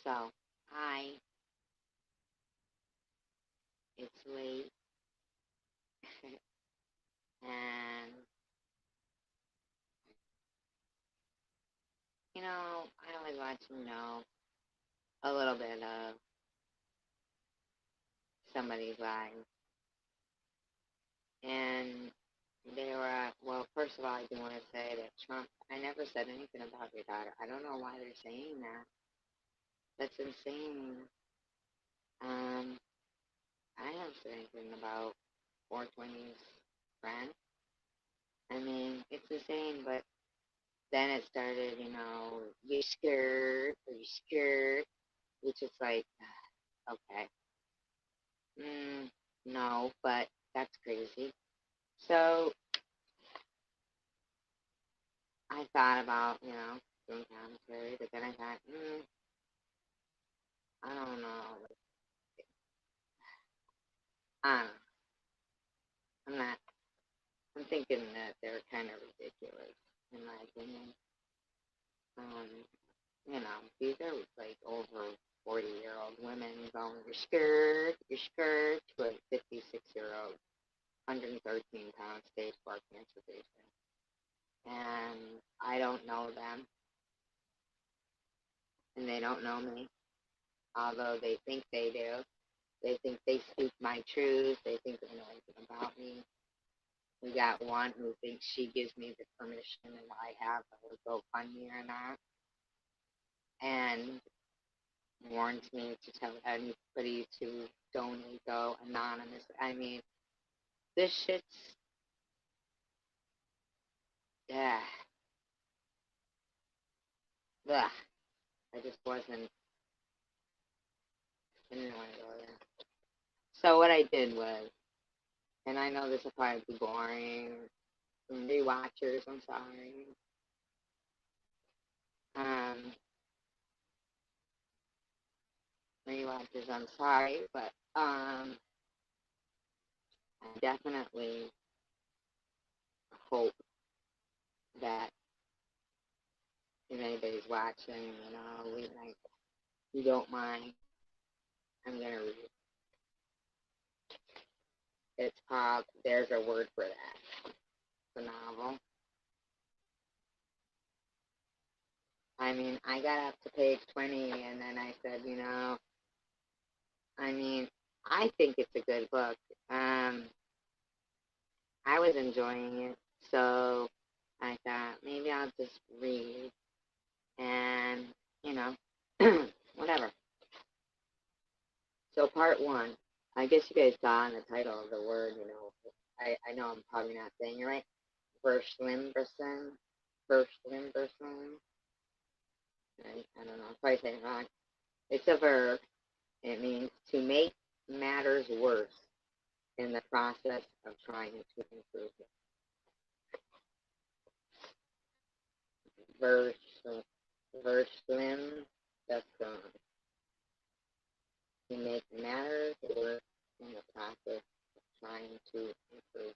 So, hi, it's late, and I always want to know a little bit of somebody's life. And well, first of all, I do want to say that Trump, I never said anything about your daughter. I don't know why they're saying that. That's insane. Um, I never said anything about 420's friend. I mean, it's insane, but then it started, you're scared, or you're scared, which is like, okay. No, but that's crazy. So I thought about, doing commentary, but then I thought, I don't know. I don't know. I'm not, I'm thinking that they're kind of ridiculous, in my opinion. Um, these are like over 40-year-old women going, you're scared, to a 56-year-old, 113-pound stage 4 cancer patient. And I don't know them, and they don't know me, although they think they do. They think they speak my truth. They think they know everything about me. We got one who thinks she gives me the permission and I have a GoFundMe or not, and warns me to tell anybody to donate, go anonymous. I mean, this shit's, yeah, ugh. I just wasn't, I didn't want to go there. So what I did was, and I know this will probably be boring, rewatchers, I'm sorry. Um, Rewatchers, I'm sorry, but I definitely hope that if anybody's watching, you don't mind, I'm gonna read. It's called There's a Word for That. The novel. I mean, I got up to page 20 and then I said, I mean, I think it's a good book. I was enjoying it, so I thought maybe I'll just read and, you know, whatever. So part one, I guess you guys saw in the title of the word, I know I'm probably not saying it right. Verschlimmbessern. Verschlimmbessern. I don't know, I'm probably saying it wrong. It's a verb. It means to make matters worse in the process of trying to improve it. Verschlimmbessern. To make matters worse in the process of trying to improve.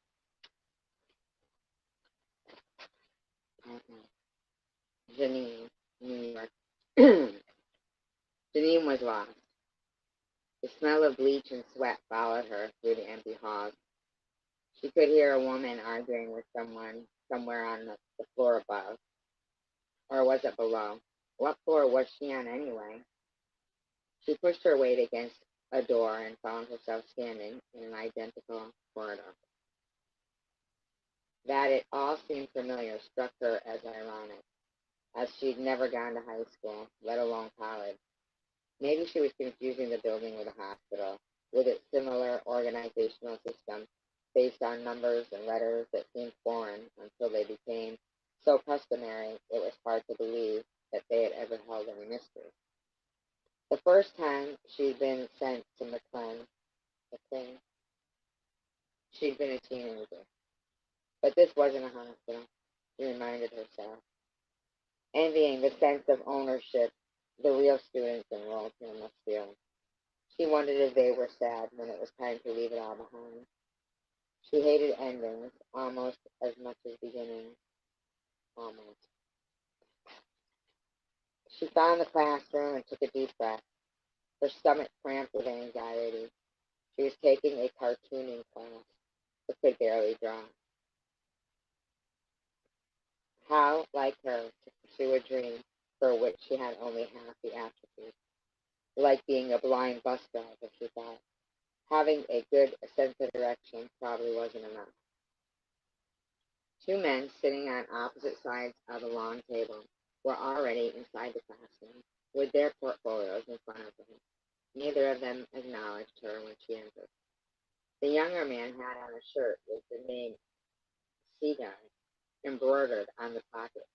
Janine, New York. Janine was lost. The smell of bleach and sweat followed her through the empty halls. She could hear a woman arguing with someone somewhere on the floor above. Or was it below? What floor was she on anyway? She pushed her weight against a door and found herself standing in an identical corridor. That it all seemed familiar struck her as ironic, as she'd never gone to high school, let alone college. Maybe she was confusing the building with a hospital, with its similar organizational system based on numbers and letters that seemed foreign until they became so customary it was hard to believe that they had ever held any mystery. The first time she'd been sent to McLean, she'd been a teenager. But this wasn't a hospital, she reminded herself, envying the sense of ownership the real students enrolled here must feel. She wondered if they were sad when it was time to leave it all behind. She hated endings almost as much as beginnings. Almost. She found the classroom and took a deep breath. Her stomach cramped with anxiety. She was taking a cartooning class, but could barely draw. How like her to pursue a dream for which she had only half the aptitude? Like being a blind bus driver, she thought. Having a good sense of direction probably wasn't enough. Two men sitting on opposite sides of a long table were already inside the classroom, with their portfolios in front of them. Neither of them acknowledged her when she entered. The younger man had on a shirt with the name Seaguy embroidered on the pocket.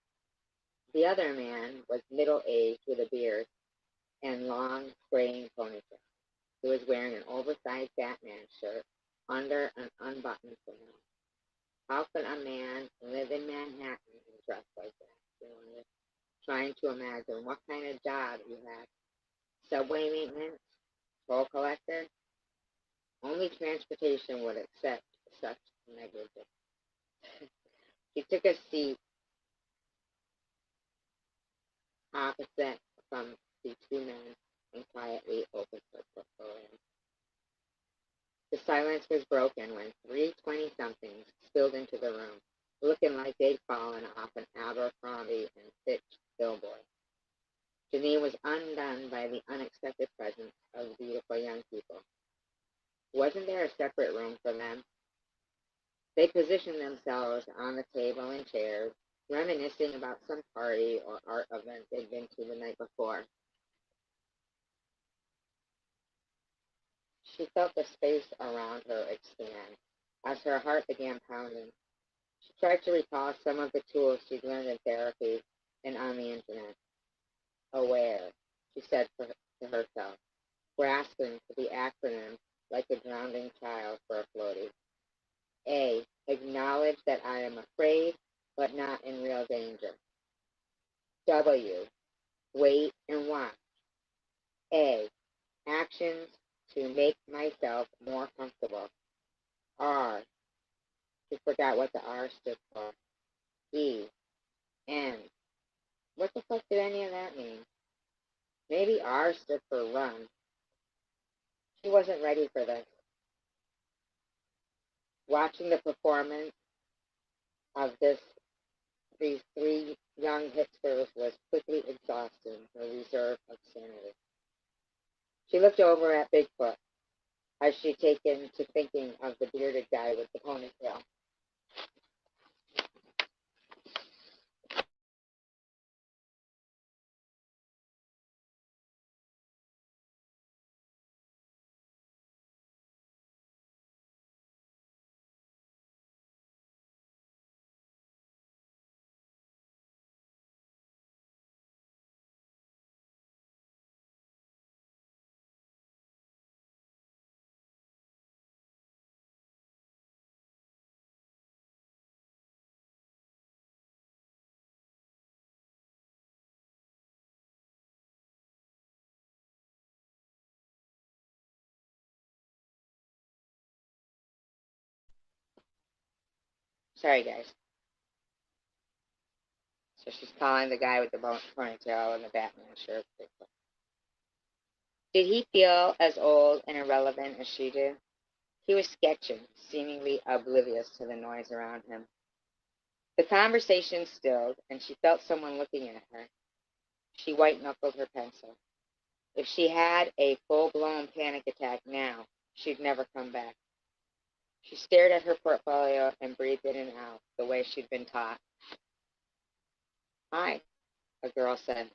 The other man was middle-aged with a beard and long, fraying ponytail. He was wearing an oversized Batman shirt under an unbuttoned flannel. How could a man live in Manhattan and dress like that? She wondered, trying to imagine what kind of job he had. Subway maintenance? Toll collector? Only transportation would accept such negligence. She took a seat opposite from the two men and quietly opened her portfolio. The silence was broken when three 20-somethings spilled into the room, looking like they'd fallen off an Abercrombie and Fitch billboard. Janine was undone by the unexpected presence of beautiful young people. Wasn't there a separate room for them? They positioned themselves on the table and chairs, reminiscing about some party or art event they'd been to the night before. She felt the space around her expand as her heart began pounding. She tried to recall some of the tools she'd learned in therapy and on the internet. Aware, she said to herself, grasping for the acronym like a drowning child for a floaty. A. Acknowledge that I am afraid, but not in real danger. W. Wait and watch. A. Actions to make myself more comfortable. R. She forgot what the R stood for. E. N. What the fuck did any of that mean? Maybe R stood for run. She wasn't ready for this. Watching the performance of these three young hipsters was quickly exhausting her reserve of sanity. She looked over at Bigfoot as she'd taken to thinking of the bearded guy with the ponytail. Sorry, guys. So she's calling the guy with the ponytail and the Batman shirt Bigfoot. Did he feel as old and irrelevant as she did? He was sketching, seemingly oblivious to the noise around him. The conversation stilled, and she felt someone looking at her. She white-knuckled her pencil. If she had a full-blown panic attack now, she'd never come back. She stared at her portfolio and breathed in and out the way she'd been taught. Hi, a girl said.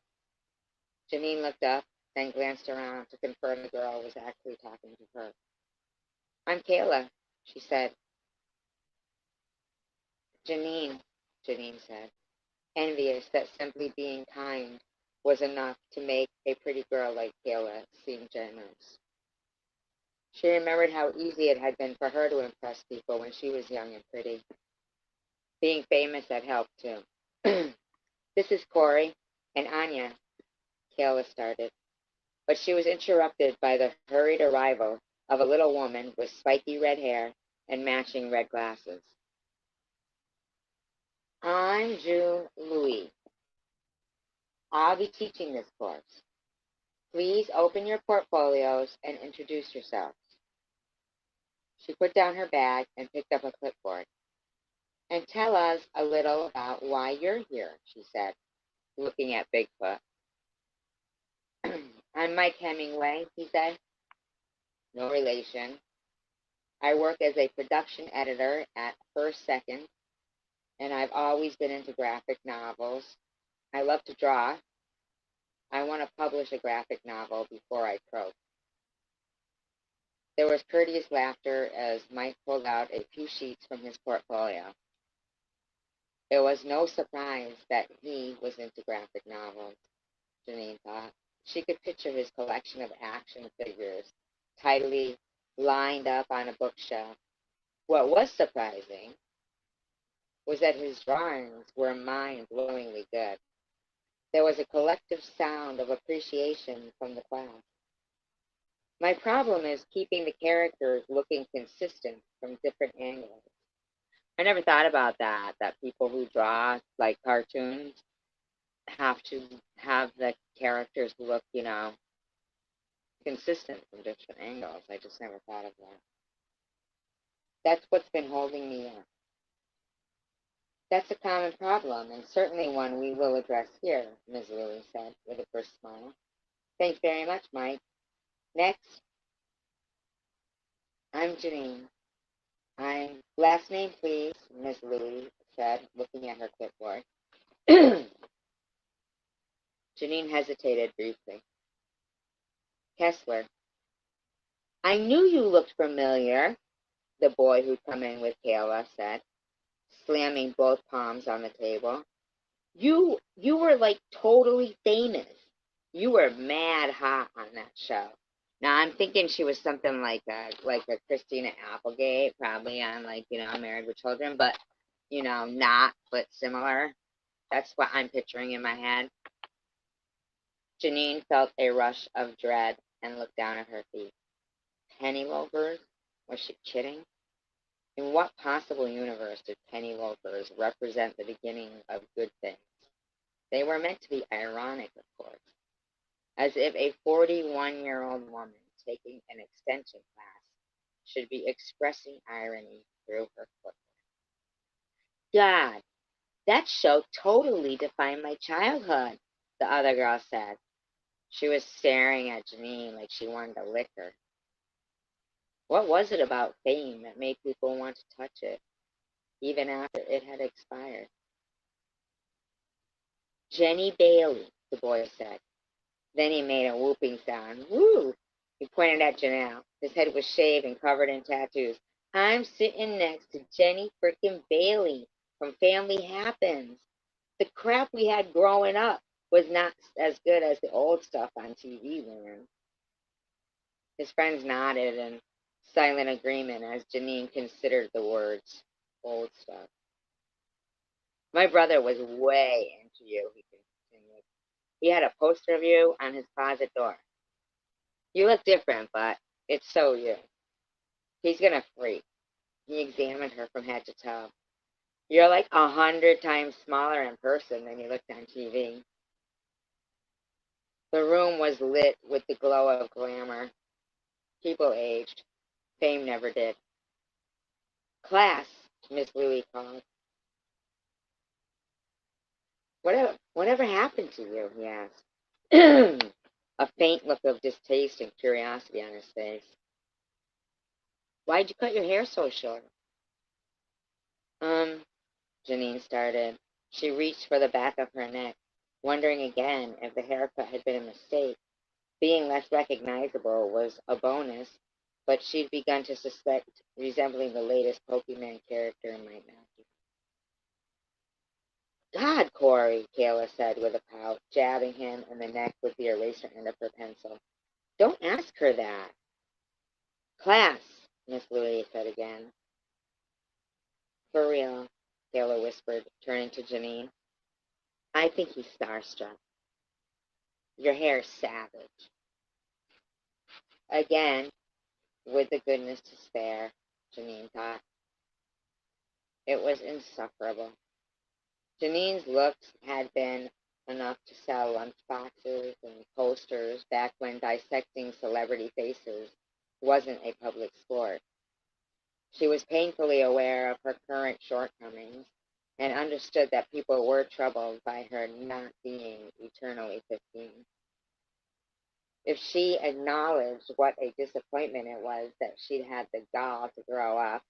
Janine looked up, then glanced around to confirm the girl was actually talking to her. I'm Kayla, she said. Janine said, envious that simply being kind was enough to make a pretty girl like Kayla seem generous. She remembered how easy it had been for her to impress people when she was young and pretty. Being famous had helped, too. This is Corey and Anya, Kayla started, but she was interrupted by the hurried arrival of a little woman with spiky red hair and matching red glasses. I'm June Louis. I'll be teaching this course. Please open your portfolios and introduce yourselves. She put down her bag and picked up a clipboard. And tell us a little about why you're here, she said, looking at Bigfoot. I'm Mike Hemingway, he said. No relation. I work as a production editor at First Second, and I've always been into graphic novels. I love to draw. I want to publish a graphic novel before I croak. There was courteous laughter as Mike pulled out a few sheets from his portfolio. It was no surprise that he was into graphic novels, Janine thought. She could picture his collection of action figures tidily lined up on a bookshelf. What was surprising was that his drawings were mind-blowingly good. There was a collective sound of appreciation from the class. My problem is keeping the characters looking consistent from different angles. I never thought about that people who draw like cartoons have to have the characters look, consistent from different angles. I just never thought of that. That's what's been holding me up. That's a common problem, and certainly one we will address here, Ms. Lilly said with a first smile. Thanks very much, Mike. Next, I'm Janine. Last name, please, Ms. Lilly said, looking at her clipboard. Janine hesitated briefly. Kessler. I knew you looked familiar, the boy who'd come in with Kayla said, slamming both palms on the table. You were like totally famous. You were mad hot on that show. Now I'm thinking she was something like a Christina Applegate, probably on Married with Children, but not, but similar. That's what I'm picturing in my head. Janine felt a rush of dread and looked down at her feet. Penny loafers? Was she kidding? In what possible universe did penny loafers represent the beginning of good things? They were meant to be ironic, of course, as if a 41-year-old woman taking an extension class should be expressing irony through her footwear. God, that show totally defined my childhood, the other girl said. She was staring at Janine like she wanted to lick her. What was it about fame that made people want to touch it, even after it had expired? Jenny Bailey, the boy said. Then he made a whooping sound. Woo! He pointed at Janelle. His head was shaved and covered in tattoos. I'm sitting next to Jenny frickin' Bailey from Family Happens. The crap we had growing up was not as good as the old stuff on TV, man. His friends nodded in silent agreement as Janine considered the words old stuff. My brother was way into you, he continued. He had a poster of you on his closet door. You look different, but it's so you. He's gonna freak. He examined her from head to toe. You're like 100 times smaller in person than you looked on TV. The room was lit with the glow of glamour. People aged. Fame never did. Class, Miss Louie called. Whatever happened to you? He asked. A faint look of distaste and curiosity on his face. Why'd you cut your hair so short? Janine started. She reached for the back of her neck, wondering again if the haircut had been a mistake. Being less recognizable was a bonus, but she'd begun to suspect resembling the latest Pokemon character might not be. God, Corey, Kayla said with a pout, jabbing him in the neck with the eraser end of her pencil. Don't ask her that. Class, Miss Louise said again. For real, Kayla whispered, turning to Janine. I think he's starstruck. Your hair's savage. Again, with the goodness to spare, Janine thought. It was insufferable. Janine's looks had been enough to sell lunchboxes and posters back when dissecting celebrity faces wasn't a public sport. She was painfully aware of her current shortcomings and understood that people were troubled by her not being eternally 15. If she acknowledged what a disappointment it was that she'd had the gall to grow up,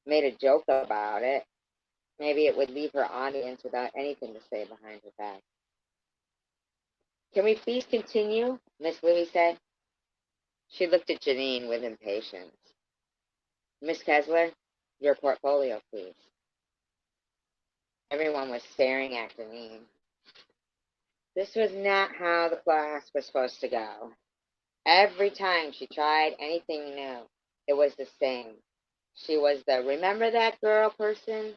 made a joke about it, maybe it would leave her audience without anything to say behind her back. Can we please continue? Miss Louie said. She looked at Janine with impatience. Miss Kessler, your portfolio, please. Everyone was staring at Janine. This was not how the class was supposed to go. Every time she tried anything new, it was the same. She was the remember that girl person,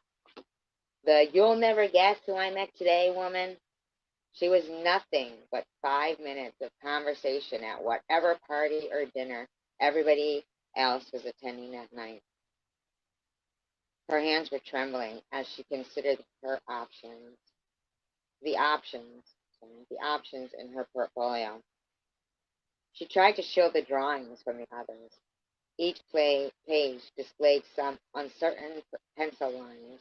the you'll never guess who I met today woman. She was nothing but 5 minutes of conversation at whatever party or dinner everybody else was attending that night. Her hands were trembling as she considered her options, the options, the options in her portfolio. She tried to shield the drawings from the others. Each page displayed some uncertain pencil lines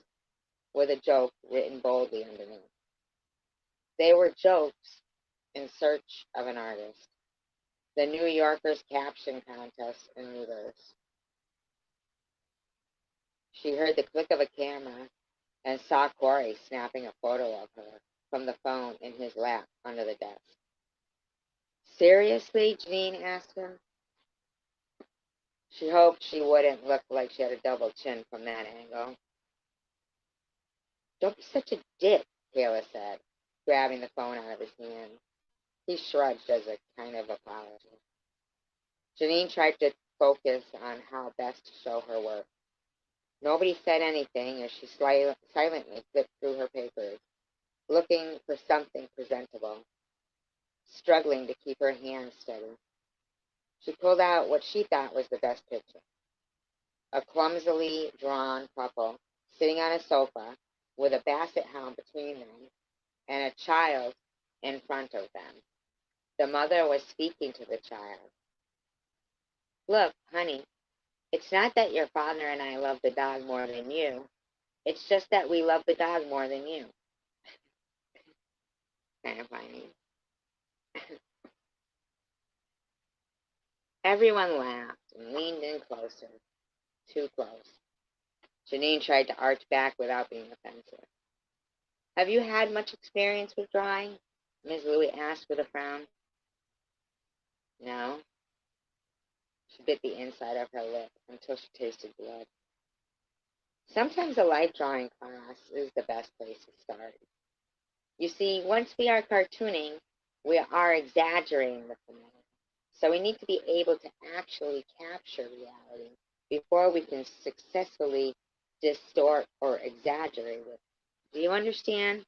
with a joke written boldly underneath. They were jokes in search of an artist. The New Yorker's caption contest in reverse. She heard the click of a camera and saw Corey snapping a photo of her from the phone in his lap under the desk. Seriously? Janine asked him. She hoped she wouldn't look like she had a double chin from that angle. Don't be such a dick, Kayla said, grabbing the phone out of his hand. He shrugged as a kind of apology. Janine tried to focus on how best to show her work. Nobody said anything as she silently flipped through her papers, looking for something presentable, struggling to keep her hands steady. She pulled out what she thought was the best picture. A clumsily drawn couple sitting on a sofa with a basset hound between them and a child in front of them. The mother was speaking to the child. Look, honey, it's not that your father and I love the dog more than you. It's just that we love the dog more than you. Kind of funny. Everyone laughed and leaned in closer, too close. Janine tried to arch back without being offensive. Have you had much experience with drawing? Ms. Louie asked with a frown. No. She bit the inside of her lip until she tasted blood. Sometimes a life drawing class is the best place to start. You see, once we are cartooning, we are exaggerating the phenomena. So we need to be able to actually capture reality before we can successfully distort or exaggerate it. Do you understand?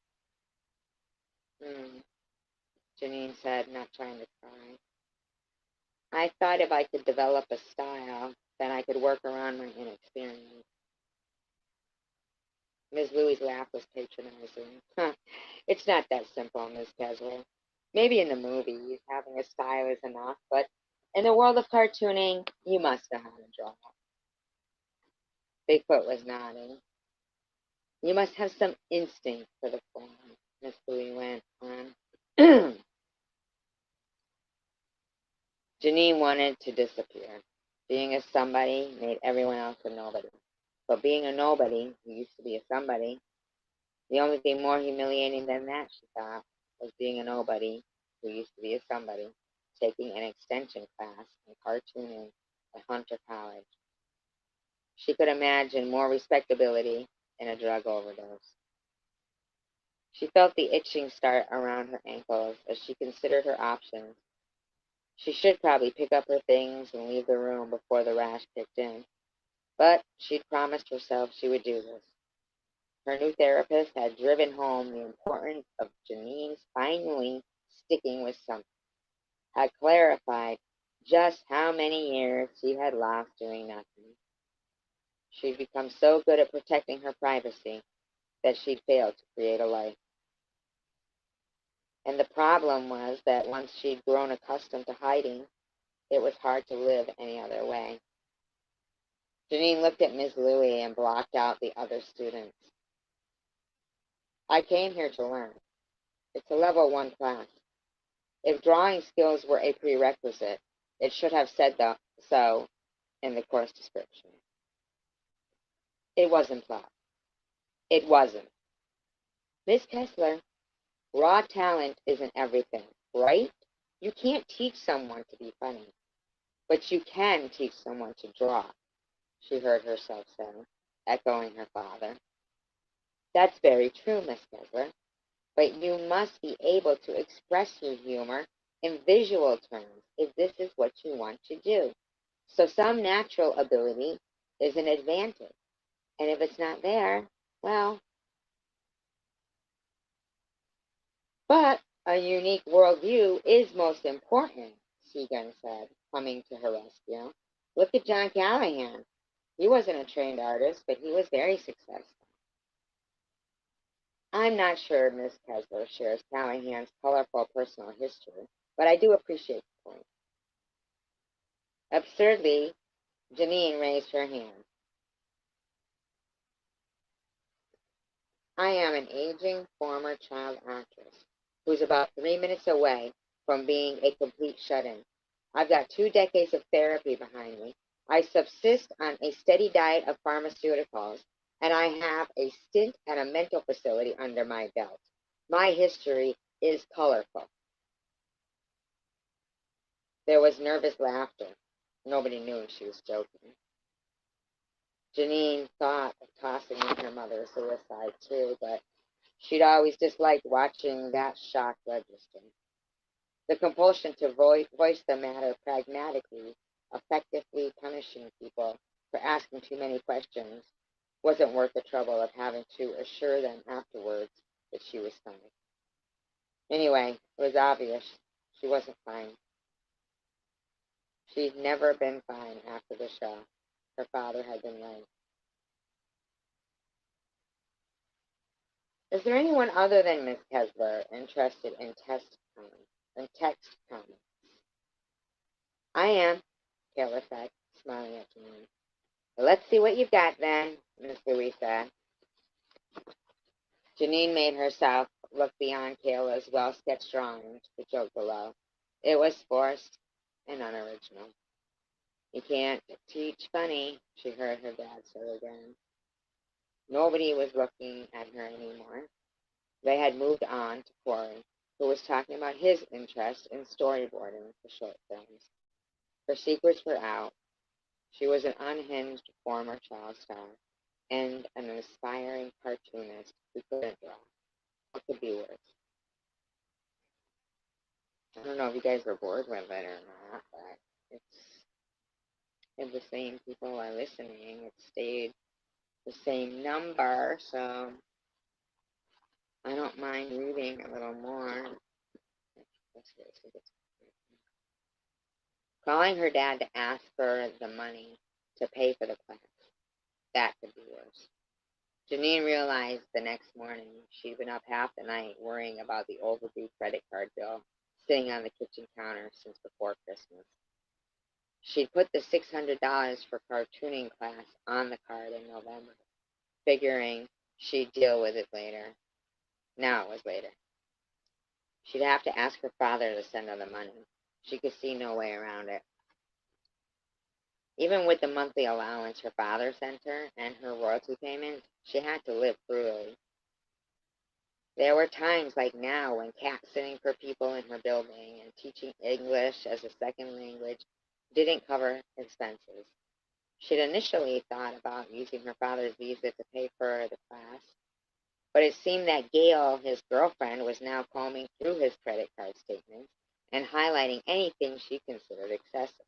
Janine said, not trying to cry. I thought if I could develop a style, then I could work around my inexperience. Ms. Louie's laugh was patronizing. It's not that simple, Miss Kessler. Maybe in the movies, having a style is enough, but in the world of cartooning, you must know how to draw. Bigfoot was nodding. You must have some instinct for the form, Miss Louie went on. Janine wanted to disappear. Being a somebody made everyone else a nobody. But being a nobody, who used to be a somebody, the only thing more humiliating than that, she thought, was being a nobody who used to be a somebody, taking an extension class in cartooning at Hunter College. She could imagine more respectability in a drug overdose. She felt the itching start around her ankles as she considered her options. She should probably pick up her things and leave the room before the rash kicked in, but she'd promised herself she would do this. Her new therapist had driven home the importance of Janine's finally sticking with something, had clarified just how many years she had lost doing nothing. She'd become so good at protecting her privacy that she'd failed to create a life. And the problem was that once she'd grown accustomed to hiding, it was hard to live any other way. Janine looked at Ms. Louie and blocked out the other students. I came here to learn. It's a level 1 class. If drawing skills were a prerequisite, it should have said so in the course description. It wasn't plot. It wasn't. Miss Kessler, raw talent isn't everything, right? You can't teach someone to be funny, but you can teach someone to draw, she heard herself say, echoing her father. That's very true, Miss Kessler, but you must be able to express your humor in visual terms if this is what you want to do. So some natural ability is an advantage, and if it's not there, well, but a unique worldview is most important, Segan said, coming to her rescue. Look at John Callahan. He wasn't a trained artist, but he was very successful. I'm not sure Miss Kessler shares Callahan's colorful personal history, but I do appreciate the point. Absurdly, Janine raised her hand. I am an aging former child actress who's about 3 minutes away from being a complete shut-in. I've got 2 decades of therapy behind me. I subsist on a steady diet of pharmaceuticals, and I have a stint at a mental facility under my belt. My history is colorful. There was nervous laughter. Nobody knew she was joking. Janine thought of tossing in her mother's suicide too, but she'd always disliked watching that shock register. The compulsion to voice the matter pragmatically, effectively punishing people for asking too many questions, wasn't worth the trouble of having to assure them afterwards that she was fine. Anyway, it was obvious she wasn't fine. She'd never been fine after the show. Her father had been right. Is there anyone other than Miss Kessler interested in text comments? I am, Taylor said, smiling at Janine. Well, let's see what you've got then, Miss Louise said. Janine made herself look beyond Kayla's well-sketched drawing to the joke below. It was forced and unoriginal. You can't teach funny, she heard her dad say again. Nobody was looking at her anymore. They had moved on to Corey, who was talking about his interest in storyboarding for short films. Her secrets were out. She was an unhinged former child star and an aspiring cartoonist who couldn't draw. What could be worse? I don't know if you guys were bored with it or not, but if the same people are listening, it stayed the same number, so I don't mind reading a little more. Calling her dad to ask for the money to pay for the class. That could be worse. Janine realized the next morning she'd been up half the night worrying about the overdue credit card bill sitting on the kitchen counter since before Christmas. She'd put the $600 for cartooning class on the card in November, figuring she'd deal with it later. Now it was later. She'd have to ask her father to send her the money. She could see no way around it. Even with the monthly allowance her father sent her and her royalty payment, she had to live frugally. There were times like now when cat sitting for people in her building and teaching English as a second language didn't cover expenses. She'd initially thought about using her father's visa to pay for the class, but it seemed that Gail, his girlfriend, was now combing through his credit card statements and highlighting anything she considered excessive.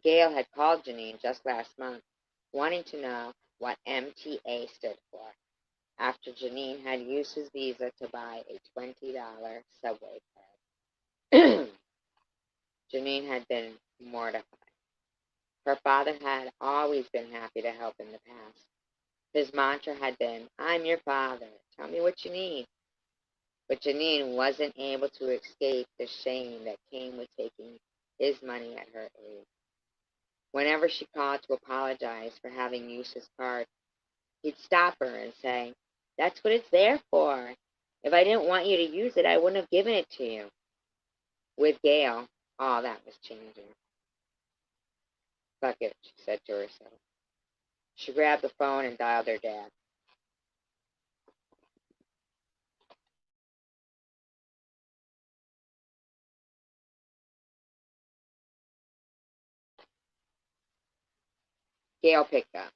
Gail had called Janine just last month, wanting to know what MTA stood for, after Janine had used his visa to buy a $20 subway card. Janine had been mortified. Her father had always been happy to help in the past. His mantra had been, I'm your father. Tell me what you need. But Janine wasn't able to escape the shame that came with taking his money at her age. Whenever she called to apologize for having used his card, he'd stop her and say, "That's what it's there for. If I didn't want you to use it, I wouldn't have given it to you." With Gail, all that was changing. "Fuck it," she said to herself. She grabbed the phone and dialed her dad. Gail picked up.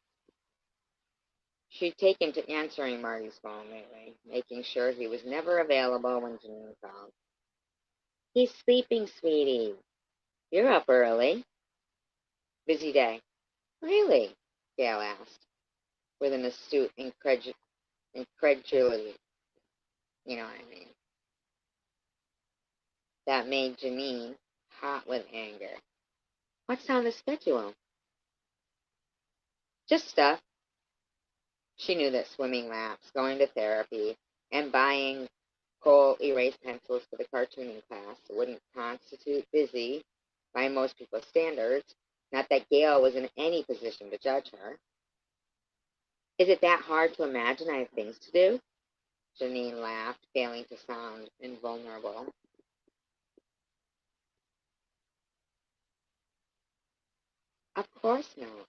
She'd taken to answering Marty's phone lately, making sure he was never available when Janine called. "He's sleeping, sweetie. You're up early." "Busy day." "Really?" Gail asked, with an astute incredulity. You know what I mean? That made Janine hot with anger. "What's on the schedule?" "Just stuff." She knew that swimming laps, going to therapy, and buying coal erase pencils for the cartooning class wouldn't constitute busy by most people's standards. Not that Gail was in any position to judge her. "Is it that hard to imagine I have things to do?" Janine laughed, failing to sound invulnerable. "Of course not.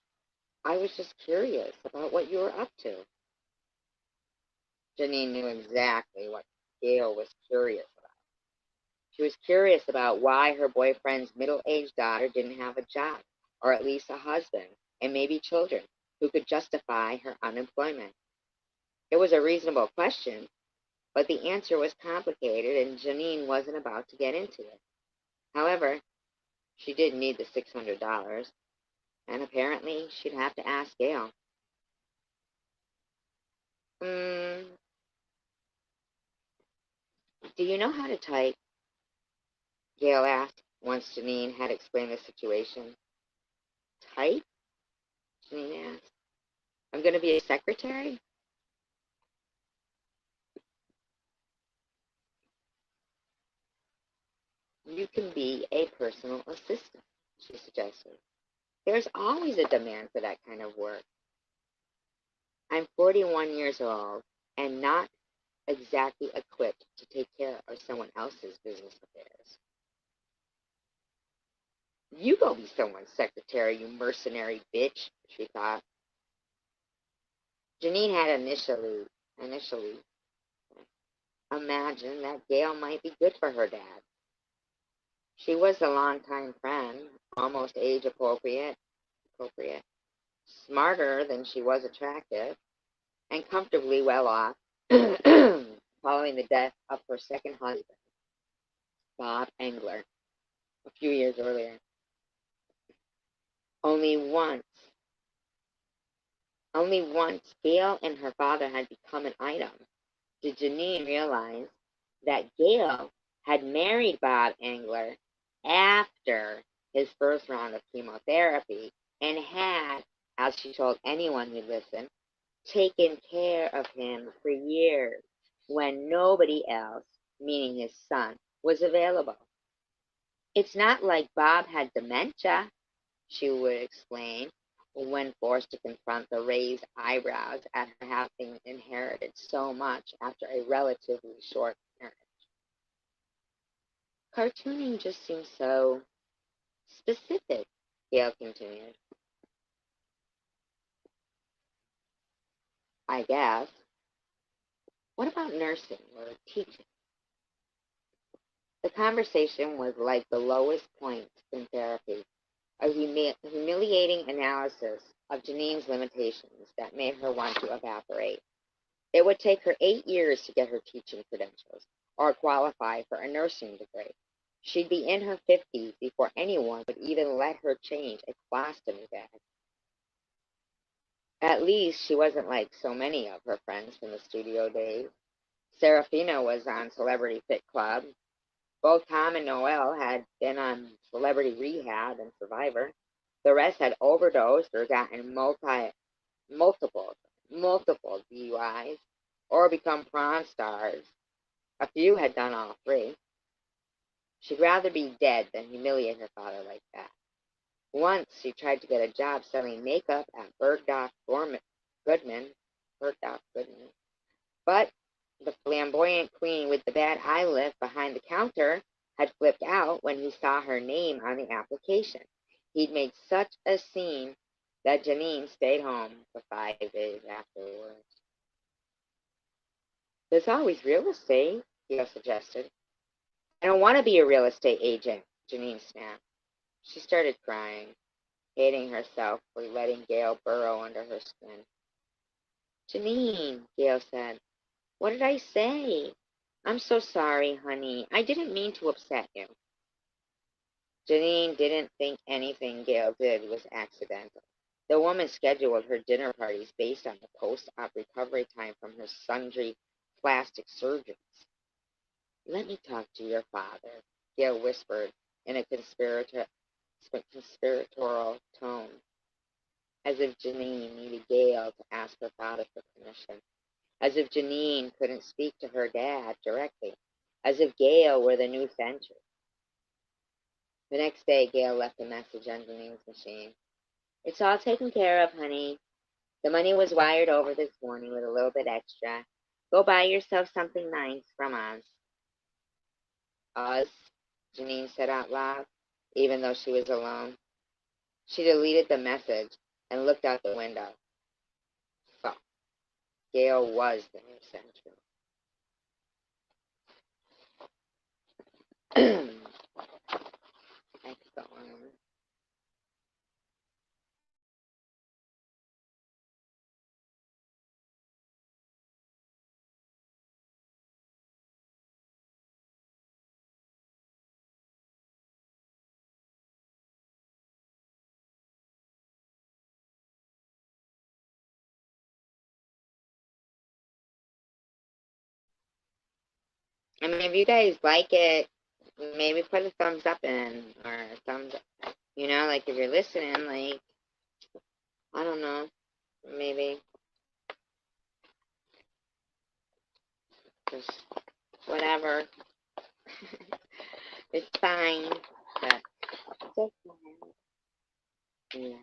I was just curious about what you were up to." Janine knew exactly what Gail was curious about. She was curious about why her boyfriend's middle-aged daughter didn't have a job, or at least a husband, and maybe children, who could justify her unemployment. It was a reasonable question, but the answer was complicated, and Janine wasn't about to get into it. However, she did need the $600, and apparently she'd have to ask Gail. "Hmm, do you know how to type?" Gail asked, once Janine had explained the situation. "Type?" Janine asked. "I'm going to be a secretary?" "You can be a personal assistant," she suggested. "There's always a demand for that kind of work." "I'm 41 years old and not exactly equipped to take care of someone else's business affairs." "You go be someone's secretary, you mercenary bitch," she thought. Janine had initially imagined that Gail might be good for her dad. She was a longtime friend, almost appropriate, smarter than she was attractive, and comfortably well off following the death of her second husband, Bob Engler, a few years earlier. Only once, only once Gail and her father had become an item did Janine realize that Gail had married Bob Engler after his first round of chemotherapy and had, as she told anyone who listened, taken care of him for years when nobody else, meaning his son, was available. "It's not like Bob had dementia," she would explain when forced to confront the raised eyebrows at her having inherited so much after a relatively short marriage. "Cartooning just seems so specific," Gail continued. "I guess. What about nursing or teaching?" The conversation was like the lowest point in therapy, a humiliating analysis of Janine's limitations that made her want to evaporate. It would take her 8 years to get her teaching credentials or qualify for a nursing degree. She'd be in her 50s before anyone would even let her change a colostomy bag. At least she wasn't like so many of her friends from the studio days. Serafina was on Celebrity Fit Club. Both Tom and Noel had been on Celebrity Rehab and Survivor. The rest had overdosed or gotten multiple DUIs or become prawn stars. A few had done all three. She'd rather be dead than humiliate her father like that. Once she tried to get a job selling makeup at Goodman, Bergdorf Goodman, but the flamboyant queen with the bad eye lift behind the counter had flipped out when he saw her name on the application. He'd made such a scene that Janine stayed home for 5 days afterwards. There's always real estate, Gail suggested. I don't want to be a real estate agent, Janine snapped. She started crying, hating herself for letting Gail burrow under her skin. Janine, Gail said, what did I say? I'm so sorry, honey. I didn't mean to upset you. Janine didn't think anything Gail did was accidental. The woman scheduled her dinner parties based on the post-op recovery time from her sundry plastic surgeries. Let me talk to your father, Gail whispered in a conspiratorial tone, as if Janine needed Gail to ask her father for permission, as if Janine couldn't speak to her dad directly, as if Gail were the new century. The next day, Gail left a message on Janine's machine. It's all taken care of, honey. The money was wired over this morning with a little bit extra. Go buy yourself something nice from us. Us, Janine said out loud, even though she was alone. She deleted the message and looked out the window. So, Gail was the new century. Excellent. I mean, if you guys like it, maybe put a thumbs up in, or a thumbs up. Like if you're listening, like, I don't know, maybe just whatever. It's fine, but just yeah.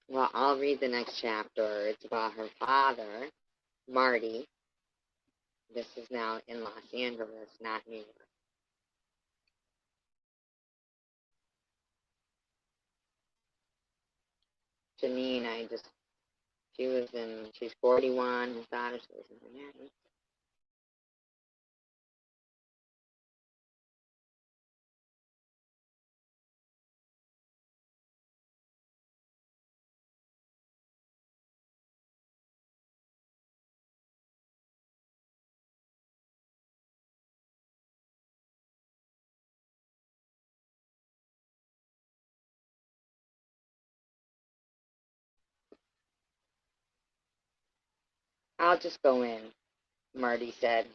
Well, I'll read the next chapter. It's about her father, Marty. This is now in Los Angeles, not New York. Janine, she's 41, her daughter was in Miami. I'll just go in, Marty said,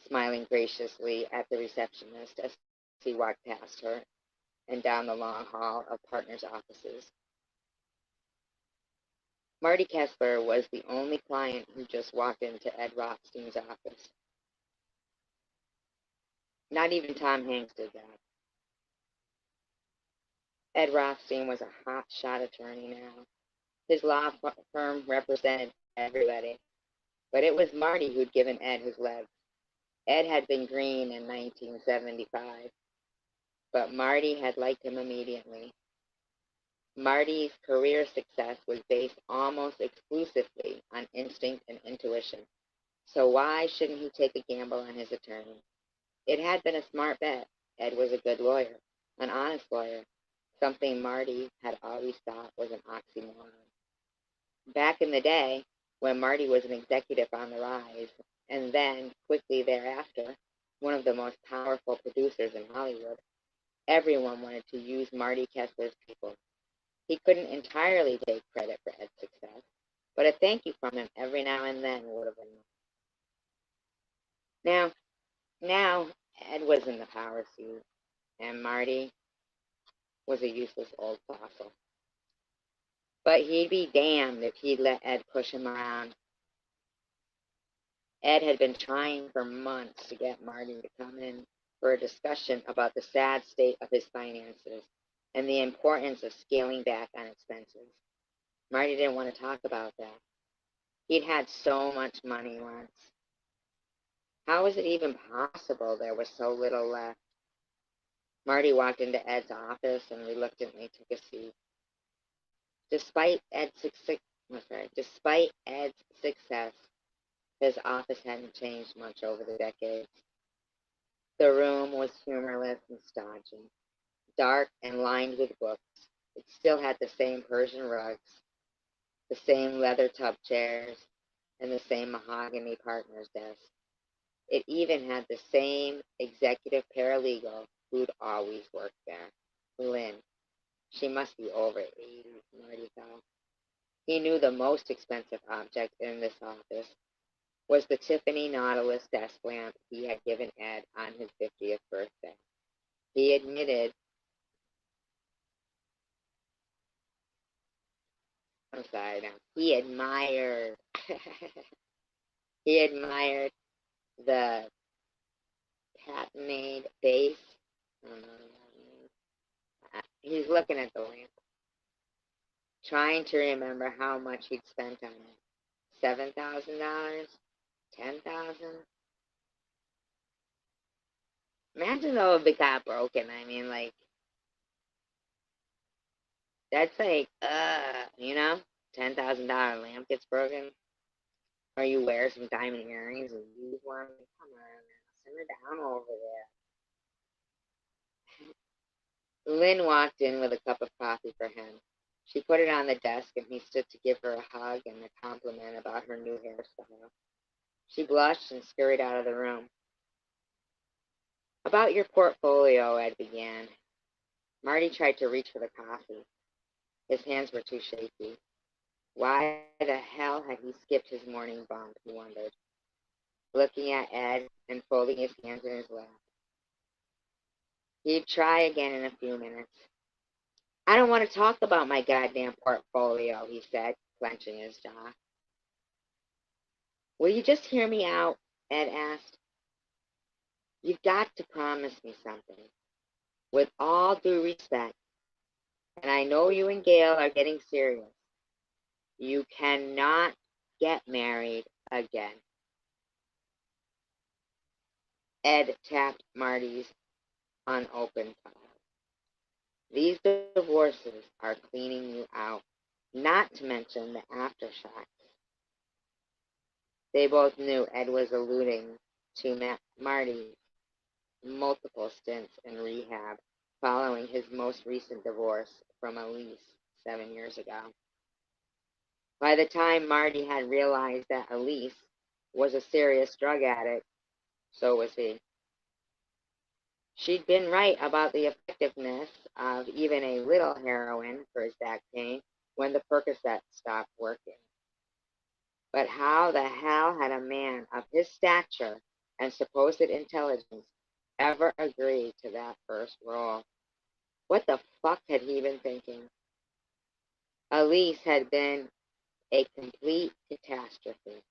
smiling graciously at the receptionist as he walked past her and down the long hall of partners' offices. Marty Kessler was the only client who just walked into Ed Rothstein's office. Not even Tom Hanks did that. Ed Rothstein was a hot-shot attorney now. His law firm represented everybody, but it was Marty who'd given Ed his legs. Ed had been green in 1975, but Marty had liked him immediately. Marty's career success was based almost exclusively on instinct and intuition, so why shouldn't he take a gamble on his attorney? It had been a smart bet. Ed was a good lawyer, an honest lawyer, something Marty had always thought was an oxymoron. Back in the day, when Marty was an executive on the rise, and then, quickly thereafter, one of the most powerful producers in Hollywood, everyone wanted to use Marty Kessler's people. He couldn't entirely take credit for Ed's success. but a thank you from him every now and then would have been nice. Now, Ed was in the power seat, and Marty was a useless old fossil. But he'd be damned if he'd let Ed push him around. Ed had been trying for months to get Marty to come in for a discussion about the sad state of his finances and the importance of scaling back on expenses. Marty didn't want to talk about that. He'd had so much money once. How was it even possible there was so little left? Marty walked into Ed's office and reluctantly took a seat. Despite Ed's success, his office hadn't changed much over the decades. The room was humorless and stodgy, dark and lined with books. It still had the same Persian rugs, the same leather tub chairs, and the same mahogany partner's desk. It even had the same executive paralegal who'd always worked there, Lynn. She must be over 80, Marty thought. He knew the most expensive object in this office was the Tiffany Nautilus desk lamp he had given Ed on his 50th birthday. He admitted, I'm sorry, no, he admired, he admired the patented base. I don't know what that means. He's looking at the lamp, trying to remember how much he'd spent on it. $7,000? $10,000? Imagine though if it got broken. I mean, like, that's like, $10,000 lamp gets broken. Or you wear some diamond earrings and use one. Come on, simmer down over there. Lynn walked in with a cup of coffee for him. She put it on the desk, and he stood to give her a hug and a compliment about her new hairstyle. She blushed and scurried out of the room. About your portfolio, Ed began. Marty tried to reach for the coffee. His hands were too shaky. Why the hell had he skipped his morning bump, he wondered, looking at Ed and folding his hands in his lap. He'd try again in a few minutes. I don't want to talk about my goddamn portfolio, he said, clenching his jaw. Will you just hear me out? Ed asked. You've got to promise me something. With all due respect, and I know you and Gail are getting serious, you cannot get married again. Ed tapped Marty's unopened file. These divorces are cleaning you out, not to mention the aftershocks. They both knew Ed was alluding to Marty's multiple stints in rehab following his most recent divorce from Elise 7 years ago. By the time Marty had realized that Elise was a serious drug addict, so was he. She'd been right about the effectiveness of even a little heroin for his back pain when the Percocet stopped working. But how the hell had a man of his stature and supposed intelligence ever agreed to that first role? What the fuck had he been thinking? Elise had been a complete catastrophe.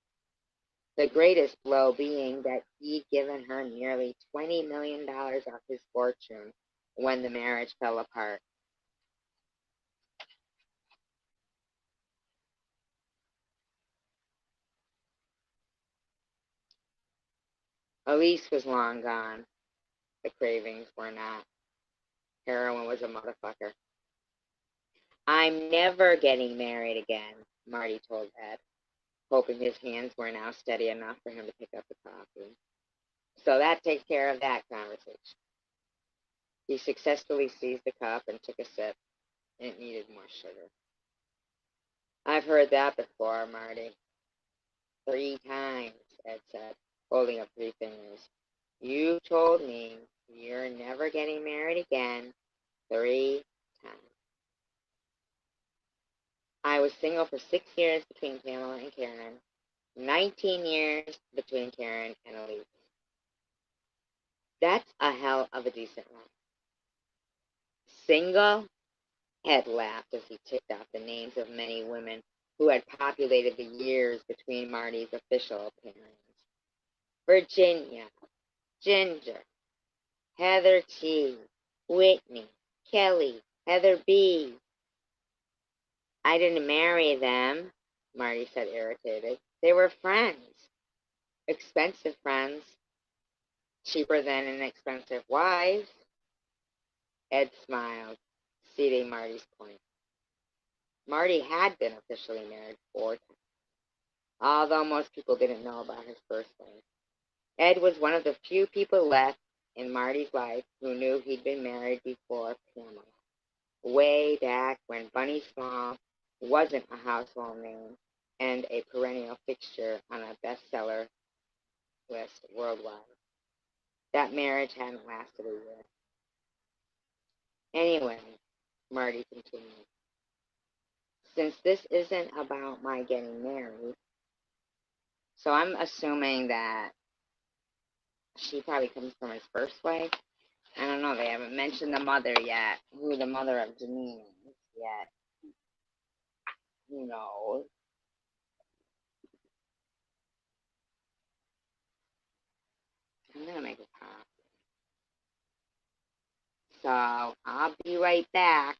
The greatest blow being that he'd given her nearly $20 million of his fortune when the marriage fell apart. Elise was long gone. The cravings were not. Heroin was a motherfucker. I'm never getting married again, Marty told Ed, hoping his hands were now steady enough for him to pick up the coffee. So that takes care of that conversation. He successfully seized the cup and took a sip. It needed more sugar. I've heard that before, Marty. 3 times, Ed said, holding up 3 fingers. You told me you're never getting married again 3 times. I was single for 6 years between Pamela and Karen, 19 years between Karen and Elise. That's a hell of a decent one. Single? Ed laughed as he ticked off the names of many women who had populated the years between Marty's official appearance. Virginia, Ginger, Heather T., Whitney, Kelly, Heather B. I didn't marry them, Marty said, irritated. They were friends. Expensive friends. Cheaper than inexpensive wives. Ed smiled, ceding Marty's point. Marty had been officially married 4 times, although most people didn't know about his first wife. Ed was one of the few people left in Marty's life who knew he'd been married before Pamela, way back when Bunny Small wasn't a household name and a perennial fixture on a bestseller list worldwide. That marriage hadn't lasted a year. Anyway, Marty continued, since this isn't about my getting married, so I'm assuming that she probably comes from his first wife. I don't know, they haven't mentioned the mother yet, who the mother of Janine is yet. Who knows? I'm gonna make a pop. So I'll be right back.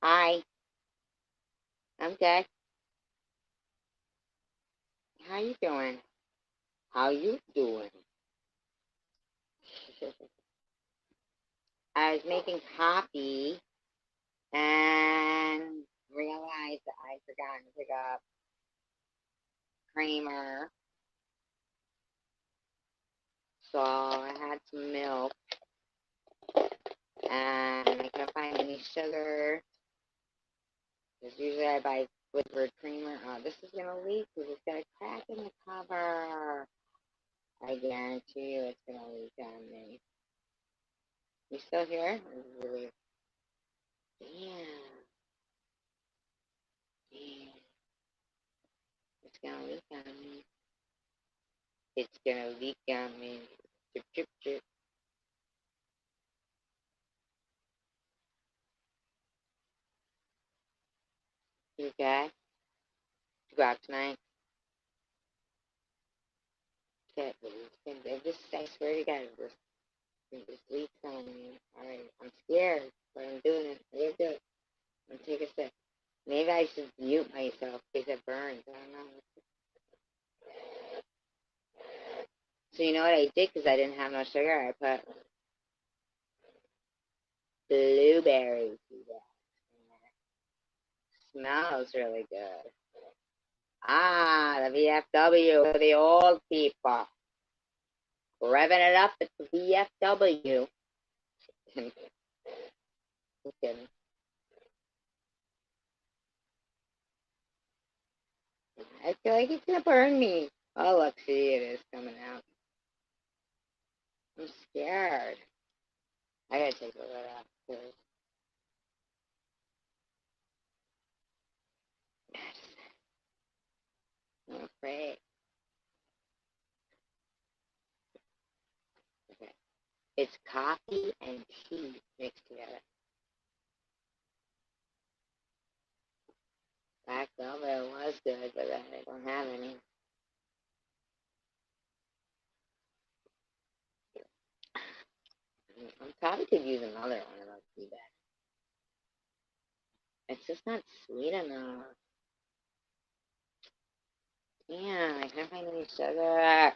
Hi. I'm good. How you doing? How you doing? I was making coffee and realized that I forgot to pick up creamer. So I had some milk and I couldn't find any sugar. Because usually I buy flavored creamer. Oh, this is going to leak because it's got a crack in the cover. I guarantee you it's going to leak on me. You still here? Really? Damn. Damn. It's going to leak on me. It's going to leak on me. Chip, chip, chip. You okay? You go out tonight? Okay, I swear to God, this leaks on me. Alright, I'm scared, but I'm doing it. I'm going to do it. I'm going to take a sip. Maybe I should mute myself because it burns. I don't know. So you know what I did because I didn't have no sugar? I put blueberries in there. Smells really good. Ah, the VFW for the old people. Revving it up at the VFW. Okay. I feel like it's gonna burn me. Oh, look, see, it is coming out. I'm scared. I gotta take the lid off because I'm afraid. Okay. It's coffee and tea mixed together. Black velvet was good, but I don't have any. I probably could use another one of those tea bags. It's just not sweet enough. Yeah, I can't find any sugar.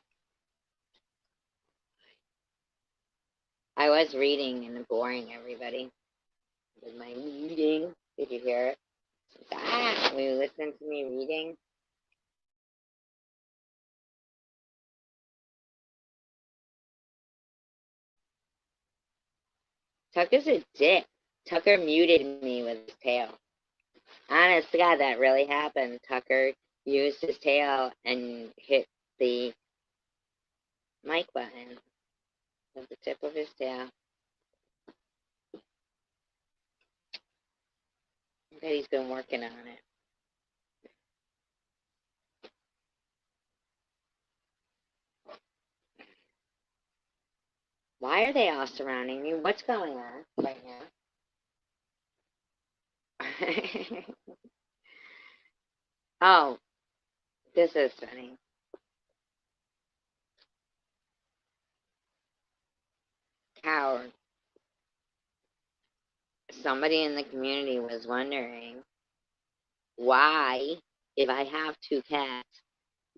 I was reading and boring everybody with my reading. Did you hear it? Ah, will you listen to me reading? Tucker's a dick. Tucker muted me with his tail. Honest to God, that really happened. Tucker used his tail and hit the mic button with the tip of his tail. I bet he's been working on it. Why are they all surrounding me? What's going on right now? Oh, this is funny. Coward. Somebody in the community was wondering why, if I have two cats,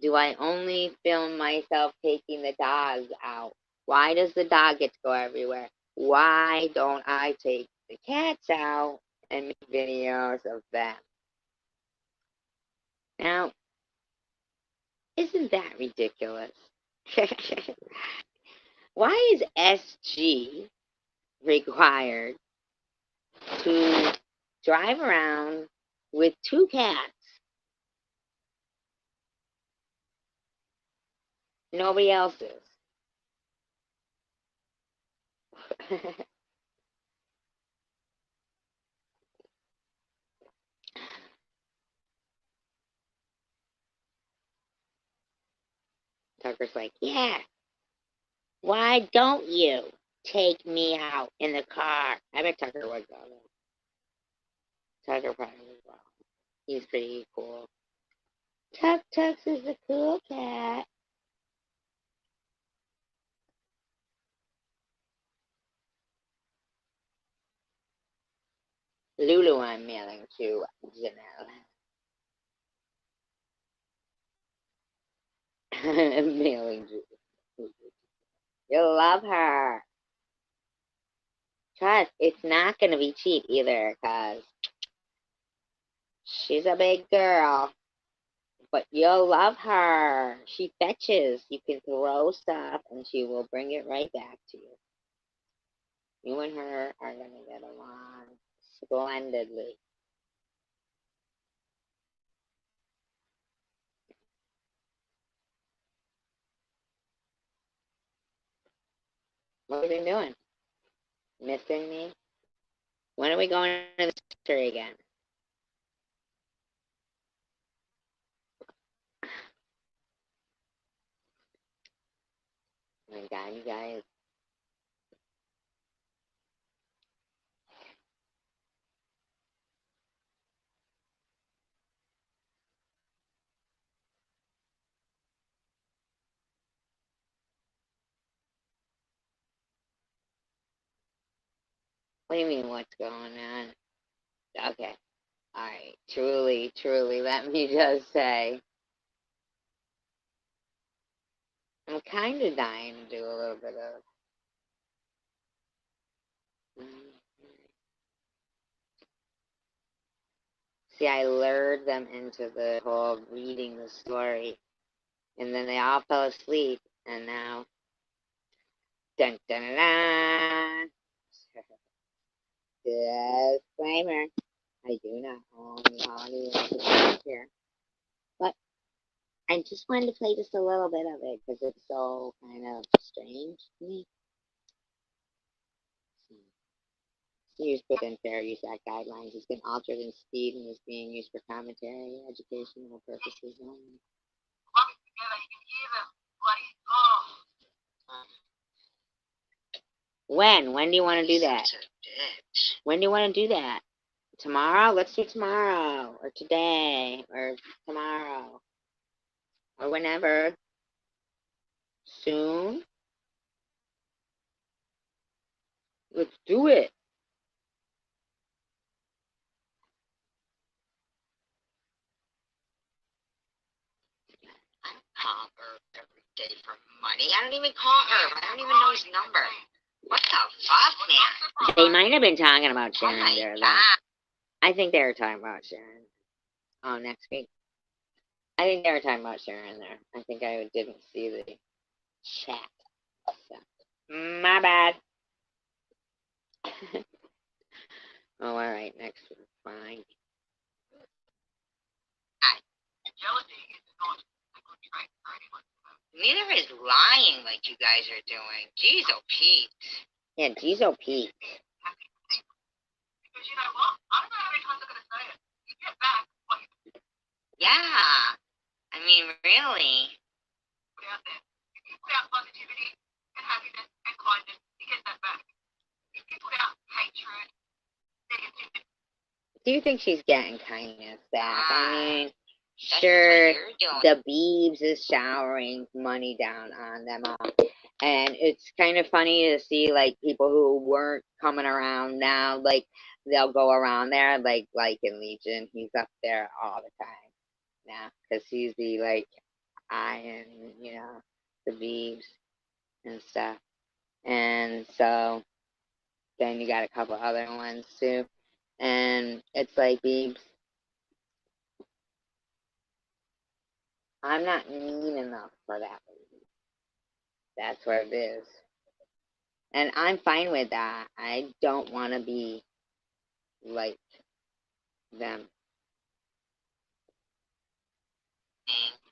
do I only film myself taking the dogs out? Why does the dog get to go everywhere? Why don't I take the cats out and make videos of them? Now, isn't that ridiculous? Why is SG required to drive around with two cats? Nobody else is. Tucker's like, yeah, why don't you take me out in the car? I bet Tucker would go there. Tucker probably would go. He's pretty cool. Tux is a cool cat. Lulu, I'm mailing to Janelle. Mailing to. You'll love her. Trust, it's not going to be cheap either, because she's a big girl. But you'll love her. She fetches. You can throw stuff, and she will bring it right back to you. You and her are going to get along splendidly. What have you been doing? Missing me? When are we going to the cemetery again? Oh my God, you guys. What do you mean, what's going on? Okay. All right. Truly, truly, let me just say, I'm kind of dying to do a little bit of. See, I lured them into the whole reading the story, and then they all fell asleep, and now, dun dun dun dun. Disclaimer: I do not own the audio here, but I just wanted to play just a little bit of it because it's so kind of strange to me. Used within Fair Use Act guidelines has been altered in speed and is being used for commentary, educational purposes only. When? When do you want to do that? When do you want to do that? Tomorrow? Let's do tomorrow, or today, or tomorrow, or whenever. Soon? Let's do it. I call Herb every day for money. I don't even call Herb. I don't even know his number. What the fuck, man? They might have been talking about Sharon there, though. I think they were talking about Sharon. Oh, next week. I think they were talking about Sharon there. I think I didn't see the chat. So. My bad. Oh, all right. Next week. Fine. Neither is lying like you guys are doing. Jeez, oh, Pete. Yeah, jeez, oh, Pete. Because you know what? I don't know how many times I'm going to say it. You get back what you do. Yeah. I mean, really. Put out there. If you put out positivity and happiness and kindness, you get that back. If you put out hatred, negativity. Do you think she's getting kindness back? I mean, sure, the Beebs is showering money down on them all. And it's kind of funny to see, like, people who weren't coming around now, like, they'll go around there, like in Legion. He's up there all the time now, because he's the, like, eye and, you know, the Beebs and stuff. And so then you got a couple other ones, too. And it's like, Beebs, I'm not mean enough for that lady. That's what it is. And I'm fine with that. I don't want to be like them.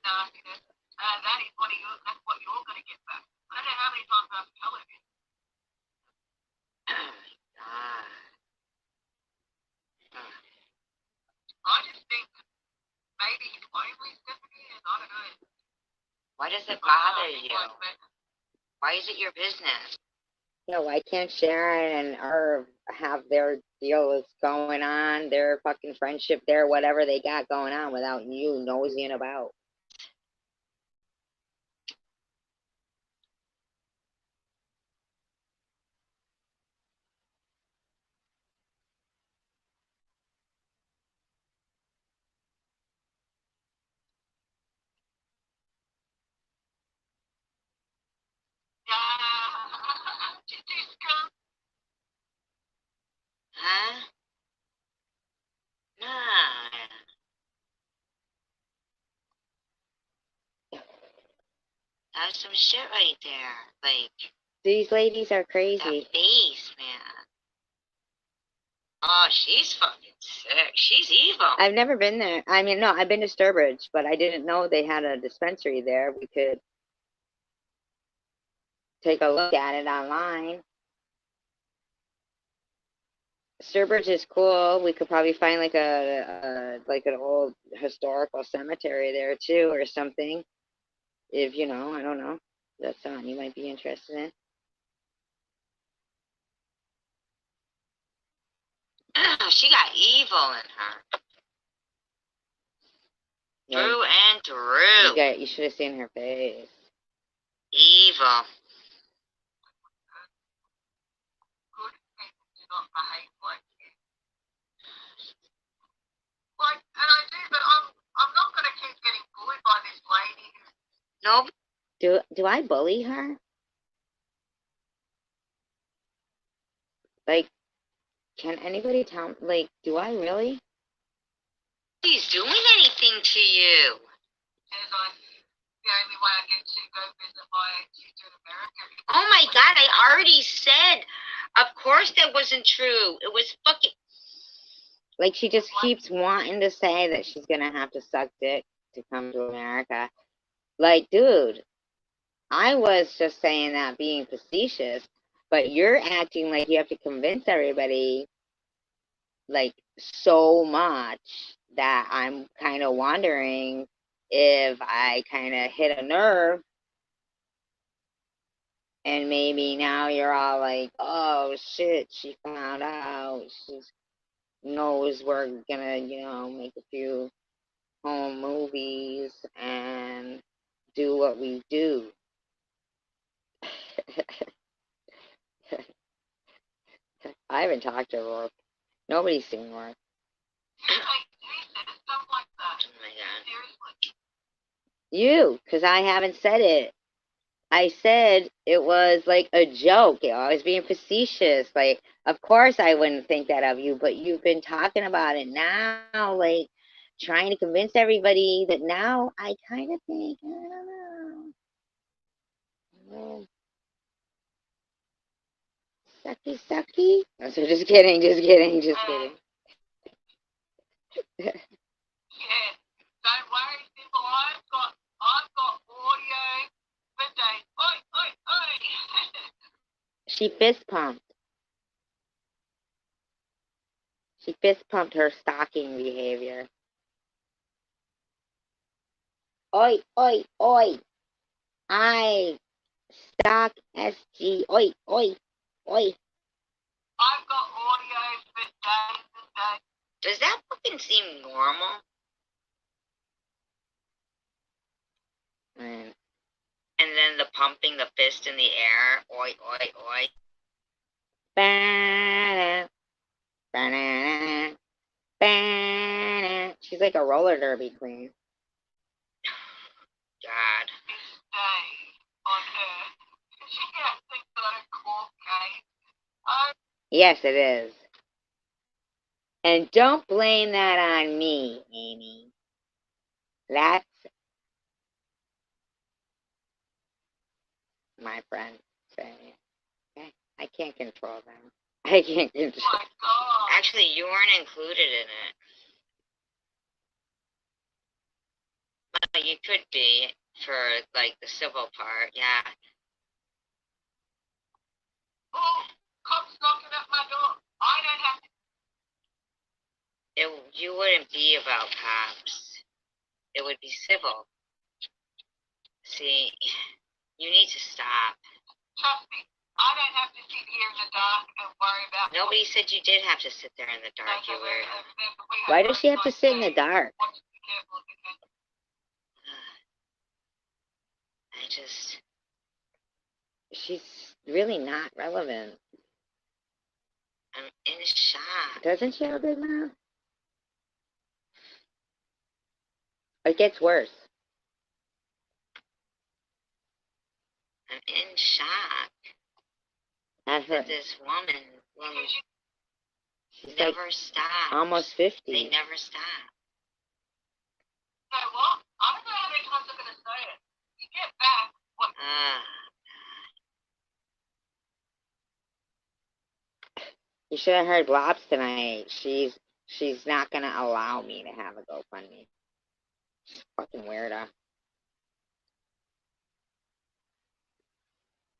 That is what that's what you're going to get back. I don't know how many times I've told you. I just think maybe only Stephanie is, I don't know. Why does it bother you? Why is it your business? Yeah, why can't Sharon and Irv have their deals going on, their fucking friendship there, whatever they got going on, without you nosing about? some shit right there. Like, these ladies are crazy. That face, man. Oh, she's fucking sick. She's evil. I've never been there. I mean, no, I've been to Sturbridge, but I didn't know they had a dispensary there. We could take a look at it online. Sturbridge is cool. We could probably find like like an old historical cemetery there too, or something. If you know, I don't know. That's something you might be interested in. She got evil in her. Yeah. Through and through. You should have seen her face. Evil. Good people do not behave like you. Like, and I do, but I'm not going to keep getting bullied by this lady. Nope. Do I bully her? Like, can anybody tell me, like, do I really? Nobody's doing anything to you. The only way I get to go visit my teacher in America. Oh my God, I already said. Of course that wasn't true. It was fucking... Like, she just keeps wanting to say that she's gonna have to suck dick to come to America. Like, dude, I was just saying that being facetious, but you're acting like you have to convince everybody, like, so much that I'm kind of wondering if I kind of hit a nerve, and maybe now you're all like, oh shit, she found out, she knows we're gonna, make a few home movies and do what we do. I haven't talked to Rourke. Nobody's seen Rourke. You, because I haven't said it. I said it was like a joke. I was being facetious. Like, of course I wouldn't think that of you, but you've been talking about it now, like, trying to convince everybody that now I kind of think, I don't know. Sucky, sucky. Oh, so just kidding. Yeah, don't worry, simple. I've got audio for days. Oi, oi, oi. She fist pumped. She fist pumped her stalking behavior. Oi, oi, oi. I stalk SG. Oi, oi, oi. I've got audio for days and days. Does that fucking seem normal? Man. And then the pumping the fist in the air. Oi, oi, oi. Ba-na, ba-na, ba-na. She's like a roller derby queen. God. Stay on her. She can't think that I'm cool, okay? Yes, it is. And don't blame that on me, Amy. That's my friend saying, okay, I can't control them. I can't control. Oh my God. Actually, you weren't included in it. Well, you could be for, like, the civil part, yeah. Oh, cops knocking at my door. I don't have to... You wouldn't be about cops. It would be civil. See, you need to stop. Trust me, I don't have to sit here in the dark and worry about... Nobody said you did have to sit there in the dark, you were... Why does she have to sit in the dark? She's really not relevant. I'm in shock. Doesn't she have a big mouth? It gets worse. I'm in shock. At her. That this woman She's never like stops. Almost 50. They never stop. You know what? I don't know how many times I'm going to say it. You get back, You should have heard Blobs tonight. She's not gonna allow me to have a GoFundMe. Fucking weirdo.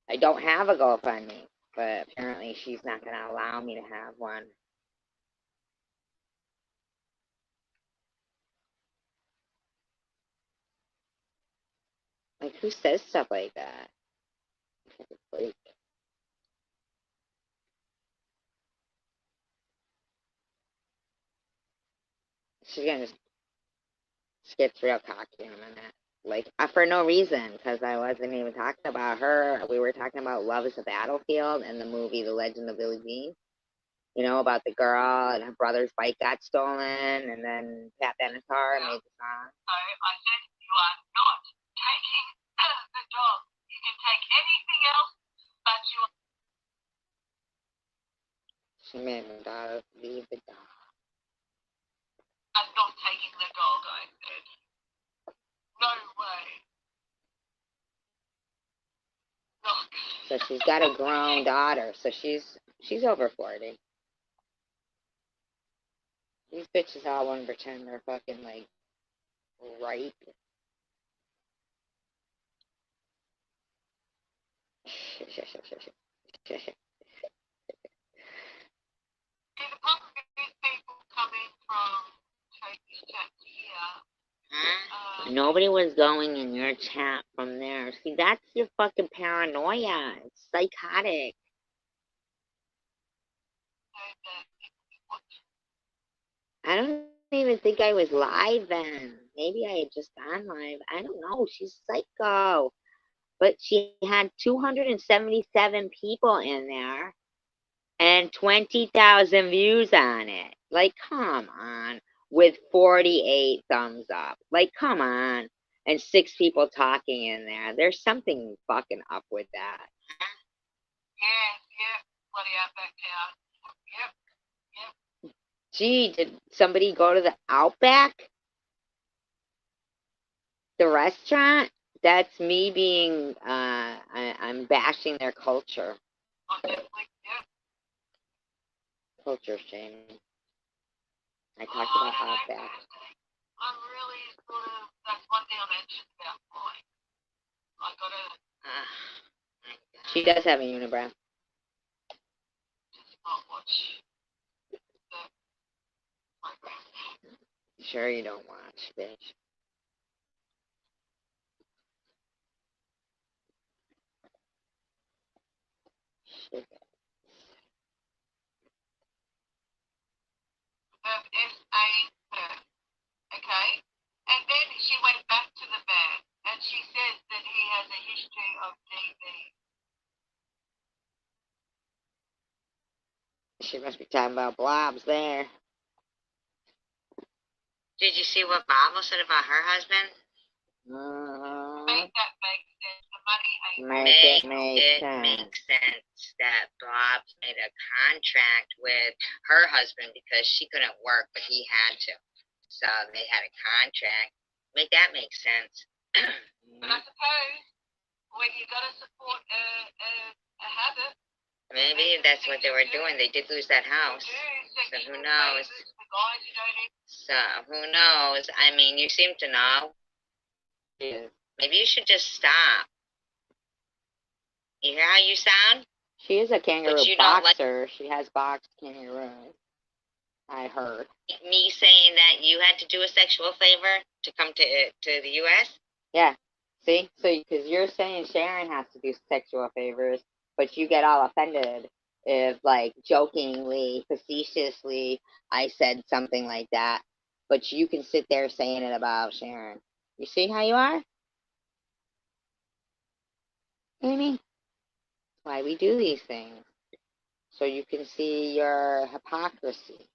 I don't have a GoFundMe, but apparently she's not gonna allow me to have one. Like, who says stuff like that? Like, she's gonna just gets real cocky in a minute. Like, for no reason, because I wasn't even talking about her. We were talking about Love is a Battlefield and the movie The Legend of Billie Jean. You know, about the girl and her brother's bike got stolen, and then Pat Benatar made the song. So I said, you are not taking the dog. You can take anything else, but you are. She made my daughter leave the dog. I'm not taking the dog, I said. No way. Look. So she's got a grown daughter, so she's over 40. These bitches all want to pretend they're fucking, like, right. The problem is people coming from Tracy's chat here. Nobody was going in your chat from there. See, that's your fucking paranoia. It's psychotic. I don't even think I was live then. Maybe I had just gone live. I don't know. She's psycho. But she had 277 people in there and 20,000 views on it. Like, come on. With 48 thumbs up. Like, come on. And 6 people talking in there. There's something fucking up with that. Yeah. Bloody Outback Town. Yep. Gee, did somebody go to the Outback? The restaurant? That's me being, I'm bashing their culture. On Netflix, yep. Culture shaming. I talked about Outback. I'm really sort of, that's one thing I'm anxious about, boy. I gotta. She does have a unibrow. Just not watch the program. Sure you don't watch, bitch. Shit. S.A. Okay? And then she went back to the band, and she says that he has a history of DV. She must be talking about Blobs there. Did you see what Bible said about her husband? Make that make sense. The money ain't make sense that Blobs made a contract with her husband because she couldn't work, but he had to. So they had a contract. Make that make sense. But I suppose when you got to support a habit. Maybe that's what they were doing. They did lose that house. So who knows? So who knows? I mean, you seem to know. Yeah. Maybe you should just stop. You hear how you sound? She is a kangaroo boxer. She has boxed kangaroos. I heard. Me saying that you had to do a sexual favor to come to the U.S.? Yeah. See? So, because you're saying Sharon has to do sexual favors, but you get all offended if, like, jokingly, facetiously, I said something like that. But you can sit there saying it about Sharon. You see how you are? Amy? That's why we do these things. So you can see your hypocrisy.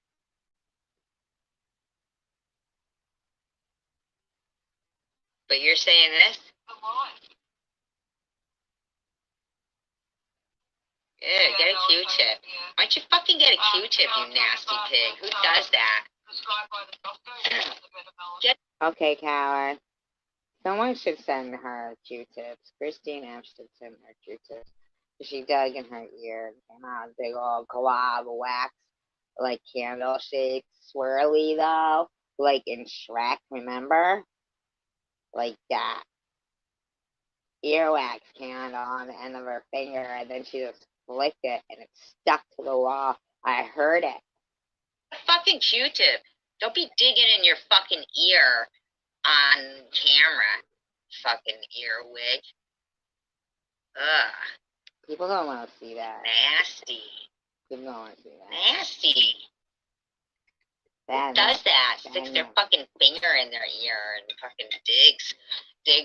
But you're saying this? Yeah, get a Q-tip. Why don't you fucking get a Q-tip, you nasty pig? Who does that? Okay, Coward. Someone should send her Q-tips. Christine F. should send her Q-tips. She dug in her ear and came out a big old glob of wax, like candle shaped, swirly though, like in Shrek, remember? Like that. Earwax candle on the end of her finger, and then she just flicked it, and it stuck to the wall. I heard it. A fucking Q-tip. Don't be digging in your fucking ear on camera. Fucking earwig. Ugh. People don't want to see that. Nasty. People don't want to see that. Nasty. Who does that? Sticks their fucking finger in their ear and fucking digs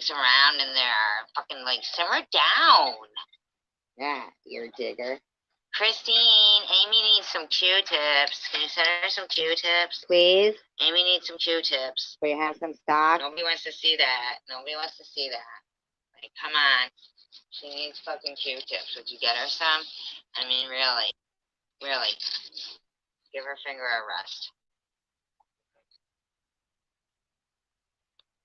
around in there. Fucking like, simmer down. Yeah, ear digger. Christine, Amy needs some Q-tips. Can you send her some Q-tips? Please? Amy needs some Q-tips. We have some stock? Nobody wants to see that. Nobody wants to see that. Like, come on. She needs fucking Q-tips. Would you get her some? I mean, really. Really. Give her finger a rest.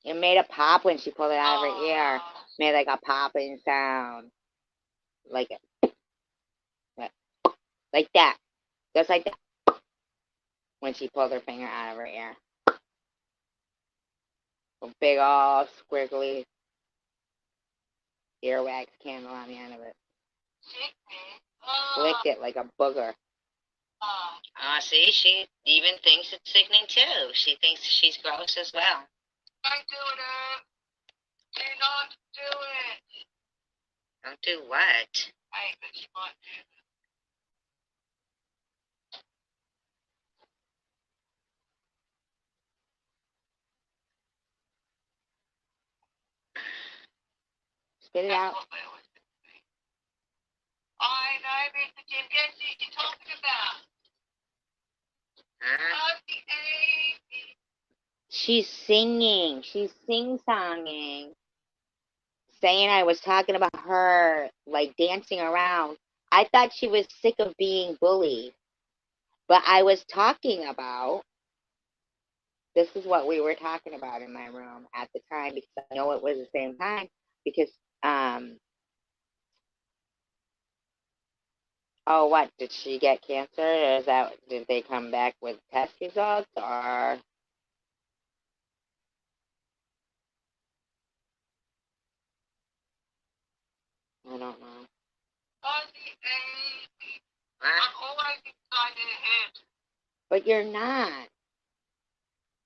It made a pop when she pulled it out of her ear. Made like a popping sound. Like that. Just like that. When she pulled her finger out of her ear. A big old squiggly earwax candle on the end of it. Licked it like a booger. See, she even thinks it's sickening too. She thinks she's gross as well. Don't do it. Do not do it. Don't do what? I bet she might do it. Spit it out. I know, Mr. Jim. Guess who you're talking about? Huh? She's singing. She's sing-songing. Saying I was talking about her, like, dancing around. I thought she was sick of being bullied. But I was talking about, this is what we were talking about in my room at the time, because I know it was the same time, because, oh, what, did she get cancer, or did they come back with test results, or? I don't know. I'm always inside your head. But you're not.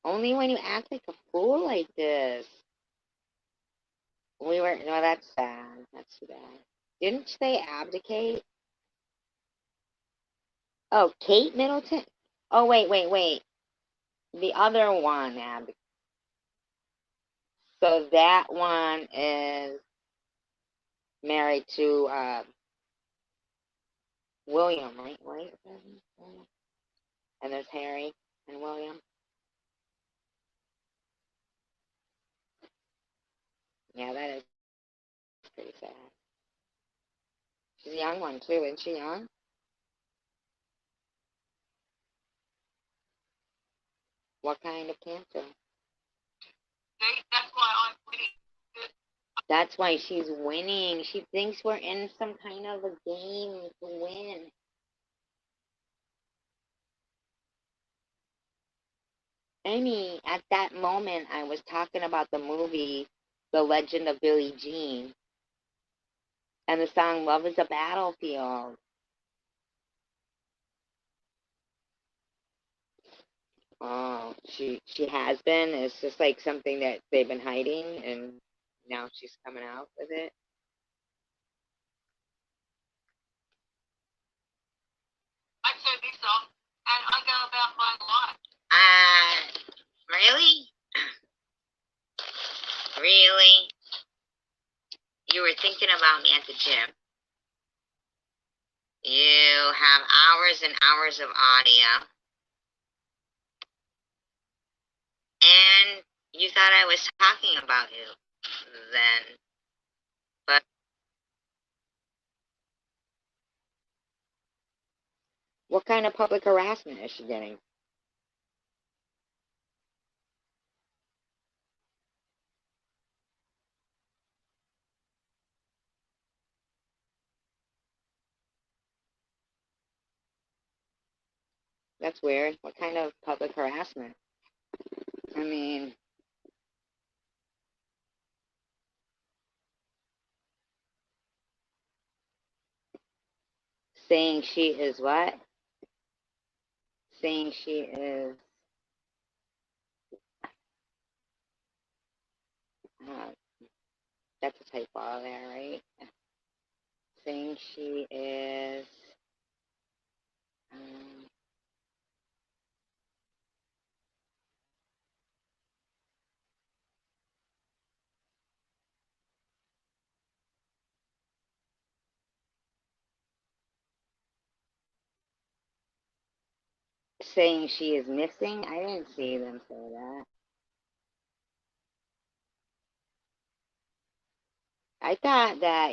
Only when you act like a fool like this. No, that's sad. That's too bad. Didn't they abdicate? Oh, Kate Middleton? Oh, wait. The other one abdicated. So that one is married to William, right? And there's Harry and William. Yeah, that is pretty sad. She's a young one, too. Isn't she young? What kind of cancer? That's why I'm winning. That's why she's winning. She thinks we're in some kind of a game to win. Amy, at that moment, I was talking about the movie The Legend of Billie Jean and the song Love is a Battlefield. Oh, she has been. It's just like something that they've been hiding, and now she's coming out with it. I turn this off, and I go about my life. Really? Really? You were thinking about me at the gym. You have hours and hours of audio. And you thought I was talking about you then. But what kind of public harassment is she getting? That's weird. What kind of public harassment? I mean, saying she is what? Saying she is, uh, that's a typo there, right? Saying she is, um, saying she is missing. I didn't see them say that. I thought that,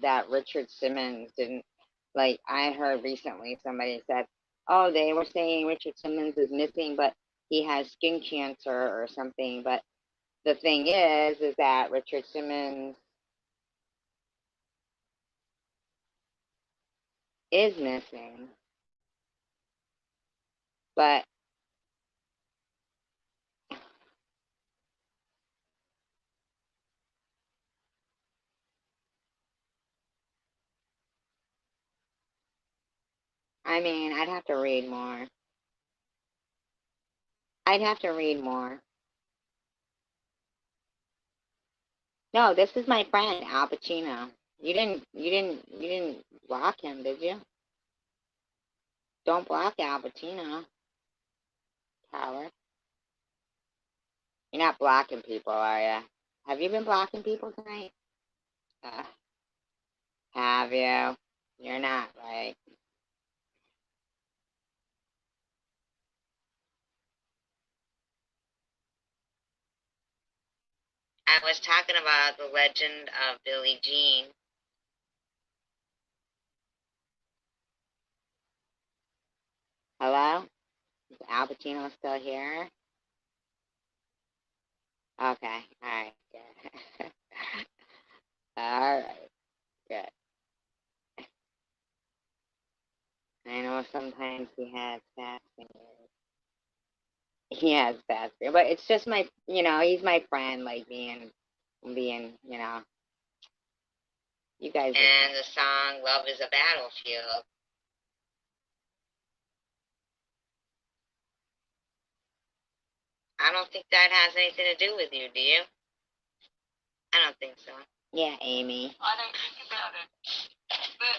that Richard Simmons didn't, like, I heard recently somebody said, oh, they were saying Richard Simmons is missing, but he has skin cancer or something. But the thing is that Richard Simmons is missing. But, I mean, I'd have to read more. I'd have to read more. No, this is my friend Al Pacino. You didn't block him, did you? Don't block Al Pacino, coward. You're not blocking people, are you? Have you been blocking people tonight? Uh, have you? You're not, right? I was talking about the legend of Billie Jean. Hello? Is Al Pacino still here? Okay, alright, good. Alright, good. I know sometimes he has fast fingers. He has fast fingers, but it's just he's my friend, like being, you guys. And the song "Love Is a Battlefield." I don't think that has anything to do with you, do you? I don't think so. Yeah, Amy. I don't think about it. But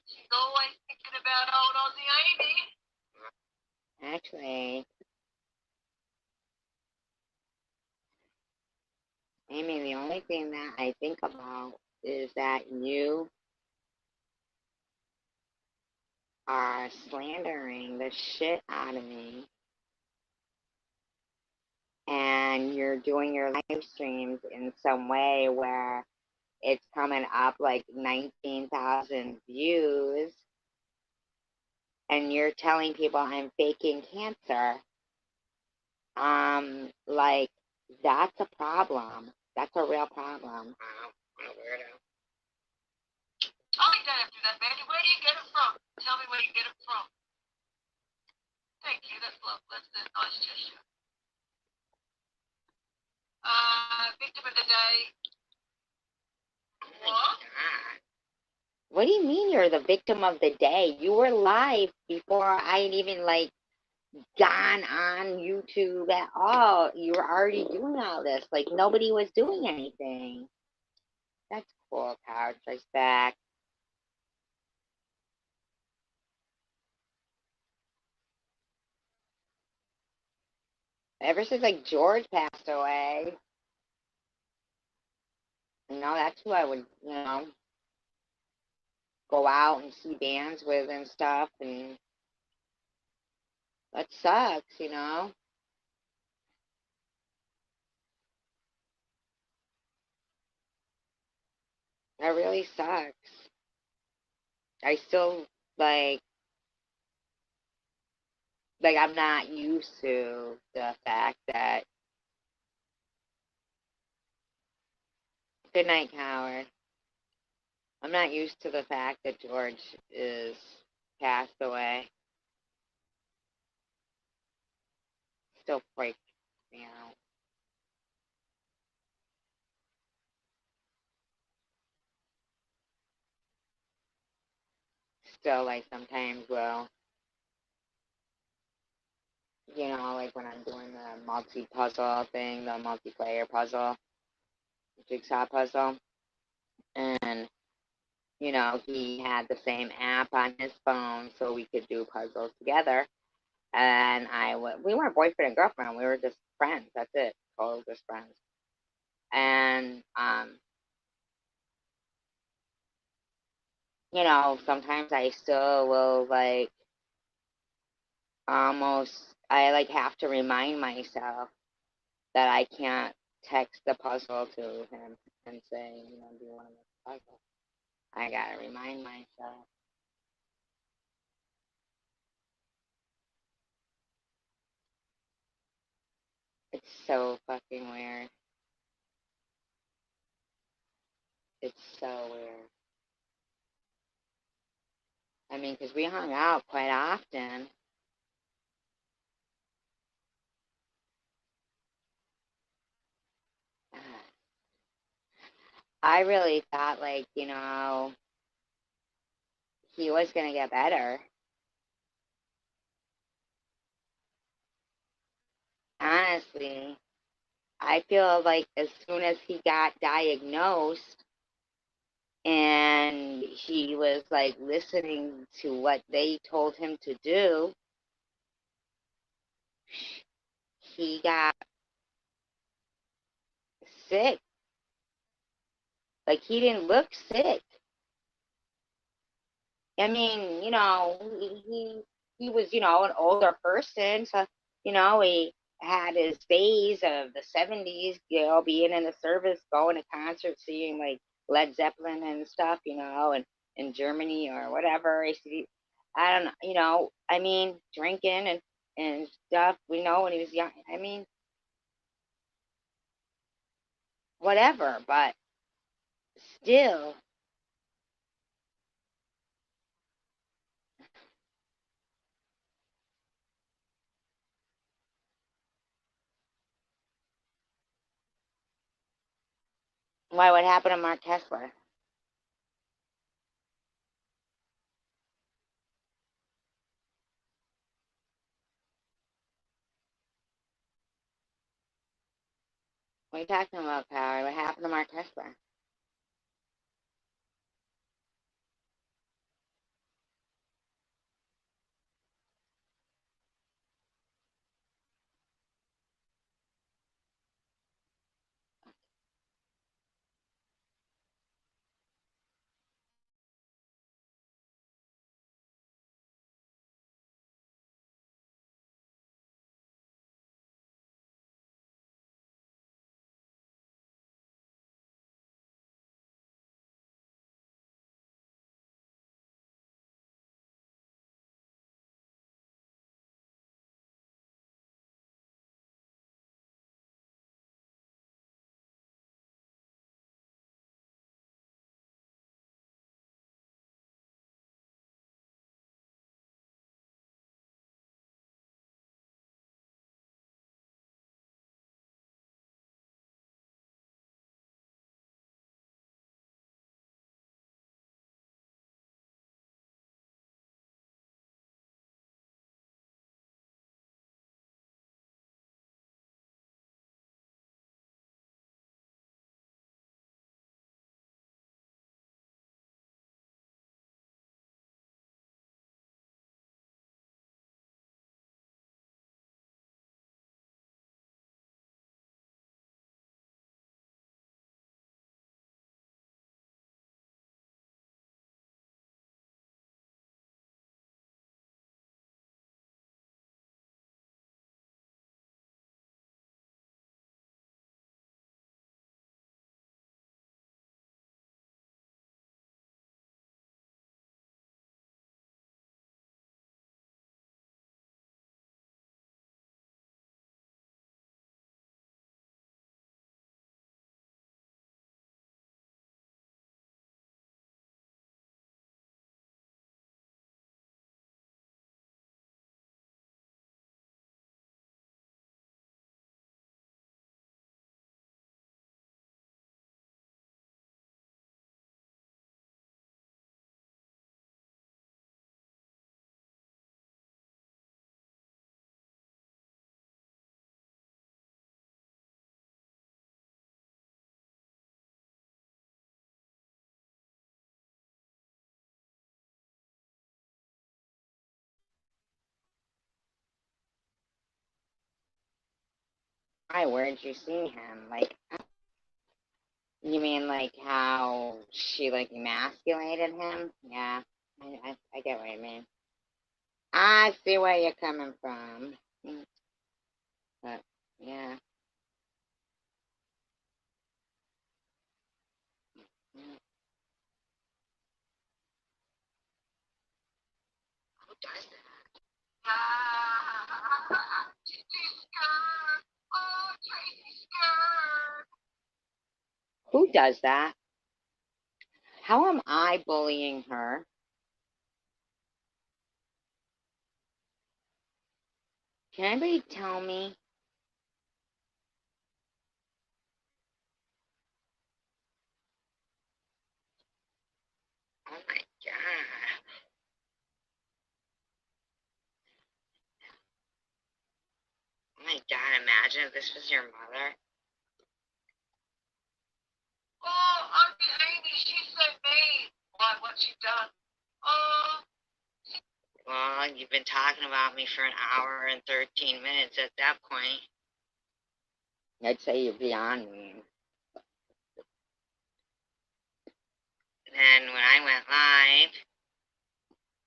she's always thinking about old Aussie Amy. Actually, Amy, the only thing that I think about is that you are slandering the shit out of me. And you're doing your live streams in some way where it's coming up like 19,000 views, and you're telling people I'm faking cancer. Like, that's a problem. That's a real problem. Wow, what a weirdo. Oh, you don't have to do that, Mandy. Where do you get it from? Tell me where you get it from. Thank you. That's love. That's a nice gesture. Victim of the day. What? What do you mean you're the victim of the day? You were live before I had even gone on YouTube at all. You were already doing all this. Like, nobody was doing anything. That's cool, Couch. Back. Ever since George passed away, that's who I would, go out and see bands with and stuff, and that sucks. That really sucks. I still I'm not used to the fact that. Good night, Howard. I'm not used to the fact that George is passed away. still freaks me out. Still, like, sometimes will, like when I'm doing the multi-puzzle thing, the multiplayer puzzle, jigsaw puzzle, and, he had the same app on his phone so we could do puzzles together. And we weren't boyfriend and girlfriend, we were just friends, that's it, total just friends. And, sometimes I still will, like, almost, I, like, have to remind myself that I can't text the puzzle to him and say, do you want to make a puzzle? I gotta remind myself. It's so fucking weird. It's so weird. I mean, 'cause we hung out quite often. I really thought, like, he was gonna get better. Honestly, I feel like as soon as he got diagnosed and he was, like, listening to what they told him to do, he got sick. Like, he didn't look sick. I mean, he was, an older person, so, he had his days of the 70s, being in the service, going to concerts, seeing, like, Led Zeppelin and stuff, and in Germany or whatever. I don't know, I mean, drinking and stuff, when he was young. I mean, whatever, but still, why, what happened to Mark Kessler? What are you talking about, Power? What happened to Mark Kessler? Why? Where'd you see him? Like, you mean like how she like emasculated him? Yeah, I get what you mean. I see where you're coming from. But yeah. Who does that? Who does that? How am I bullying her? Can anybody tell me? Oh my god. Oh my god, imagine if this was your mother. Oh, Auntie Amy, she's so mean. What she done? Oh. Well, you've been talking about me for an hour and 13 minutes at that point. I'd say you're beyond mean. And when I went live,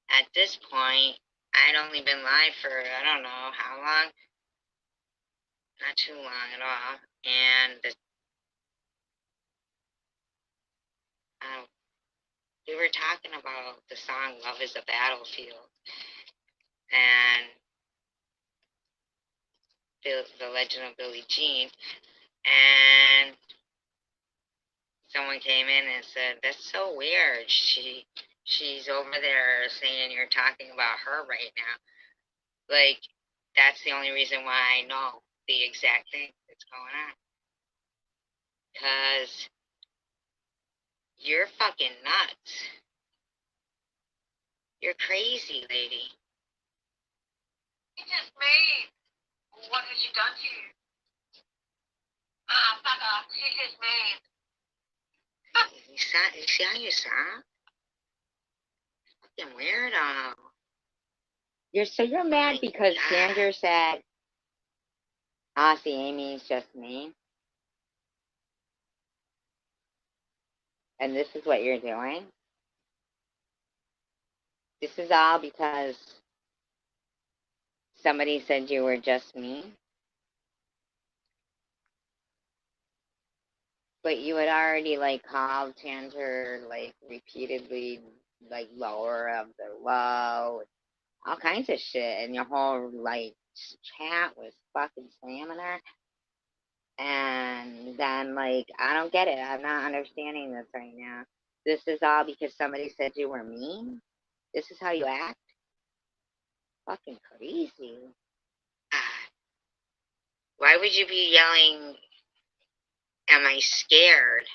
at this point, I'd only been live for, I don't know how long. Not too long at all. And we were talking about the song Love is a Battlefield. And the Legend of Billie Jean. And someone came in and said, that's so weird. She's over there saying you're talking about her right now. Like, that's the only reason why I know the exact thing that's going on. Because you're fucking nuts. You're crazy, lady. She just mean. What has she done to you? Fuck off. She just mean. You see how you sound? Fucking weirdo. You're mad because Sandra said, see, Amy's just mean. And this is what you're doing? This is all because somebody said you were just mean? But you had already, like, called Tanter, like, repeatedly, like, lower of the low, all kinds of shit, and your whole, like, chat was fucking slamming her. And then, like, I don't get it. I'm not understanding this right now. This is all because somebody said you were mean? This is how you act? Fucking crazy. Why would you be yelling, am I scared,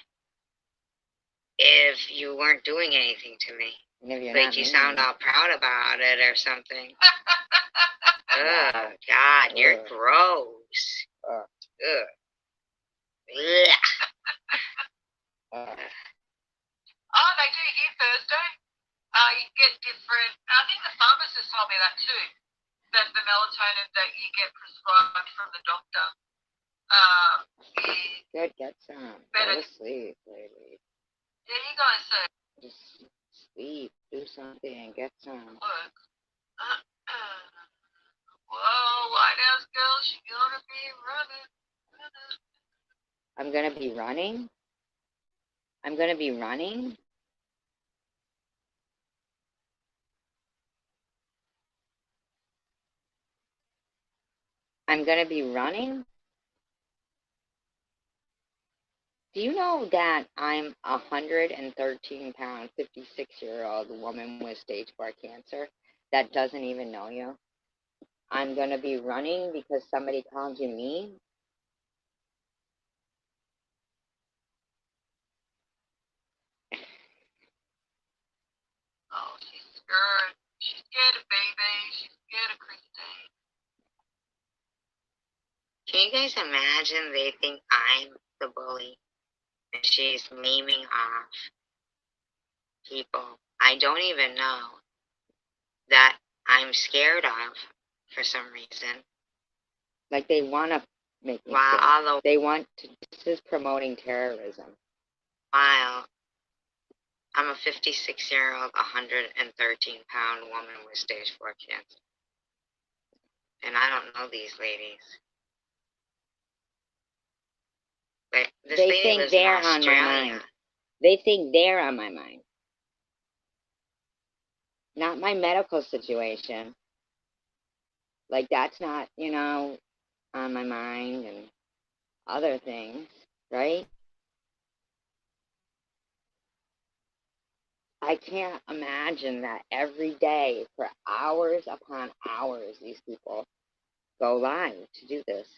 if you weren't doing anything to me? Like you sound all proud about it or something. Oh, God, you're gross. Ugh. Oh, they do here Thursday. You get different. I think the pharmacist told me that too. That the melatonin that you get prescribed from the doctor is good. Get some. Go to sleep, lady. Yeah, you guys say. Just sleep. Do something. Get some. Work. Whoa, White House girl, she's gonna be running. I'm gonna be running? I'm gonna be running? I'm gonna be running? Do you know that I'm 113 pound, 56-year-old woman with stage 4 cancer that doesn't even know you? I'm gonna be running because somebody called you mean? Oh, she's scared. She's scared of baby. She's scared of Christine. Can you guys imagine they think I'm the bully and she's naming off people I don't even know that I'm scared of for some reason? Like they wanna make me Wow, sick. although They want to, this is promoting terrorism. wow, I'm a 56-year-old, 113-pound woman with stage 4 cancer. And I don't know these ladies. This They lady think lives they're in on my Australia. mind. They think they're on my mind. Not my medical situation. Like, that's not, on my mind and other things, right? I can't imagine that every day for hours upon hours these people go live to do this.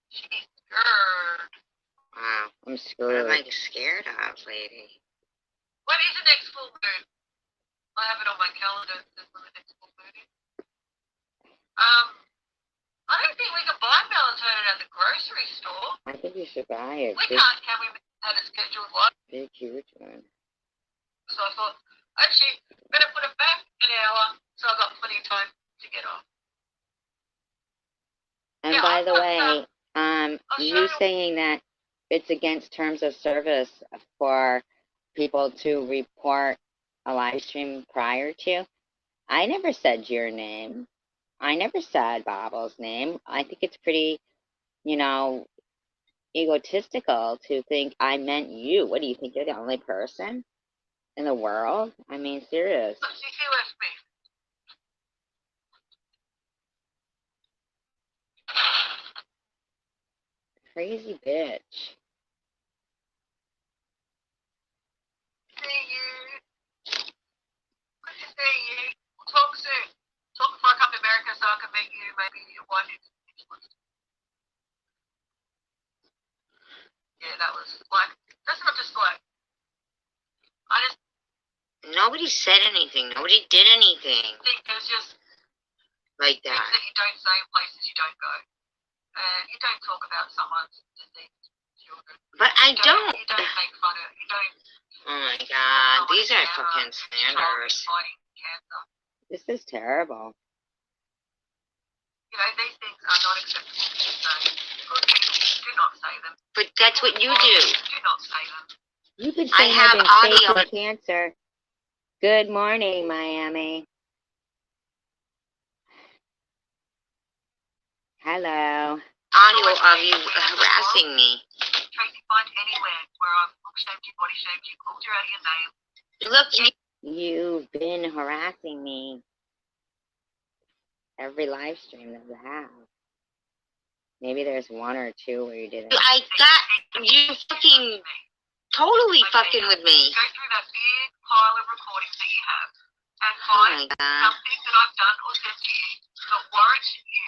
She's scared. Wow. I'm What screwed. am I scared of, lady? When is the next full moon? I have it on my calendar. When the next full moon is. I don't think we can buy melatonin at the grocery store. I think you should buy it. We can't, can we? Had a scheduled one. Big, huge one. So I thought, actually, better put it back an hour so I've got plenty of time to get off. And yeah, by the way, you sure. saying that it's against terms of service for people to report a live stream prior to, I never said your name. I never said Bob's name. I think it's pretty, egotistical to think I meant you. What do you think? You're the only person in the world? I mean, serious. Crazy bitch. See you. Good to see you. We'll talk soon. Talk before I come to America so I can meet you, maybe your wife. Yeah, that was like, that's not just like, nobody said anything. Nobody did anything. I think there's just like that. Things that you don't say in places you don't go. And you don't talk about someone's diseased children. But I don't. You don't make fun of, you don't. Oh my God, these are fucking slanders. This is terrible. These things are not acceptable to say. Good people, do not say them. But that's what you do. Do not say them. You've been saying I've been faking cancer. Good morning, Miami. Hello. Audio of you harassing me. Tracy, find anywhere where I've look shamed you, body shamed you, called you out of your name. Look, you've been harassing me every live stream that you have. Maybe there's one or two where you didn't. I got you fucking totally fucking with me. Go through that big pile of recordings that you have and find something that I've done or said to you that warrants you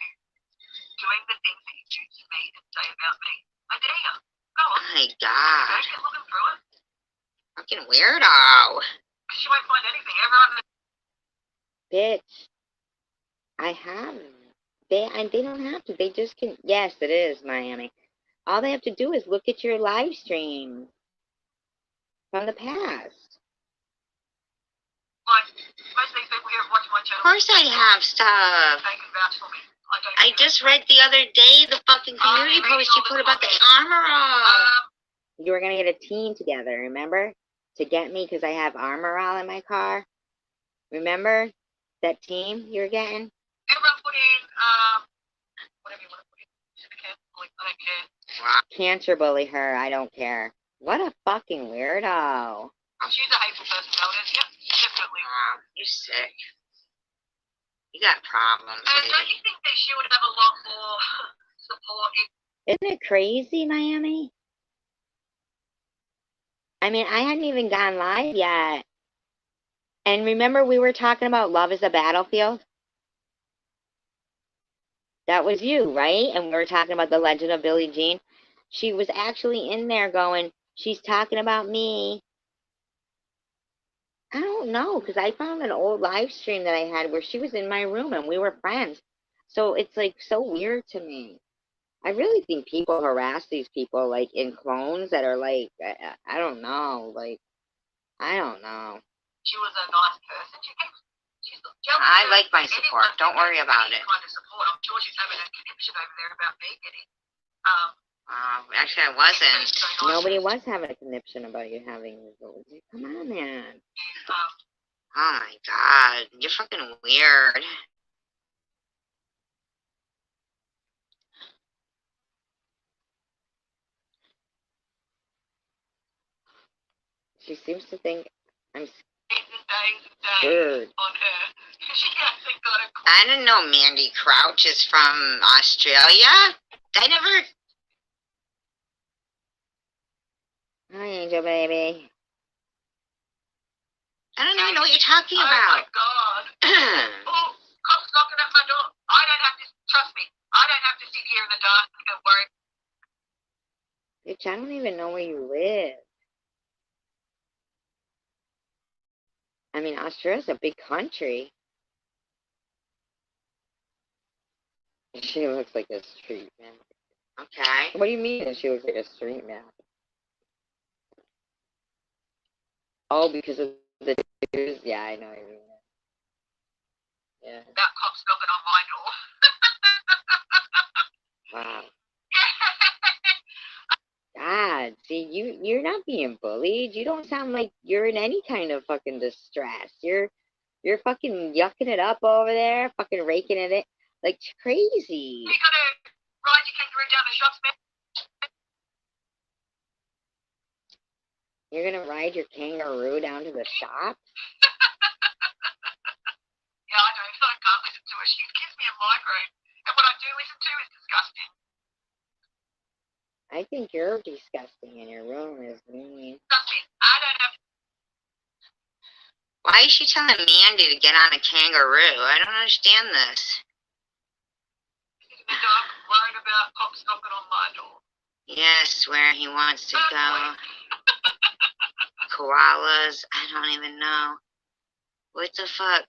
doing the things that you do to me and say about me. I dare you. Go on. Oh my God. Go get looking through it. Fucking weirdo. Because you won't find anything. Everyone. Bitch. I have. They don't have to. They just can. Yes, it is Miami. All they have to do is look at your live stream from the past. Like, most of these people here watch my channel. Of course I have stuff. They can vouch for me. I just read the other day the fucking community post you put about the armor all. You were going to get a team together, remember? To get me because I have armor all in my car. Remember that team you were getting? Everyone put in, whatever you want to put in. I don't care. Wow. Cancer bully her, I don't care. What a fucking weirdo. She's a hateful person, Meldon. Yep, definitely. You're sick. You got problems. And don't you think that she would have a lot more support? Isn't it crazy, Miami? I mean, I hadn't even gone live yet. And remember we were talking about Love is a Battlefield? That was you, right? And we were talking about the Legend of Billie Jean. She was actually in there going, she's talking about me. I don't know, because I found an old live stream that I had where she was in my room and we were friends. So it's like so weird to me. I really think people harass these people like in clones that are like, I don't know, like, I don't know. She was a nice person. I like my support. Don't worry about it. I'm sure she's having a conniption over there about me getting. Actually, I wasn't. Nobody was having a conniption about you having results. Come on, man. Oh my god, you're fucking weird. She seems to think I'm Days and scared. on her. She hasn't got a. I didn't know Mandy Crouch is from Australia. I never. Hi, Angel baby. I don't even know what you're talking Oh about. my god. Oh, cops knocking at my door. I don't have to, trust me, I don't have to sit here in the dark and worry. Bitch, I don't even know where you live. I mean, Australia's a big country. She looks like a street map. Okay. What do you mean she looks like a street map? Oh, because of the news? Yeah, I know what you mean. Yeah. About cops knocking on my door. Wow. God, see, you're not being bullied. You don't sound like you're in any kind of fucking distress. You're fucking yucking it up over there, fucking raking it in like crazy. You gotta ride your kangaroo down the shops, man. You're gonna ride your kangaroo down to the shop? Yeah, I know, so I can't listen to her. She gives me a migraine. And what I do listen to is disgusting. I think you're disgusting and your room is mean. Trust me, I don't have. Why is she telling Mandy to get on a kangaroo? I don't understand this. In the dark, worried about cops knocking on my door. Yes, where he wants to go. Koalas. I don't even know. What the fuck?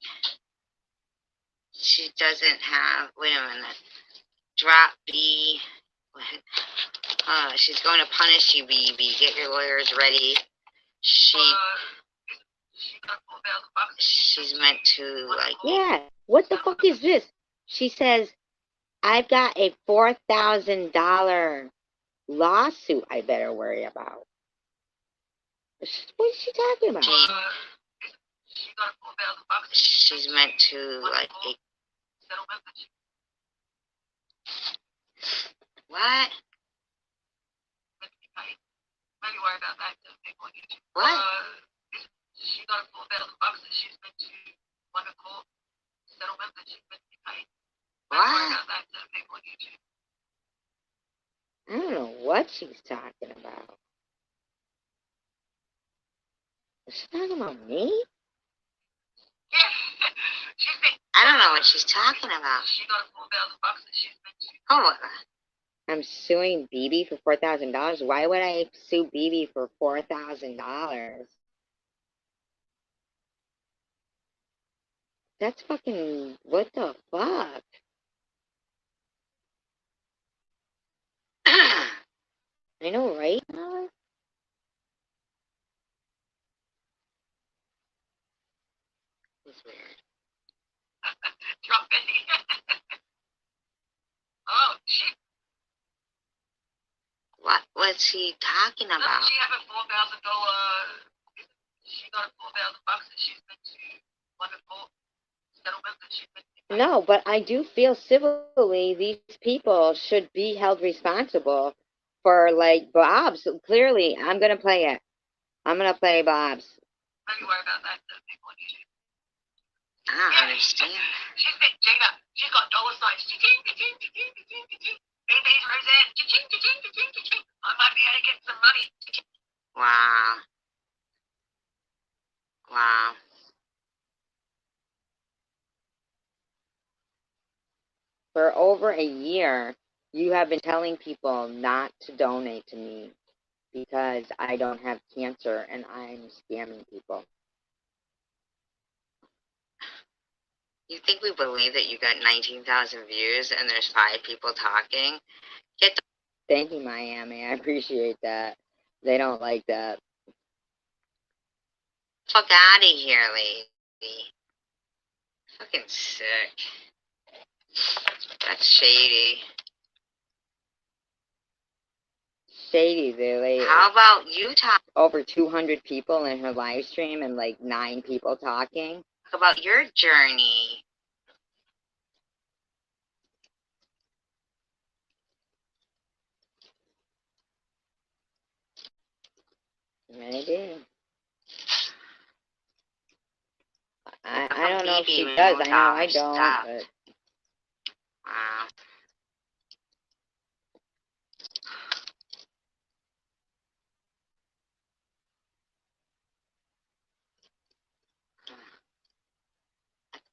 She doesn't have. Wait a minute. Drop B. What? She's going to punish you, BB. Get your lawyers ready. She's meant to, like. Yeah, what the fuck is this? She says, I've got a $4,000 lawsuit I better worry about. What is she talking about? She's meant to, like. What? Maybe worry about that to people on YouTube. What? She got $4,000 that she's meant to want a court settlement that she's meant to be paid. Maybe worry What? about that to people on YouTube. I don't know what she's talking about. Is she talking about me? Yeah. I don't know what she's talking about. She got $4,000 that she's meant to. Oh, I'm suing BB for $4,000. Why would I sue BB for $4,000? That's fucking, what the fuck? I know, right? it's weird. Drop Bendy. Oh, shit. What's he talking about? Doesn't she have a $4,000? She got $4,000 that she's meant to want a court settlement that she's meant to be paid. No, but I do feel civilly these people should be held responsible for, like, Bob's. Clearly, I'm going to play it. I'm going to play Bob's. Maybe worry about that to people on YouTube. I don't understand. She's met Gina. She's got dollar signs. Cha-ching, cha-ching, cha-ching, cha-ching, cha-ching. BB's Roseanne. Cha-ching, cha-ching, cha-ching, cha-ching. I might be able to get some money. Cha-ching. Wow. Wow. For over a year, you have been telling people not to donate to me because I don't have cancer and I'm scamming people. You think we believe that you got 19,000 views and there's 5 people talking? Get the Thank you, Miami. I appreciate that. They don't like that. fuck out of here, lady. Fucking sick. That's shady. Shady, really. How about you talk Over 200 people in her live stream and like 9 people talking. about your journey? Maybe. I don't know if she does. I know I don't. But Wow.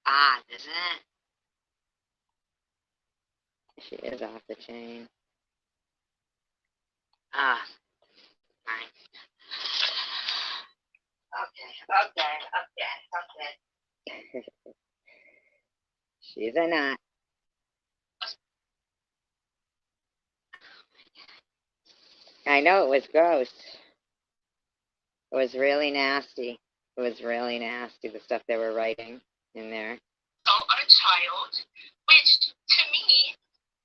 Odd, isn't it? she is off the chain. Fine. Okay. She's a nut. I know, it was gross. It was really nasty. It was really nasty, the stuff they were writing in there. On a child, which to me,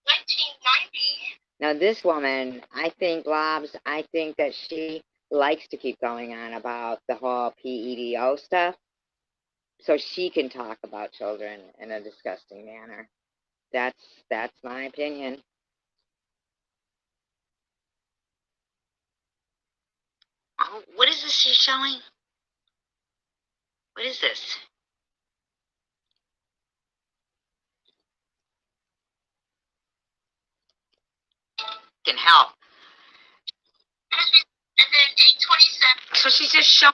1990. Now, this woman, I think, Lobs, I think that she likes to keep going on about the whole PEDO stuff, so she can talk about children in a disgusting manner. That's my opinion. Oh, what is this she's showing? What is this? Can help. And then 827. So she's just showing.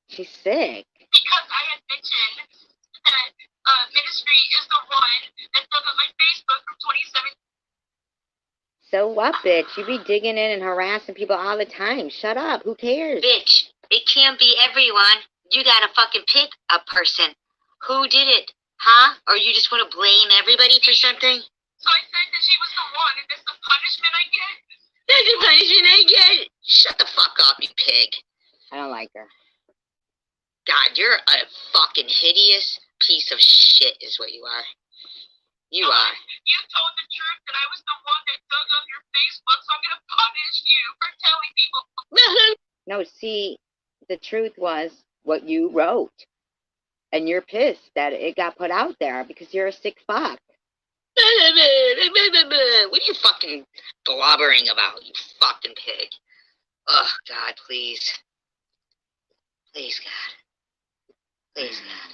She's sick. Because I had mentioned that ministry is the one that dug up my Facebook from 2017. So what, bitch? You be digging in and harassing people all the time. Shut up. Who cares? Bitch, it can't be everyone. You gotta fucking pick a person. Who did it? Huh? Or you just want to blame everybody for something? So I said that she was the one, and that's the punishment I get. That's the punishment I get. Shut the fuck up, you pig. I don't like her. God, you're a fucking hideous piece of shit is what you are. You are. You told the truth that I was the one that dug up your Facebook, so I'm going to punish you for telling people. No, see, the truth was what you wrote. And you're pissed that it got put out there because you're a sick fuck. What are you fucking blubbering about, you fucking pig? Oh, God, please. Please, God. Please, God.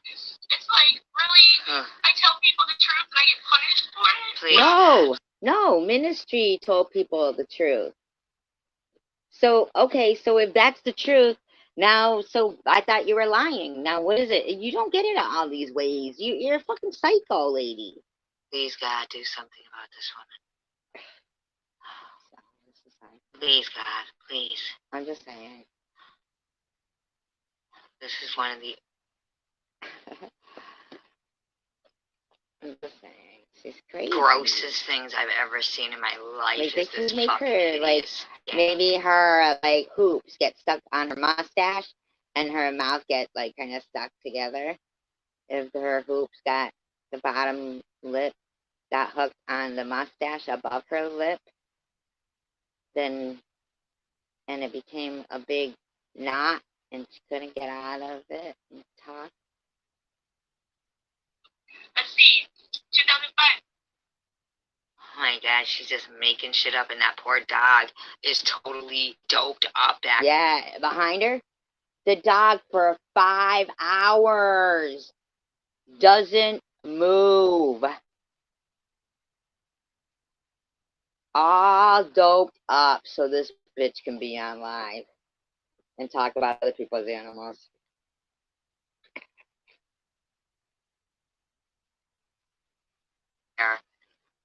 It's like, really? I tell people the truth and I get punished for it? Please. No, ministry told people the truth. So, okay, so if that's the truth, now, so I thought you were lying. Now, what is it? You don't get it all these ways. You're a fucking psycho, lady. Please, God, do something about this woman. Please, God, please. I'm just saying. This is one of the... I'm just saying. She's crazy. Grossest things I've ever seen in my life. Like, they is this could make fucking her, like, maybe her, like, hoops get stuck on her mustache and her mouth get, like, kind of stuck together. If her hoops got the bottom lip got hooked on the mustache above her lip, then, and it became a big knot and she couldn't get out of it and talk. Let's see. 2005. Oh my God, she's just making shit up, and that poor dog is totally doped up back. Yeah, behind her, the dog for 5 hours doesn't move. All doped up so this bitch can be on live and talk about other people's animals.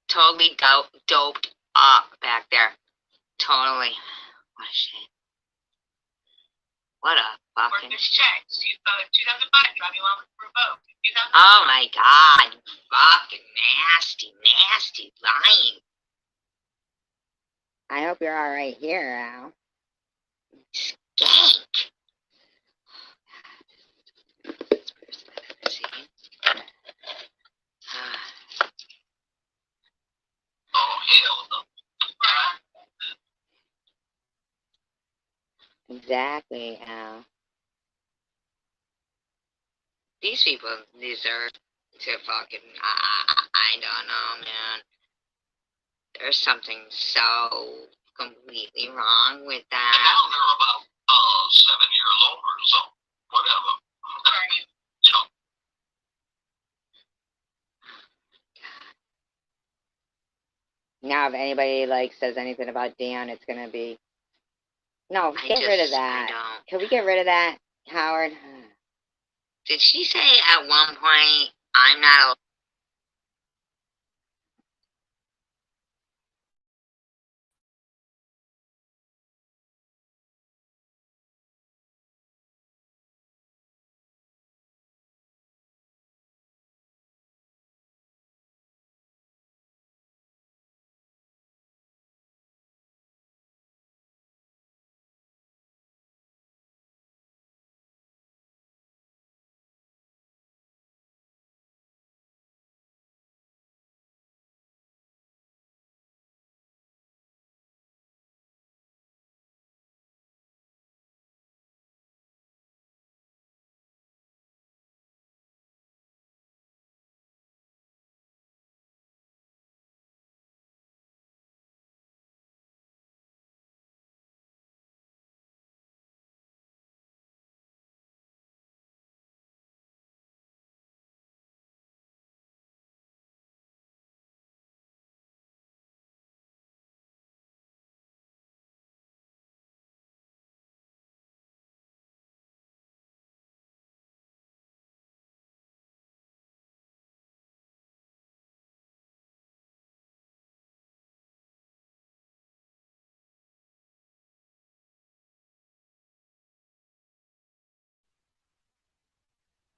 Totally doped up back there. Totally. What a shame. What a fucking... Worth this check. 2005. Driving while revoked. Oh my God. Fucking nasty, nasty lying. I hope you're alright here, Al. Skank. Exactly, Al. These people deserve to fucking, I don't know, man. There's something so completely wrong with And that. now they're about 7 years older, so whatever. I mean, you know. Now, if anybody like says anything about Dan, it's gonna be no. Get rid of that. I don't. Can we get rid of that, Howard? Did she say at one point, I'm not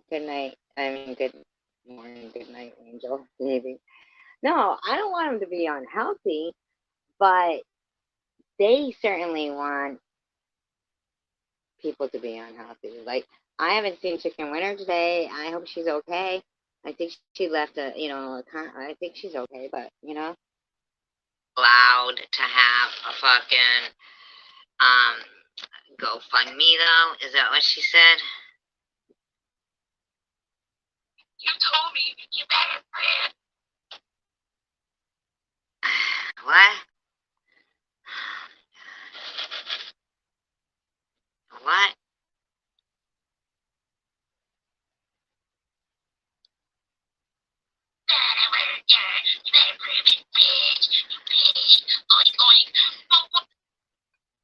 Good night. I mean, good morning, good night, Angel. Maybe. No, I don't want them to be unhealthy, but they certainly want people to be unhealthy. Like, I haven't seen Chicken Winter today. I hope she's okay. I think she left I think she's okay, but, allowed to have a fucking, GoFundMe though? Is that what she said? You told me you had a friend. What? What?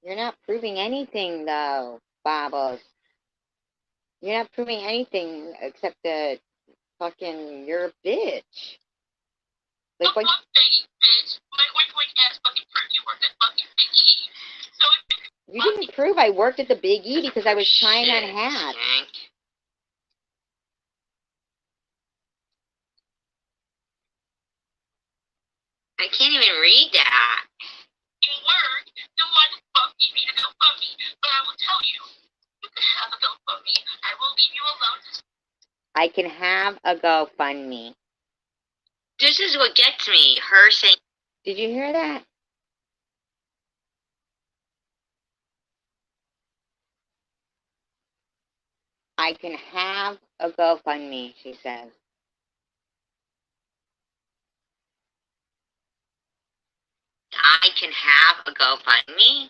You're not proving anything, though, Bobbles. You're not proving anything except that fucking you're a bitch. Like, what? You didn't prove I worked at the Big E because I was trying on hats. I can't even read that. In words, no one bumped me to go bump me, but I will tell you, you can have a go bump me. I will leave you alone to I can have a GoFundMe. This is what gets me. Her saying, Did you hear that? I can have a GoFundMe, she says. I can have a GoFundMe?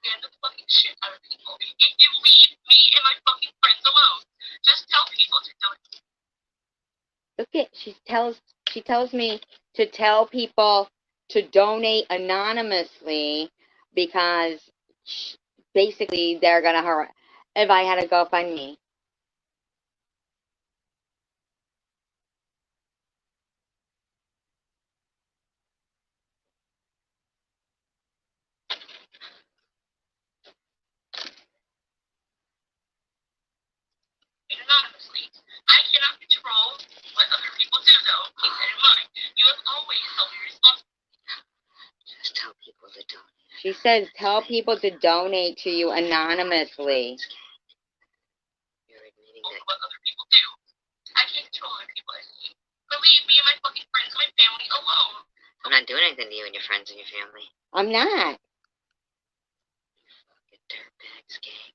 stand the fucking shit out of people. If you leave me and my fucking friends alone, just tell people to donate. Look at, she tells me to tell people to donate anonymously because basically they're gonna harass if I had a GoFundMe. Anonymously. I cannot control what other people do, though. Keep that in mind. You have always held me responsible. Just tell people to donate. She says tell people to donate to you anonymously. You're admitting that. What other people do. I can't control other people. But leave me and my fucking friends and my family alone. I'm not doing anything to you and your friends and your family. I'm not. You fucking dirtbag. Skank.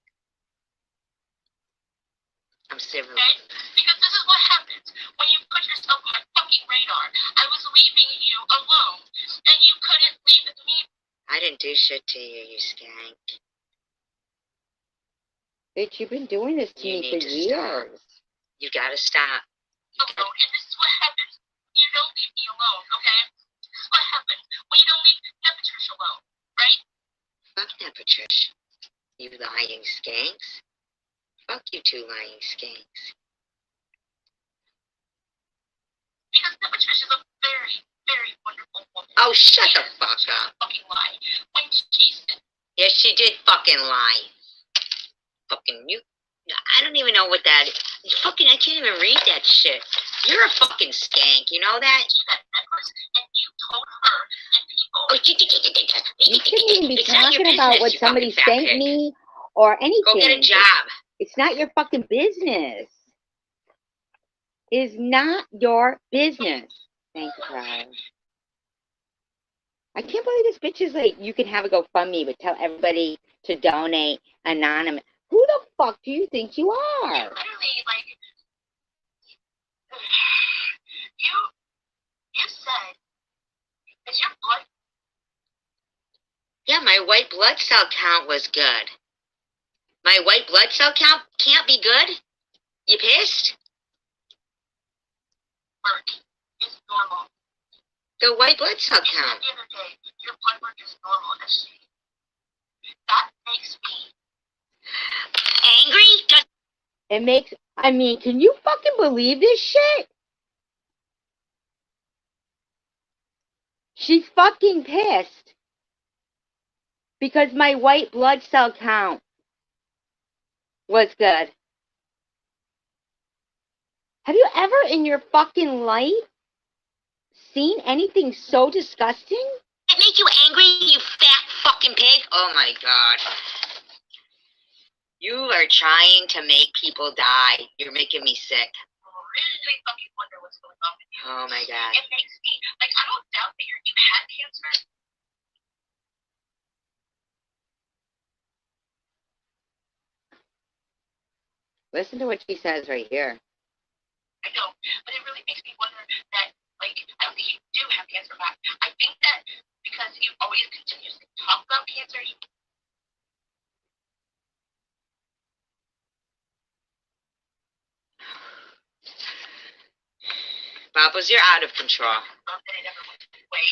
I'm civil. Okay? Because this is what happens when you put yourself on my fucking radar. I was leaving you alone, and you couldn't leave me. I didn't do shit to you, you skank. Bitch, you've been doing this to You me need for to years. stop. You gotta stop. Alone, and this is what happens when you don't leave me alone, okay? This is what happens when you don't leave Patricia alone, right? Fuck that, Patricia. You lying skanks. Fuck you two lying skanks. Because Patricia's a very, very wonderful woman. Oh, shut the fuck up. Fucking lie. When she said, Yes, she did fucking lie. Fucking you. I don't even know what that is. Fucking, I can't even read that shit. You're a fucking skank, you know that? that necklace, and you told her and people. Oh, You shouldn't even be It's not your talking about business, what you somebody fucking fat sent pig. me or anything. Go get a job. It's not your fucking business. It is not your business. Thank you, Brian. I can't believe this bitch is like, you can have a GoFundMe, but tell everybody to donate anonymous. Who the fuck do you think you are? Literally, like, you said, is your blood? Yeah, my white blood cell count was good. My white blood cell count can't be good? You pissed? Work is normal. The white blood cell You said count. the other day, your blood work is normal, SG. That makes me Angry? Just It makes, I mean, can you fucking believe this shit? She's fucking pissed because my white blood cell count was good. Have you ever in your fucking life seen anything so disgusting? it make you angry, you fat fucking pig? Oh my god. You are trying to make people die. You're making me sick. really fucking wonder what's going on with you. Oh my god. It makes me, like, I don't doubt that you had cancer. Listen to what she says right here. I know, but it really makes me wonder that, like, I don't think you do have cancer back. I think that because you always continuously talk about cancer, you Bubbles, you're out of control. thought that it ever went away.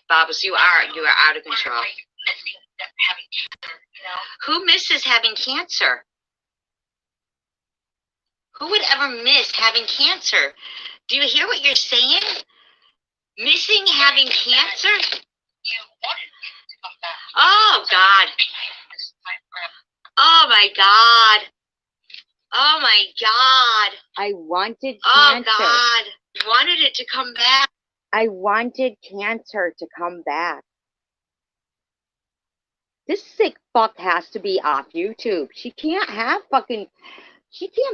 Bubbles, you are out of control. We're, like, missing that having cancer, you know? Who misses having cancer? Who would ever miss having cancer? Do you hear what you're saying? Missing having cancer? You wanted to come back. Oh, God. This time around. Oh, my God. Oh, my God. I wanted Oh, cancer. God. You wanted it to come back. I wanted cancer to come back. This sick fuck has to be off YouTube. She can't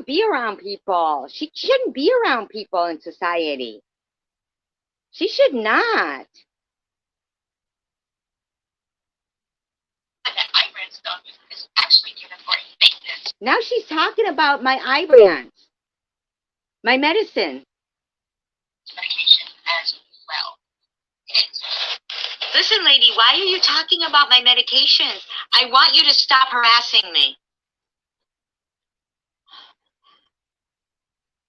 be around people. She shouldn't be around people in society. She should not. And that iron stuff is actually given for maintenance Now she's talking about my Ibrance, my medicine. medication as well. It's Listen, lady, why are you talking about my medications? I want you to stop harassing me.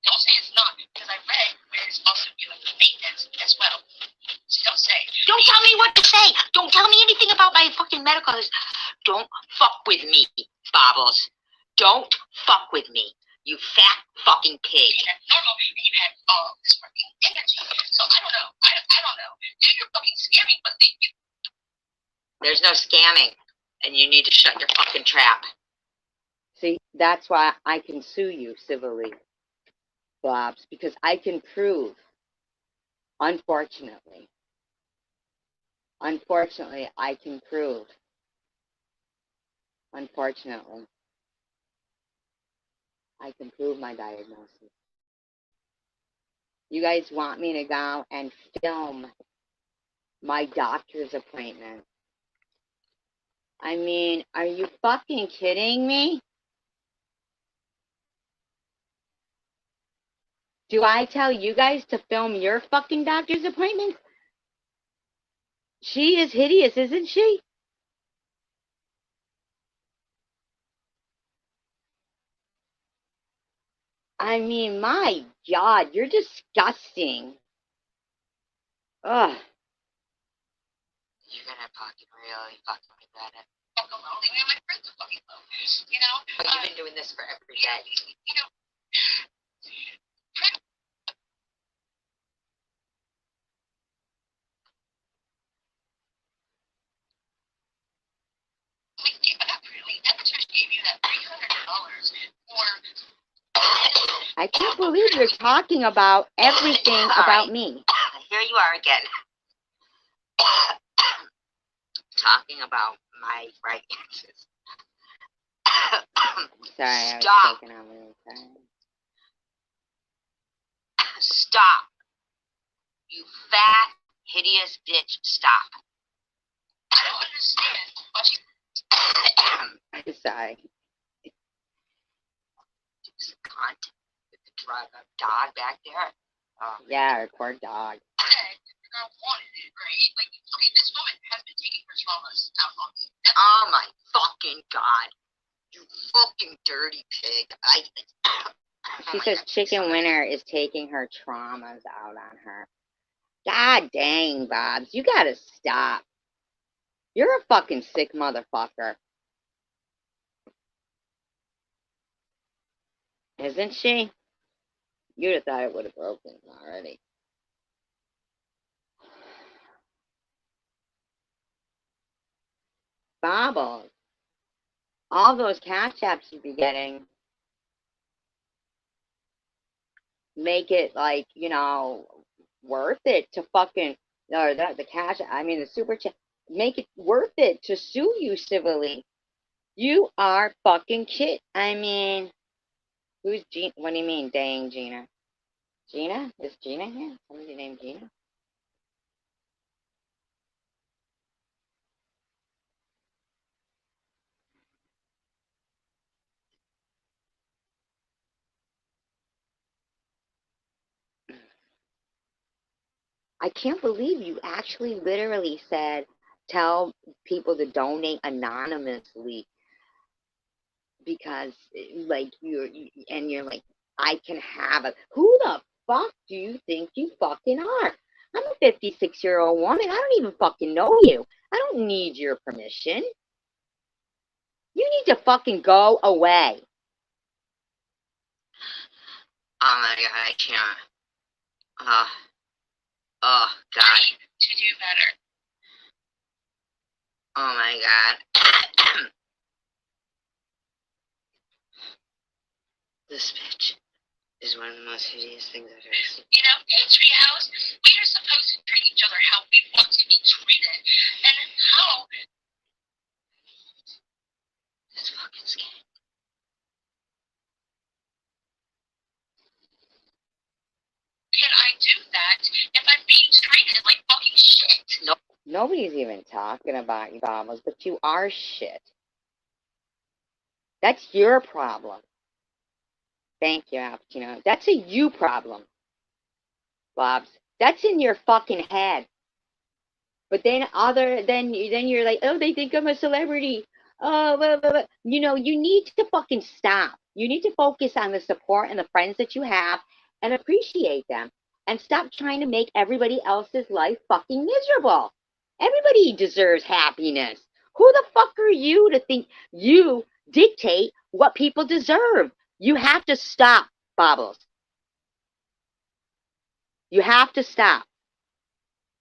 don't say it's not, because I read where it's also given for maintenance as well. So don't say. Don't tell me what to say. Don't tell me anything about my fucking medical. Don't fuck with me, Bobbles. Don't fuck with me, you fat fucking pig. You have normal and you have all this working energy. So I don't know. I don't know. Yeah, you're fucking scamming, but There's no scamming, and you need to shut your fucking trap. See, that's why I can sue you civilly, Blobs, because I can prove, unfortunately, I can prove, unfortunately, I can prove my diagnosis. You guys want me to go and film my doctor's appointment I mean, are you fucking kidding me? Do I tell you guys to film your fucking doctor's appointments? She is hideous, isn't she? I mean, my God, you're disgusting. Ugh. You're gonna fucking really fucking regret it. Fuck alone. Leave me and my friends to fucking alone. You know? But you've been doing this for every day. You know, that bitch gave you that $300 for. I can't believe you're talking about everything about me. Here you are again. Talking about my finances. Sorry, I was Stop. taking on really sorry. Stop. You fat, hideous bitch. Stop. I don't understand. I'm sorry. This cunt with the drug dog back there. Oh, Yeah, our poor dog. The girl wanted it, right? Like, okay, this woman has been taking her traumas out on me. oh my fucking God. You fucking dirty pig. She says Chicken Winner is taking her traumas out on her. God dang, Bobs. You gotta stop. You're a fucking sick motherfucker. Isn't she? You'd have thought it would have broken already. Bobbles. All those cash apps you'd be getting make it, like, you know, worth it to fucking, or the cash, I mean, the super chat, make it worth it to sue you civilly. You are fucking shit. I mean, who's Gina? What do you mean, dang Gina? Gina? Is Gina here? Somebody named Gina? I can't believe you actually literally said, tell people to donate anonymously because, like, you're like, I can have a, who the fuck do you think you fucking are? I'm a 56-year-old woman. I don't even fucking know you. I don't need your permission. You need to fucking go away. Oh my God, I can't. Oh God. I need to do better. Oh my God. This bitch is one of the most hideous things I've ever seen. You know, in Treehouse, we are supposed to treat each other how we want to be treated. And how That's fucking scary. can I do that if I'm being treated like fucking shit? Nope. Nobody's even talking about you, Bobbles, but you are shit. That's your problem. Thank you, Alpacino. That's a you problem, Bobs. That's in your fucking head. But then then you're like, oh, they think I'm a celebrity. Oh, blah, blah, blah. You know, you need to fucking stop. You need to focus on the support and the friends that you have and appreciate them. And stop trying to make everybody else's life fucking miserable. Everybody deserves happiness. Who the fuck are you to think you dictate what people deserve? You have to stop, Bobbles. You have to stop.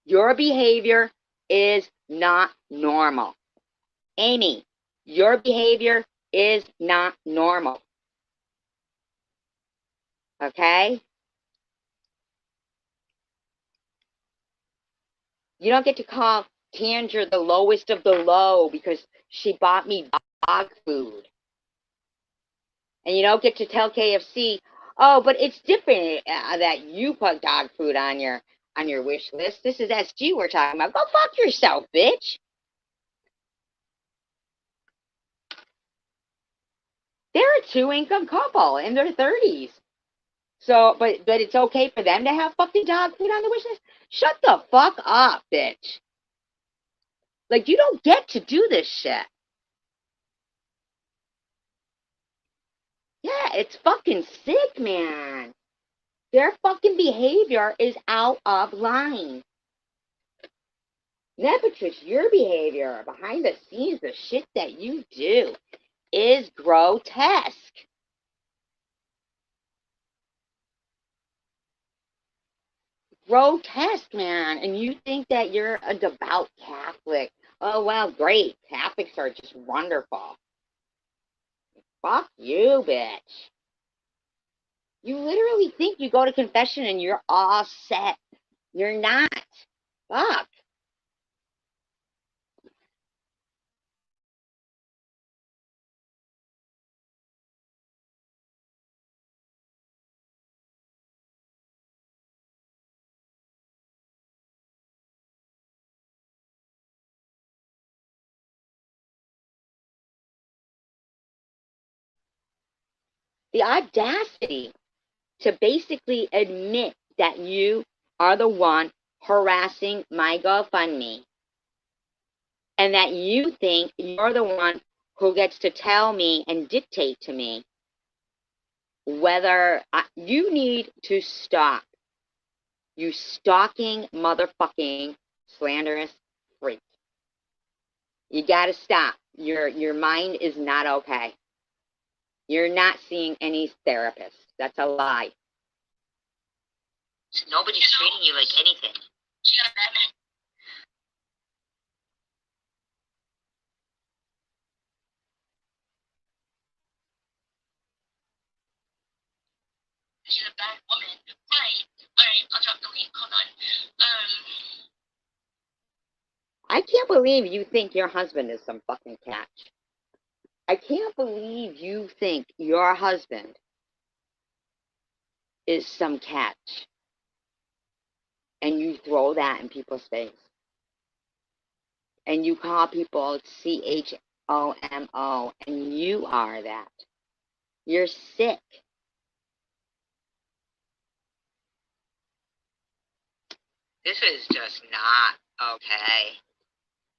Your behavior is not normal. Amy, your behavior is not normal. Okay? You don't get to call Tanger the lowest of the low because she bought me dog food. And you don't get to tell KFC, oh, but it's different that you put dog food on your wish list. This is SG we're talking about. Go fuck yourself, bitch. two-income couple in their 30s. So, but it's okay for them to have fucking dog food on the wish list? Shut the fuck up, bitch. Like, you don't get to do this shit. Yeah, it's fucking sick, man. Their fucking behavior is out of line. Now, Patricia, your behavior behind the scenes, the shit that you do, is grotesque. Grotesque, man. And you think that you're a devout Catholic. Oh, well, great. Catholics are just wonderful. Fuck you, bitch. You literally think you go to confession and you're all set. You're not. Fuck. The audacity to basically admit that you are the one harassing my GoFundMe and that you think you're the one who gets to tell me and dictate to me whether you need to stop. You stalking motherfucking slanderous freak. You gotta stop. Your mind is not okay. You're not seeing any therapist. That's a lie. Nobody's treating you like anything. She got a bad man. She's a bad woman. Right. Alright, I'll drop the link. Hold on. I can't believe you think your husband is some fucking catch. I can't believe you think your husband is some catch. And you throw that in people's face. And you call people CHOMO, and you are that. You're sick. This is just not okay.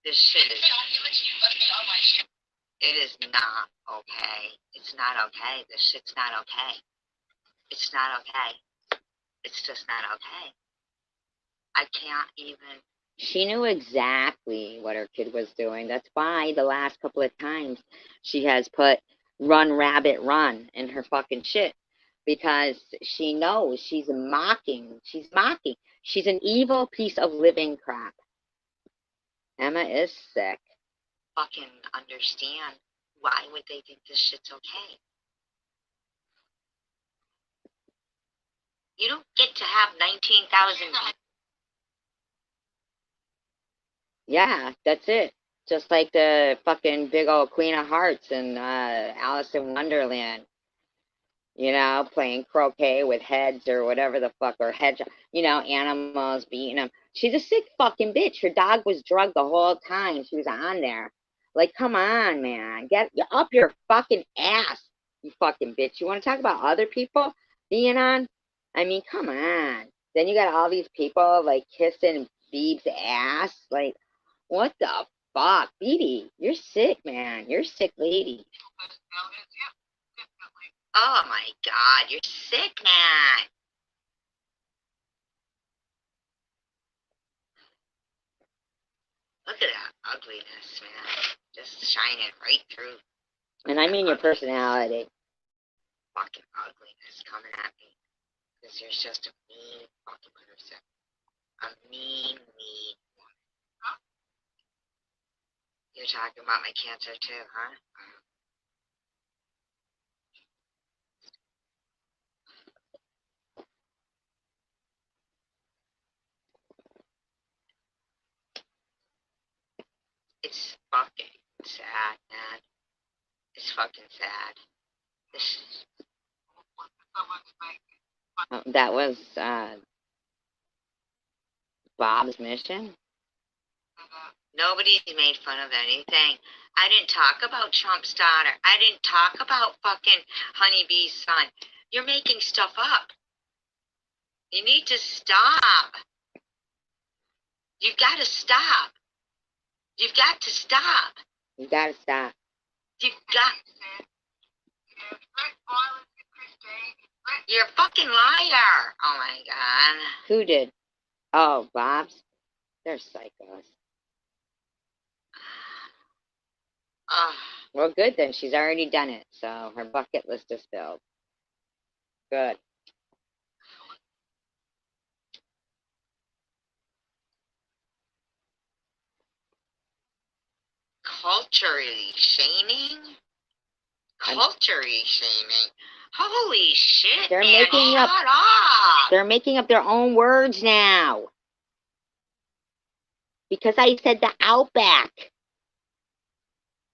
This shit is... It is not okay. It's not okay. This shit's not okay. It's not okay. It's just not okay. I can't even... She knew exactly what her kid was doing. That's why the last couple of times she has put run, rabbit, run in her fucking shit. Because she knows she's mocking. She's mocking. She's an evil piece of living crap. Emma is sick. Fucking understand. Why would they think this shit's okay? You don't get to have 19,000... Yeah, that's it. Just like the fucking big old Queen of Hearts and Alice in Wonderland. You know, playing croquet with heads or whatever the fuck, or hedge, you know, animals beating them. She's a sick fucking bitch. Her dog was drugged the whole time she was on there. Like, come on, man. Get up your fucking ass, you fucking bitch. You want to talk about other people being on? I mean, come on. Then you got all these people, like, kissing Beeb's ass. Like, what the fuck? Beebe, you're sick, man. You're a sick lady. Oh my God, you're sick, man. Look at that ugliness, man. Just shining right through. And I mean your personality. Fucking ugliness coming at me. Because you're just a mean fucking person. A mean woman. Huh? You're talking about my cancer too, huh? It's fucking sad, man. It's fucking sad. That was Bob's mission. Nobody's made fun of anything. I didn't talk about Trump's daughter. I didn't talk about fucking Honeybee's son. You're making stuff up. You need to stop. You've got to stop. You've got to stop. You gotta stop. You've got... You're a fucking liar. Oh, my God. Who did? Oh, Bob's? They're psychos. Oh. Well, good then. She's already done it, so her bucket list is filled. Good. Culturally shaming? Culturally shaming? Holy shit, They're man, making shut up. up. They're making up their own words now. Because I said the Outback.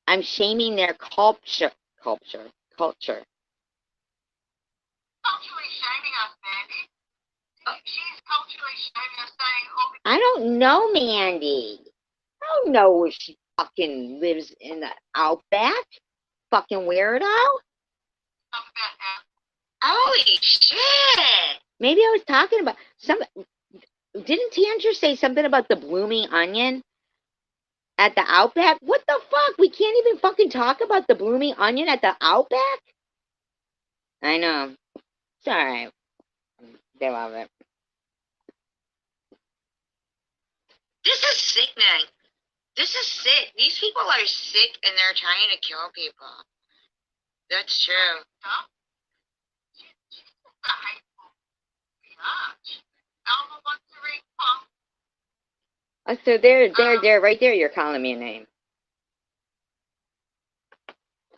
I'm shaming their culture. Culturally shaming us, Mandy. She's culturally shaming us, saying, oh, I don't know, Mandy. I don't know if she fucking lives in the Outback. Fucking weirdo. Holy shit. Maybe I was talking about some. Didn't Tantra say something about the blooming onion at the Outback? What the fuck? We can't even fucking talk about the blooming onion at the Outback? I know. It's alright. They love it. This is sickening. This is sick. These people are sick and they're trying to kill people. That's true. So there, right there, you're calling me a name.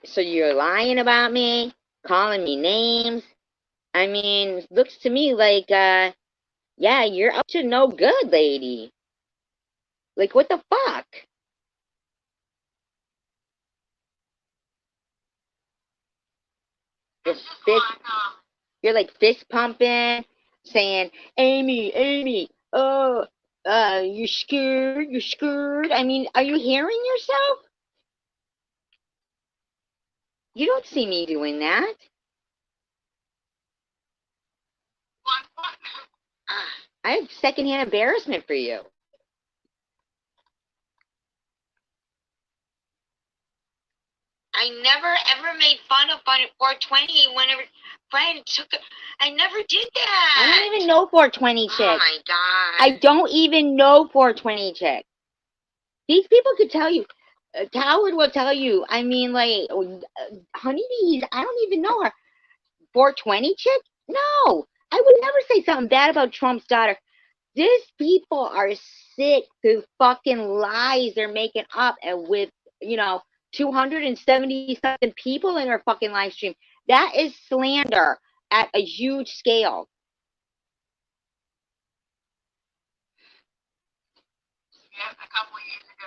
So you're lying about me, calling me names. I mean, looks to me like, yeah, you're up to no good, lady. Like, what the fuck? You're like fist pumping, saying, Amy, oh, you're scared. I mean, are you hearing yourself? You don't see me doing that. I have secondhand embarrassment for you. I never ever made fun of 420 whenever Brian took it. I never did that. I don't even know 420 chick. Oh my God. I don't even know 420 chick. These people could tell you. Howard will tell you. I mean, like, honeybees, I don't even know her. 420 chick? No. I would never say something bad about Trump's daughter. These people are sick to fucking lies they're making up, and with, 270 something people in her fucking live stream. That is slander at a huge scale. Yeah, a couple of years ago,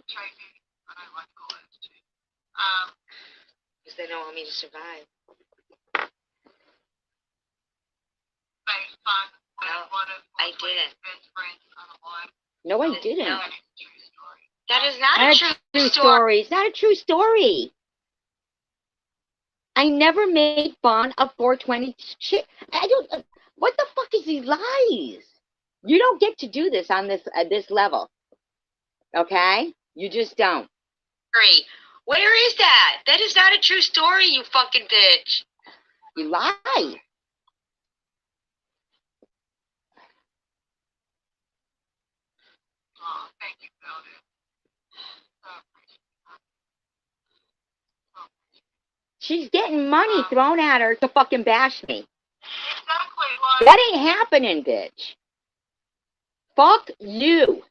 Tracy, I don't like to call it too. Because they don't want me to survive. Made fun of one of I didn't. best friends on a live. No, I didn't. No. That is not a true story. It's not a true story. I never made fun of 420 shit. What the fuck is these lies? You don't get to do this on this level. Okay? You just don't. Where is that? That is not a true story, you fucking bitch. You lie. Oh, thank you, Velda. She's getting money thrown at her to fucking bash me. Exactly. Like, That ain't happening, bitch. Fuck you.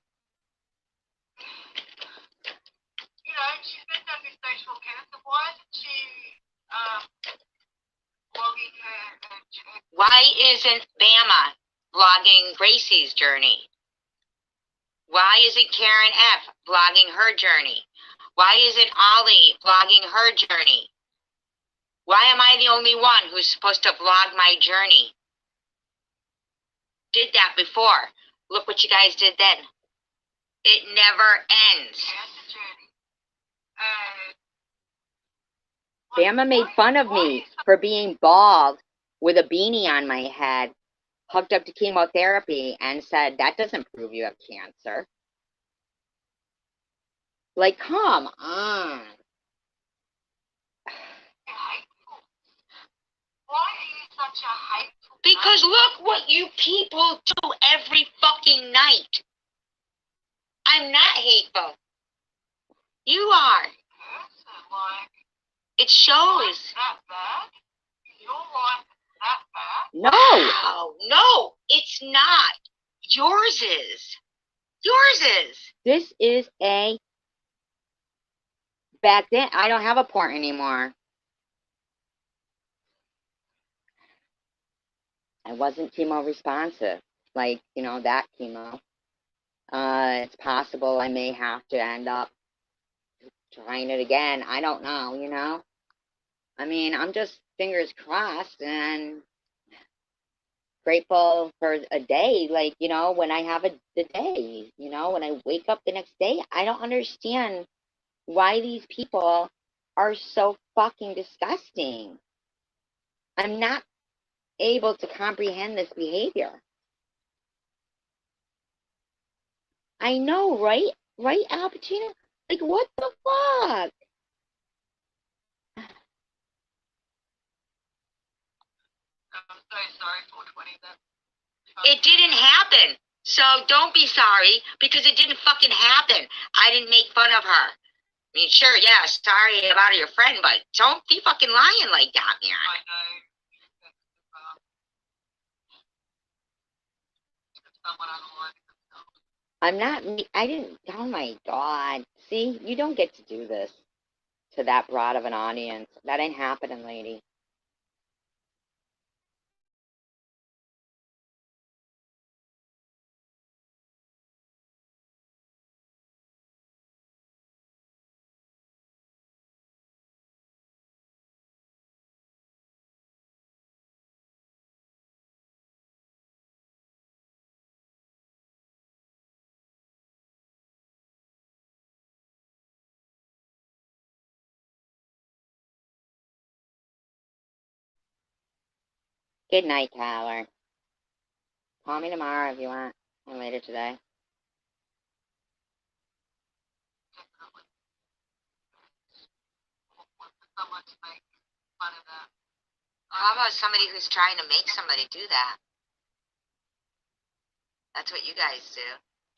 She's been diagnosed with stage 4 cancer. Why isn't she blogging her? Why isn't Bama blogging Gracie's journey? Why isn't Karen F blogging her journey? Why isn't Ollie blogging her journey? Why am I the only one who's supposed to vlog my journey? Did that before. Look what you guys did then. It never ends. Bama made fun of me for being bald with a beanie on my head, hooked up to chemotherapy, and said, that doesn't prove you have cancer. Like, come on. Why are you such a hateful? Because look what you people do every fucking night. I'm not hateful. You are. Person, like, It shows. that bad? Your life is that bad? No. No, it's not. Yours is. Yours is. This is a... Back then, I don't have a port anymore. I wasn't chemo responsive. Like, you know, that chemo. It's possible I may have to end up trying it again. I don't know, you know? I mean, I'm just fingers crossed and grateful for a day, like, you know, when I have the day, you know, when I wake up the next day. I don't understand why these people are so fucking disgusting. I'm not able to comprehend this behavior. I know, right? Right, Al Pacino? Like, what the fuck? I'm so sorry, 420. It didn't happen. So don't be sorry because it didn't fucking happen. I didn't make fun of her. I mean, sure, yeah, sorry about your friend, but don't be fucking lying like that, man. I know. Someone unalive themselves. I'm not, I didn't, oh my God. See, you don't get to do this to that broad of an audience. That ain't happening, lady. Good night, Tyler. Call me tomorrow if you want, or later today. Someone to make fun of that. How about somebody who's trying to make somebody do that? That's what you guys do.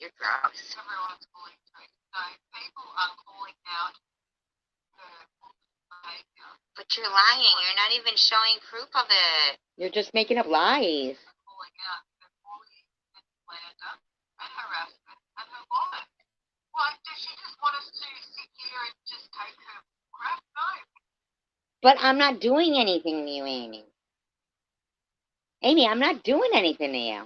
You're gross. Everyone's calling too. So people are calling out her behavior. But you're lying. You're not even showing proof of it. You're just making up lies. Calling out her bullying and slander and harassment and her life. Like, does she just want us to sit here and just take her crap? No. But I'm not doing anything to you, Amy. Amy, I'm not doing anything to you.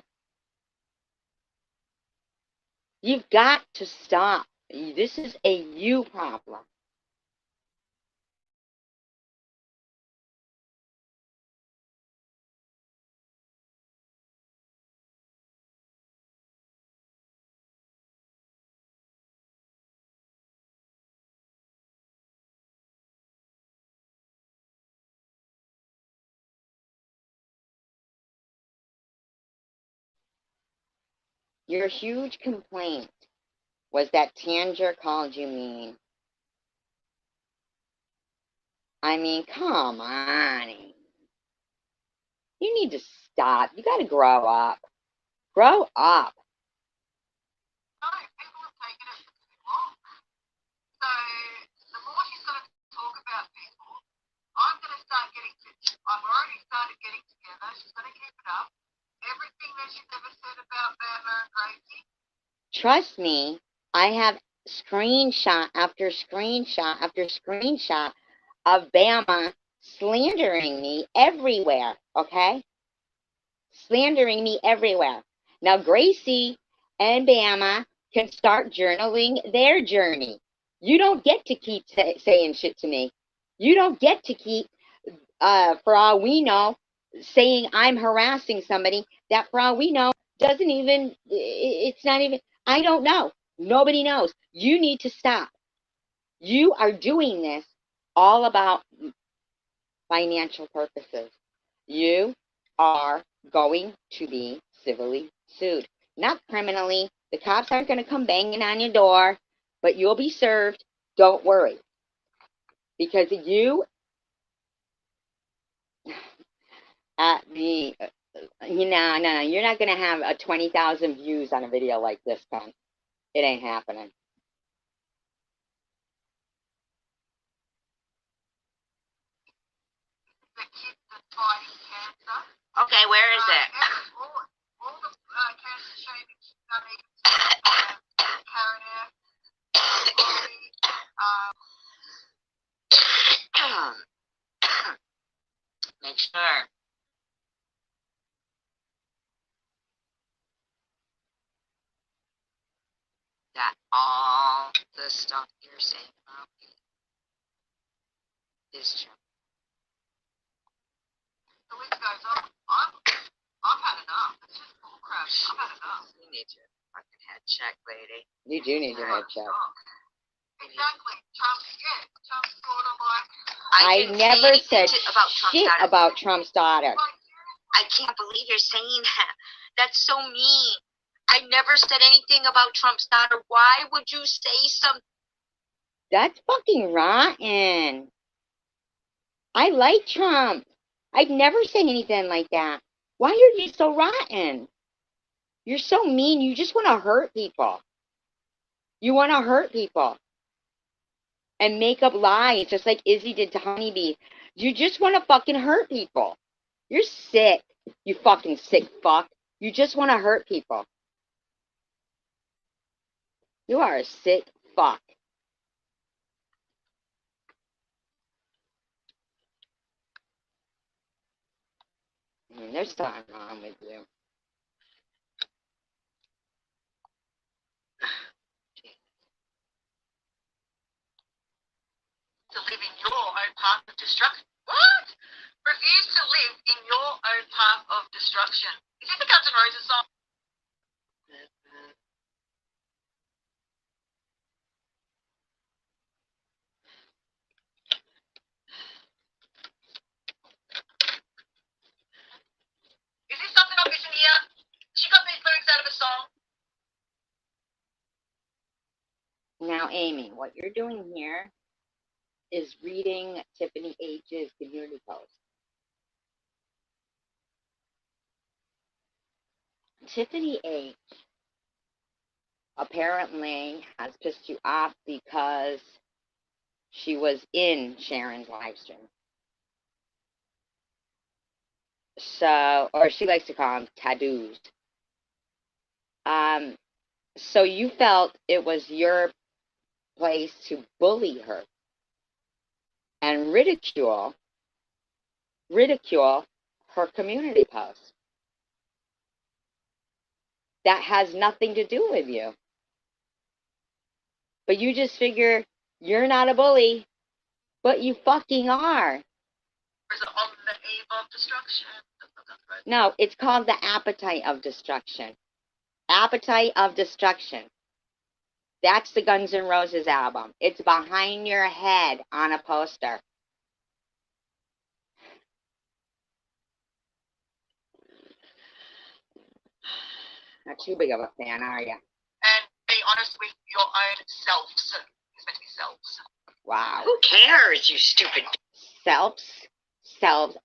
You've got to stop. This is a you problem. Your huge complaint was that Tanger called you mean. I mean, come on. You need to stop. You got to grow up. Grow up. No, people have taken it for too long. So the more she's going to talk about people, I'm going to start getting to, I've already started getting together. She's going to keep it up. Everything that she's ever said about Bama and Gracie. Trust me, I have screenshot after screenshot after screenshot of Bama slandering me everywhere, okay? Slandering me everywhere. Now, Gracie and Bama can start journaling their journey. You don't get to keep saying shit to me. You don't get to keep, for all we know, saying I'm harassing somebody that, for all we know, doesn't even, it's not even, I don't know. Nobody knows. You need to stop. You are doing this all about financial purposes. You are going to be civilly sued, not criminally. The cops aren't going to come banging on your door, but you'll be served. Don't worry. Because you, no, you're not going to have a 20,000 views on a video like this, Con. It ain't happening. The kids are fighting cancer. Okay, where is it? All the cancer shaming she's done, even Karen F. Make sure. That all the stuff you're saying about me is true. The list goes on. I've had enough. It's just bullcrap. I've had enough. You need your fucking head checked, lady. You do need your head checked. Exactly. Trump's sort of like. I never said about shit about Trump's daughter. I can't believe you're saying that. That's so mean. I never said anything about Trump's daughter. Why would you say something? That's fucking rotten. I like Trump. I'd never say anything like that. Why are you so rotten? You're so mean. You just want to hurt people. You want to hurt people. And make up lies, just like Izzy did to Honeybee. You just want to fucking hurt people. You're sick. You fucking sick fuck. You just want to hurt people. You are a sick fuck. There's something wrong with you. To live in your own path of destruction. What? Refuse to live in your own path of destruction. Is this a Guns N' Roses song? Is this something I'm missing here? She got these lyrics out of a song. Now, Amy, what you're doing here is reading Tiffany H's community post. Tiffany H apparently has pissed you off because she was in Sharon's live stream. So, or she likes to call them tattoos. So you felt it was your place to bully her and ridicule her community post. That has nothing to do with you. But you just figure you're not a bully, but you fucking are. Is it on the eve of destruction? No, it's called The Appetite of Destruction. Appetite of Destruction. That's the Guns N' Roses album. It's behind your head on a poster. Not too big of a fan, are you? And be honest with your own selves. It's meant to be selves. Wow. Who cares, you stupid? Selves.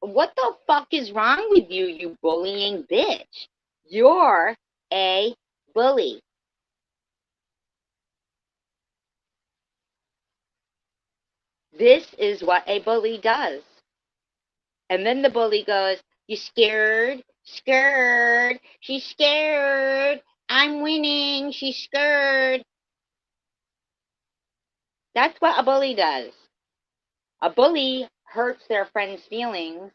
What the fuck is wrong with you, you bullying bitch? You're a bully. This is what a bully does. And then the bully goes, you scared? Scared. She's scared. I'm winning. She's scared. That's what a bully does. A bully hurts their friends' feelings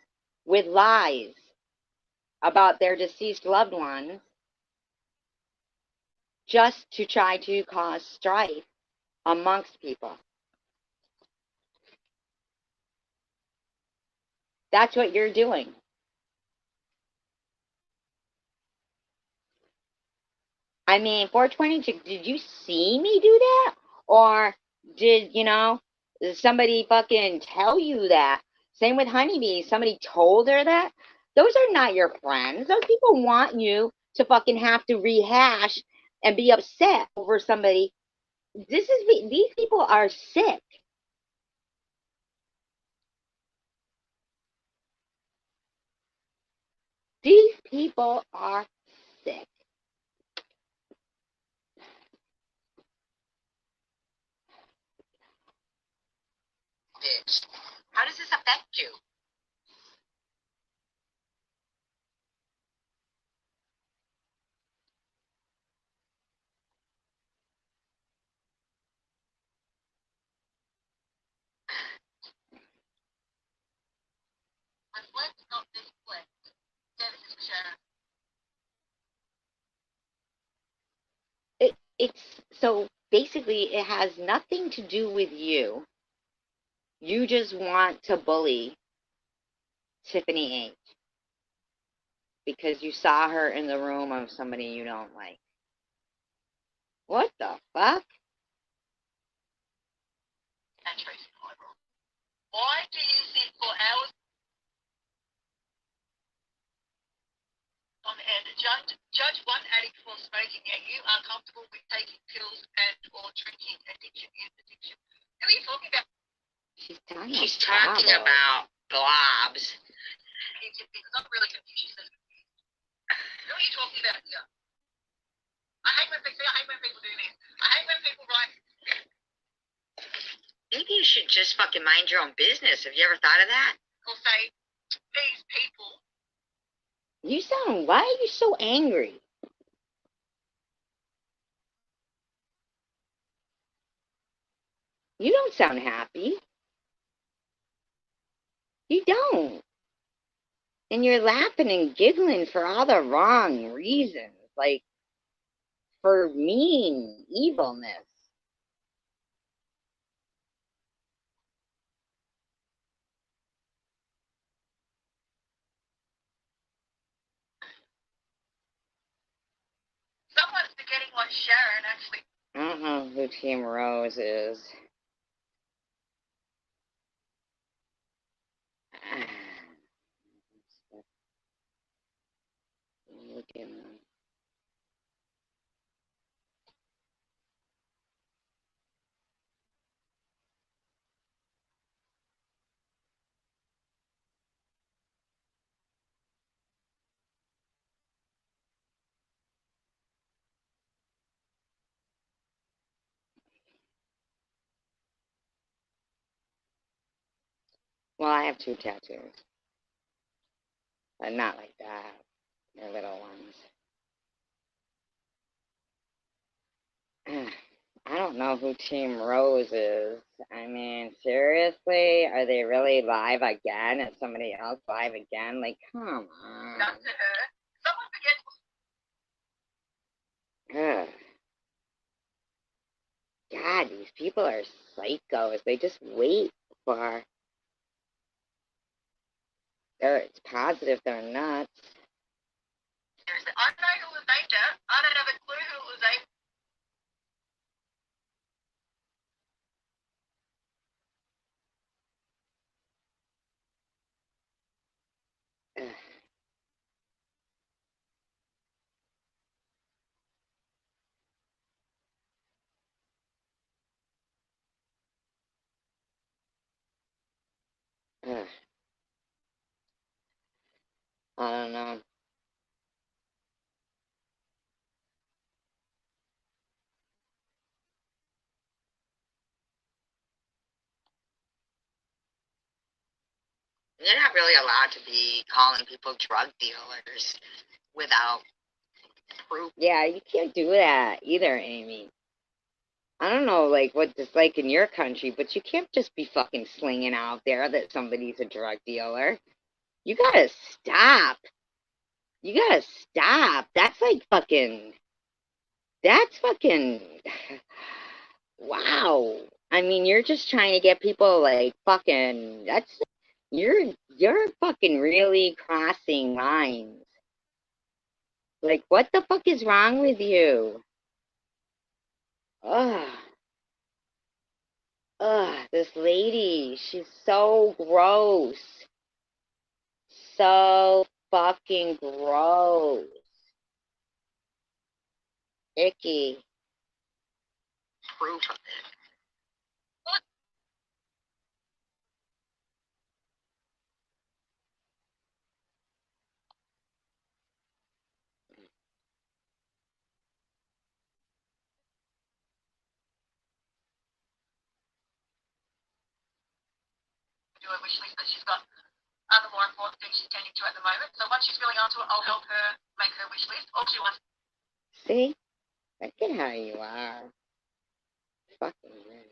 with lies about their deceased loved ones just to try to cause strife amongst people. That's what you're doing. I mean, 422, did you see me do that? Or Did, somebody fucking tell you that? Same with honeybees. Somebody told her that? Those are not your friends. Those people want you to fucking have to rehash and be upset over somebody. These people are sick. These people are sick. Bitch. How does this affect you? Reflect, not deflect. Yeah, this is for Sharon. It's so basically it has nothing to do with you. You just want to bully Tiffany H because you saw her in the room of somebody you don't like. What the fuck? And Tracy Highball. Why do you sit for hours on end? Judge one addict for smoking, and you are comfortable with taking pills and or drinking addiction is addiction. Who are you talking about? She's talking about blobs. Because I'm really confused. She says, who are you talking about here? I hate when people do this. I hate when people write. Maybe you should just fucking mind your own business. Have you ever thought of that? Or say, these people. Why are you so angry? You don't sound happy. You don't. And you're laughing and giggling for all the wrong reasons. Like, for mean evilness. Someone's forgetting what Sharon actually. I don't know who Team Rose is. Look at them. Well, I have 2 tattoos. But not like that. They're little ones. I don't know who Team Rose is. I mean, seriously? Are they really live again? Is somebody else live again? Like, come on. Done to her. Someone forgets. Ugh. God, these people are psychos. They just wait for. It's positive they're nuts. Seriously, I know who was named out. I don't have a clue who it was named. Ugh. I don't know. You're not really allowed to be calling people drug dealers without proof. Yeah, you can't do that either, Amy. I don't know, like, what it's like in your country, but you can't just be fucking slinging out there that somebody's a drug dealer. You gotta stop. You gotta stop. That's like fucking. That's fucking. Wow. I mean, you're just trying to get people like fucking. You're fucking really crossing lines. Like, what the fuck is wrong with you? Ugh. Ugh, this lady, she's so gross. So fucking gross. Icky. Proof of it. Do a wish list that she's got other more important things she's tending to at the moment. So once she's really onto it, I'll help her make her wish list. All she wants. See? Look at how you are. Fucking weird.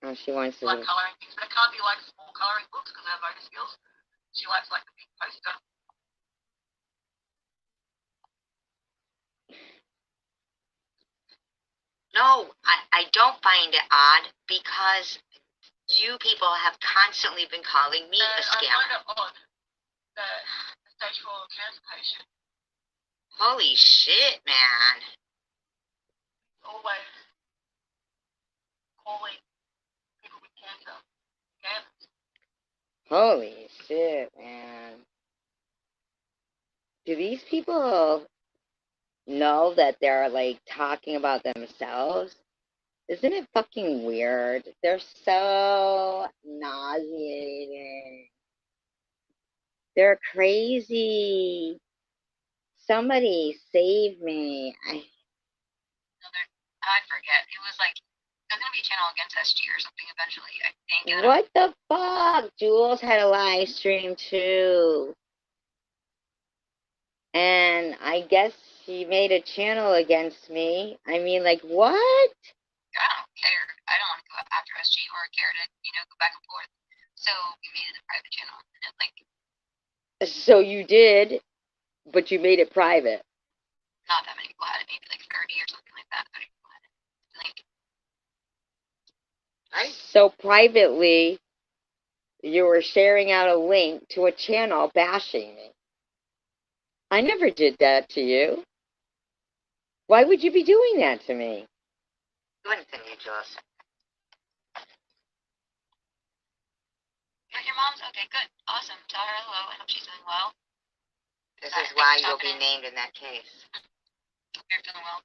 Oh, she wants to Like colouring things, but it can't be like small colouring books because of her motor skills. She likes like the big poster. No, I don't find it odd because you people have constantly been calling me a I find scammer. it odd that a stage 4 cancer patient Holy shit, man. is always calling people with cancer scammers. Holy shit, man. Do these people know that they're like talking about themselves? Isn't it fucking weird? They're so nauseating. They're crazy. Somebody save me. I forget. It was like, there's going to be a channel against SG or something eventually, I think. What the fuck? Jules had a live stream too. And I guess she made a channel against me. I mean, like, what? I don't care. I don't want to go after SG or care to, go back and forth. So we made it a private channel. And like, So you did, but you made it private. not that many people had it, maybe like 30 or something like that. 30 people had it. Like, right? So privately, you were sharing out a link to a channel bashing me. I never did that to you. Why would you be doing that to me? Do anything, you Jules. But your mom's okay, good, awesome. Tell her hello. I hope she's doing well. This is why you'll be named in that case. Hope you're doing well.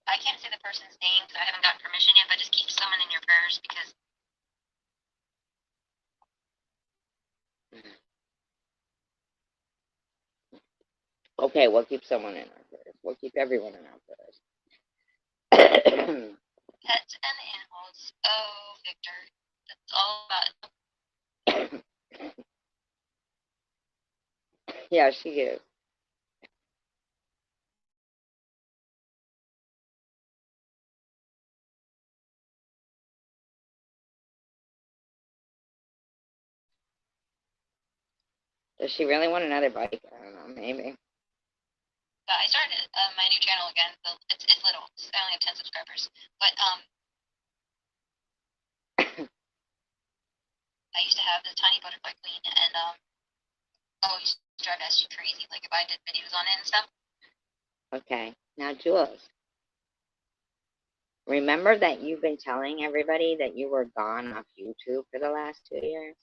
I can't say the person's name because I haven't gotten permission yet, but just keep someone in your prayers because. Okay, we'll keep someone in our prayers. We'll keep everyone in our prayers. Pets and animals. Oh, Victor. That's all about. Yeah, she is. Does she really want another bike? I don't know, maybe. I started my new channel again. It's little. I only have 10 subscribers. But I used to have the tiny butterfly queen, and oh, it used to drive SG crazy. Like if I did videos on it and stuff. Okay, now Jules, remember that you've been telling everybody that you were gone off YouTube for the last 2 years?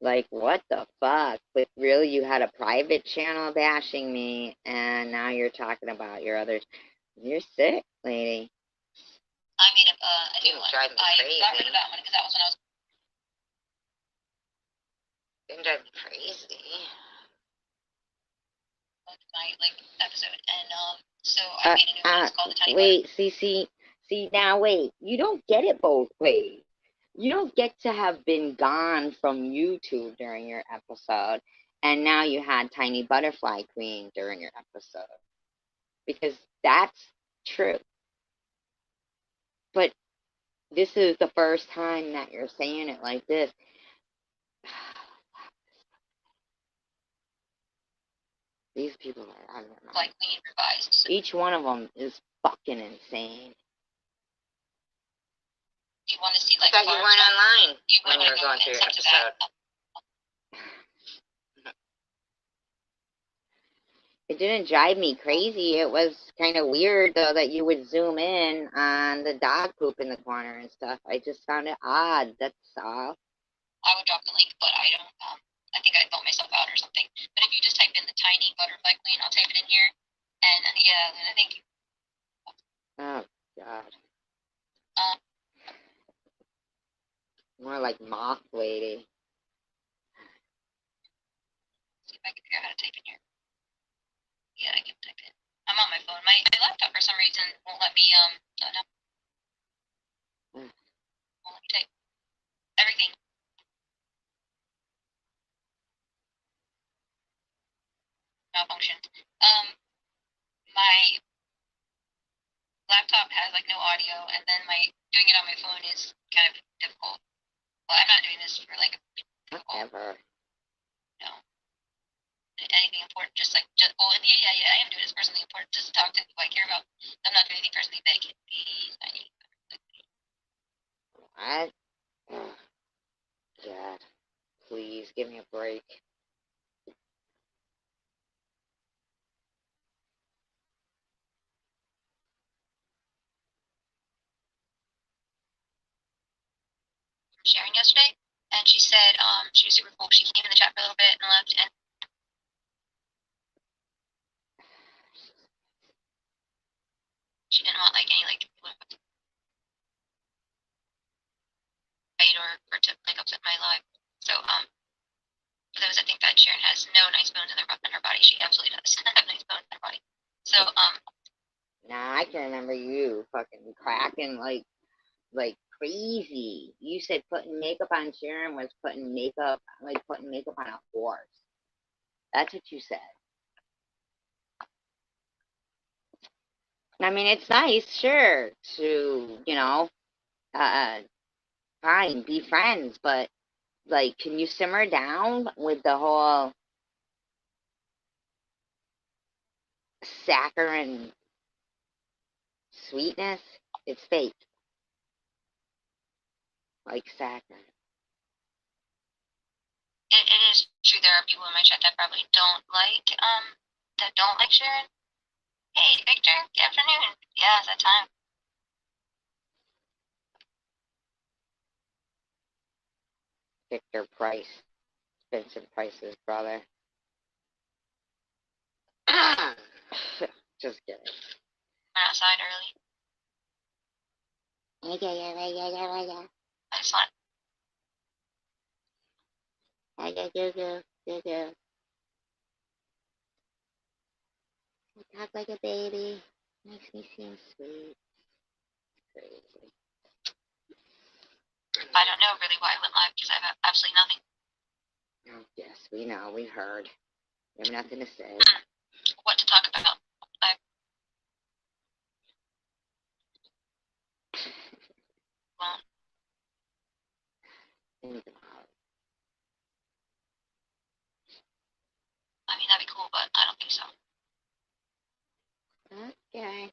Like, what the fuck? But really, you had a private channel bashing me, and now you're talking about your others. You're sick, lady. I made up a new one. I got rid of that one because that was when I was. Didn't drive me crazy. My episode, and so I made a new one. It's called the Tiny Wait, see, now wait. You don't get it both ways. You don't get to have been gone from YouTube during your episode, and now you had Tiny Butterfly Queen during your episode. Because that's true. But this is the first time that you're saying it like this. These people are out of their mind. Like, we need revised. Each one of them is fucking insane. You want to see, like, I thought you weren't online when you were going through your episode. It didn't drive me crazy. It was kind of weird, though, that you would zoom in on the dog poop in the corner and stuff. I just found it odd. That's all. I would drop the link, but I don't, I think I built myself out or something. But if you just type in the tiny butterfly queen, I'll type it in here. And, yeah, then I think... Oh, God. Um, More like moth lady. see if I can figure out how to type in here. Yeah, I can type in. I'm on my phone. My laptop, for some reason, won't let me, oh, no. Won't let me type everything. Malfunction. My laptop has, like, no audio, and then doing it on my phone is kind of difficult. Well, I'm not doing this for, like, Whatever. you know, anything important, just, well, yeah, I am doing this for something important, just to talk to people I care about. I'm not doing anything personally big. These, I need. What? Oh, God. Please, give me a break. Sharon yesterday, and she said she was super cool. She came in the chat for a little bit and left, and she didn't want like any like fight or to like upset my life. So there was a thing that Sharon has no nice bones in her body. She absolutely does have nice bones in her body. So Nah, I can remember you fucking cracking like crazy. You said putting makeup on Sharon was putting makeup on a horse. That's what you said. I mean, it's nice, sure, to, fine, be friends, but, like, can you simmer down with the whole saccharine sweetness? It's fake. Like saccharin. it is true. There are people in my chat that probably don't like Sharon. Hey, Victor. Good afternoon. Yeah, it's that time. Victor Price. Vincent Price's brother. Just kidding. Went outside early. Yeah. I just want. Yeah. You talk like a baby. Makes me seem sweet. Crazy. I don't know really why I went live because I have absolutely nothing. Oh, yes, we know. We heard. We have nothing to say. What to talk about? Well, I mean, that'd be cool, but I don't think so. Okay.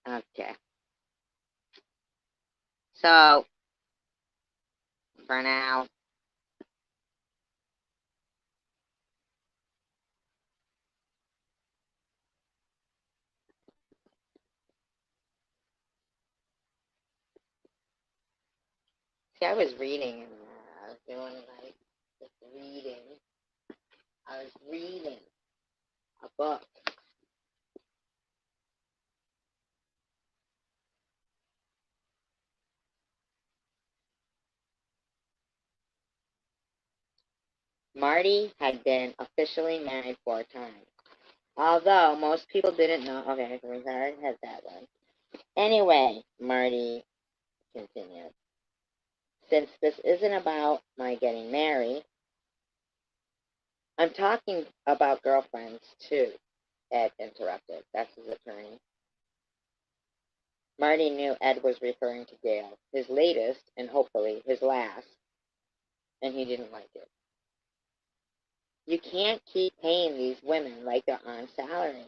Okay. So, for now, see, I was reading, and I was doing, like, just reading. I was reading a book. Marty had been officially married 4 times. Although most people didn't know. Okay, we already had that one. Anyway, Marty continued. Since this isn't about my getting married, I'm talking about girlfriends too. Ed interrupted. That's his attorney. Marty knew Ed was referring to Gail, his latest and hopefully his last, and he didn't like it. You can't keep paying these women like they're on salary.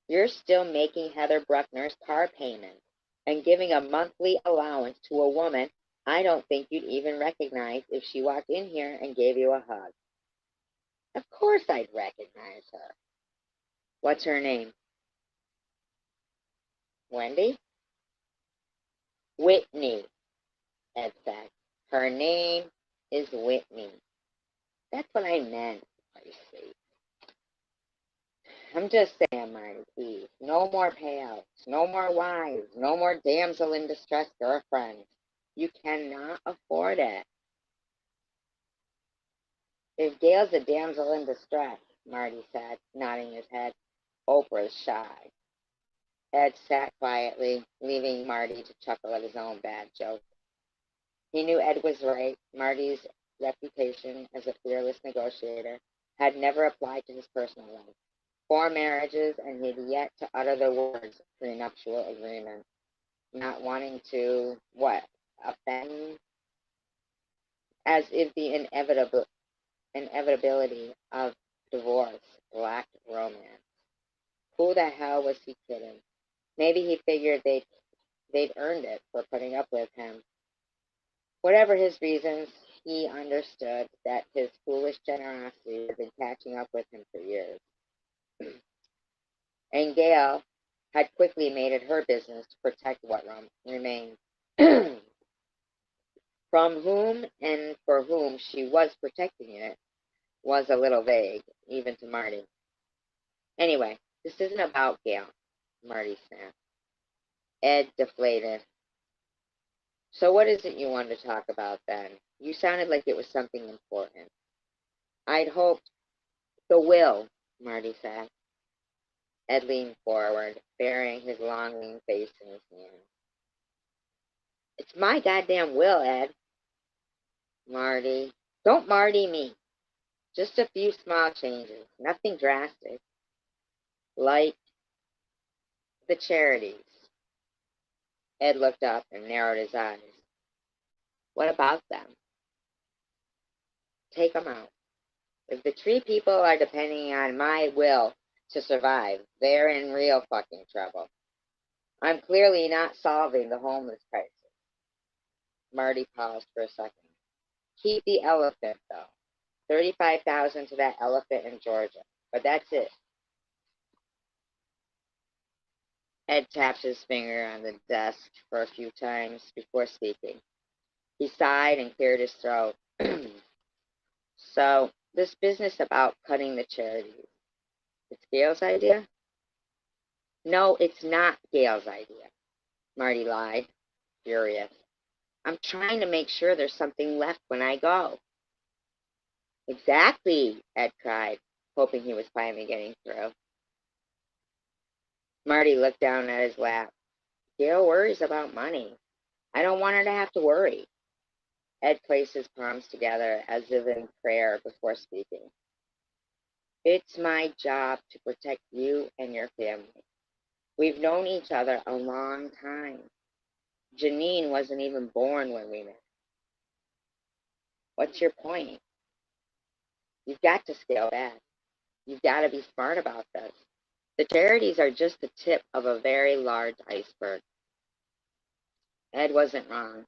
You're still making Heather Bruckner's car payment and giving a monthly allowance to a woman I don't think you'd even recognize if she walked in here and gave you a hug. Of course I'd recognize her. What's her name? Wendy? Whitney, Ed said. Her name is Whitney. That's what I meant, I see. I'm just saying, Marty, please. No more payouts, no more wives, no more damsel in distress girlfriends. You cannot afford it. If Gail's a damsel in distress, Marty said, nodding his head, Oprah's shy. Ed sat quietly, leaving Marty to chuckle at his own bad joke. He knew Ed was right. Marty's reputation as a fearless negotiator had never applied to his personal life. 4 marriages, and he had yet to utter the words prenuptial agreement, not wanting to, offend? As if the inevitability of divorce lacked romance. Who the hell was he kidding? Maybe he figured they'd earned it for putting up with him. Whatever his reasons, he understood that his foolish generosity had been catching up with him for years. And Gail had quickly made it her business to protect what remained. From whom and for whom she was protecting it was a little vague, even to Marty. Anyway, this isn't about Gail, Marty snapped. Ed deflated. So what is it you wanted to talk about then? You sounded like it was something important. I'd hoped. The will, Marty said. Ed leaned forward, burying his long, lean face in his hands. It's my goddamn will, Ed. Marty. Don't Marty me. Just a few small changes. Nothing drastic. Like the charities. Ed looked up and narrowed his eyes. What about them? Take them out. If the tree people are depending on my will to survive, they're in real fucking trouble. I'm clearly not solving the homeless crisis. Marty paused for a second. Keep the elephant, though. $35,000 to that elephant in Georgia. But that's it. Ed tapped his finger on the desk for a few times before speaking. He sighed and cleared his throat. So, this business about cutting the charities, it's Gail's idea? No, it's not Gail's idea, Marty lied, furious. I'm trying to make sure there's something left when I go. Exactly, Ed cried, hoping he was finally getting through. Marty looked down at his lap. Gail worries about money. I don't want her to have to worry. Ed placed his palms together as if in prayer before speaking. It's my job to protect you and your family. We've known each other a long time. Janine wasn't even born when we met. What's your point? You've got to scale back. You've got to be smart about this. The charities are just the tip of a very large iceberg. Ed wasn't wrong.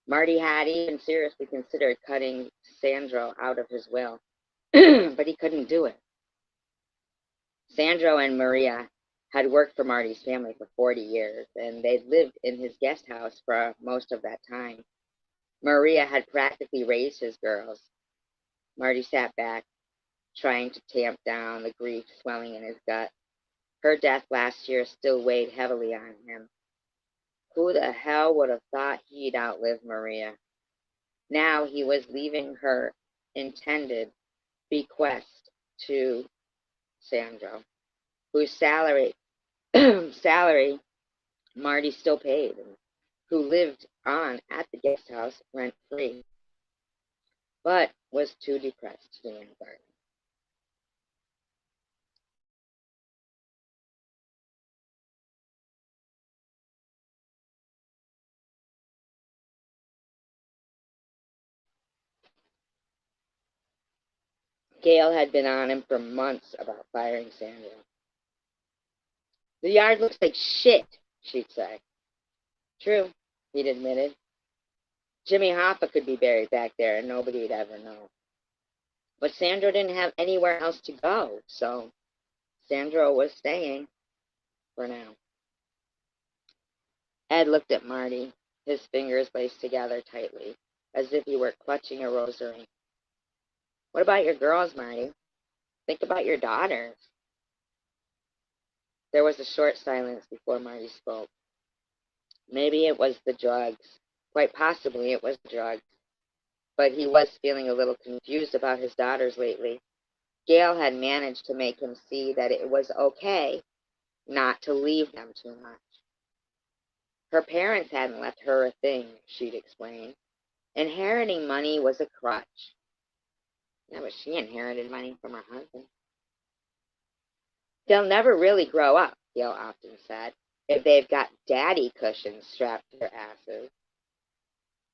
Marty had even seriously considered cutting Sandro out of his will, but he couldn't do it. Sandro and Maria had worked for Marty's family for 40 years, and they'd lived in his guest house for most of that time. Maria had practically raised his girls. Marty sat back, trying to tamp down the grief swelling in his gut. Her death last year still weighed heavily on him. Who the hell would have thought he'd outlive Maria? Now he was leaving her intended bequest to Sandro, whose salary Marty still paid, and who lived on at the guest house rent-free, but was too depressed to do anything. Gail had been on him for months about firing Sandra. The yard looks like shit, she'd say. True, he'd admitted. Jimmy Hoffa could be buried back there and nobody'd ever know. But Sandra didn't have anywhere else to go, so Sandra was staying for now. Ed looked at Marty, his fingers laced together tightly, as if he were clutching a rosary. What about your girls, Marty? Think about your daughters. There was a short silence before Marty spoke. Maybe it was the drugs. Quite possibly it was the drugs. But he was feeling a little confused about his daughters lately. Gail had managed to make him see that it was okay not to leave them too much. Her parents hadn't left her a thing, she'd explained. Inheriting money was a crutch. Yeah, but she inherited money from her husband. They'll never really grow up, Gail often said, if they've got daddy cushions strapped to their asses.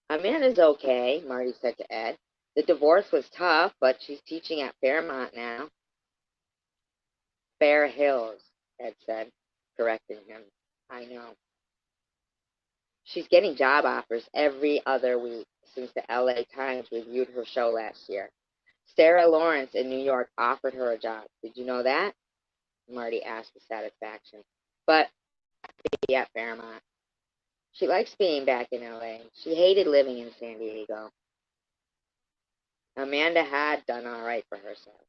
Amanda's okay, Marty said to Ed. The divorce was tough, but she's teaching at Fairmont now. Fair Hills, Ed said, correcting him. I know. She's getting job offers every other week since the LA Times reviewed her show last year. Sarah Lawrence in New York offered her a job. Did you know that? Marty asked with satisfaction. But at Fairmont. She likes being back in LA. She hated living in San Diego. Amanda had done all right for herself.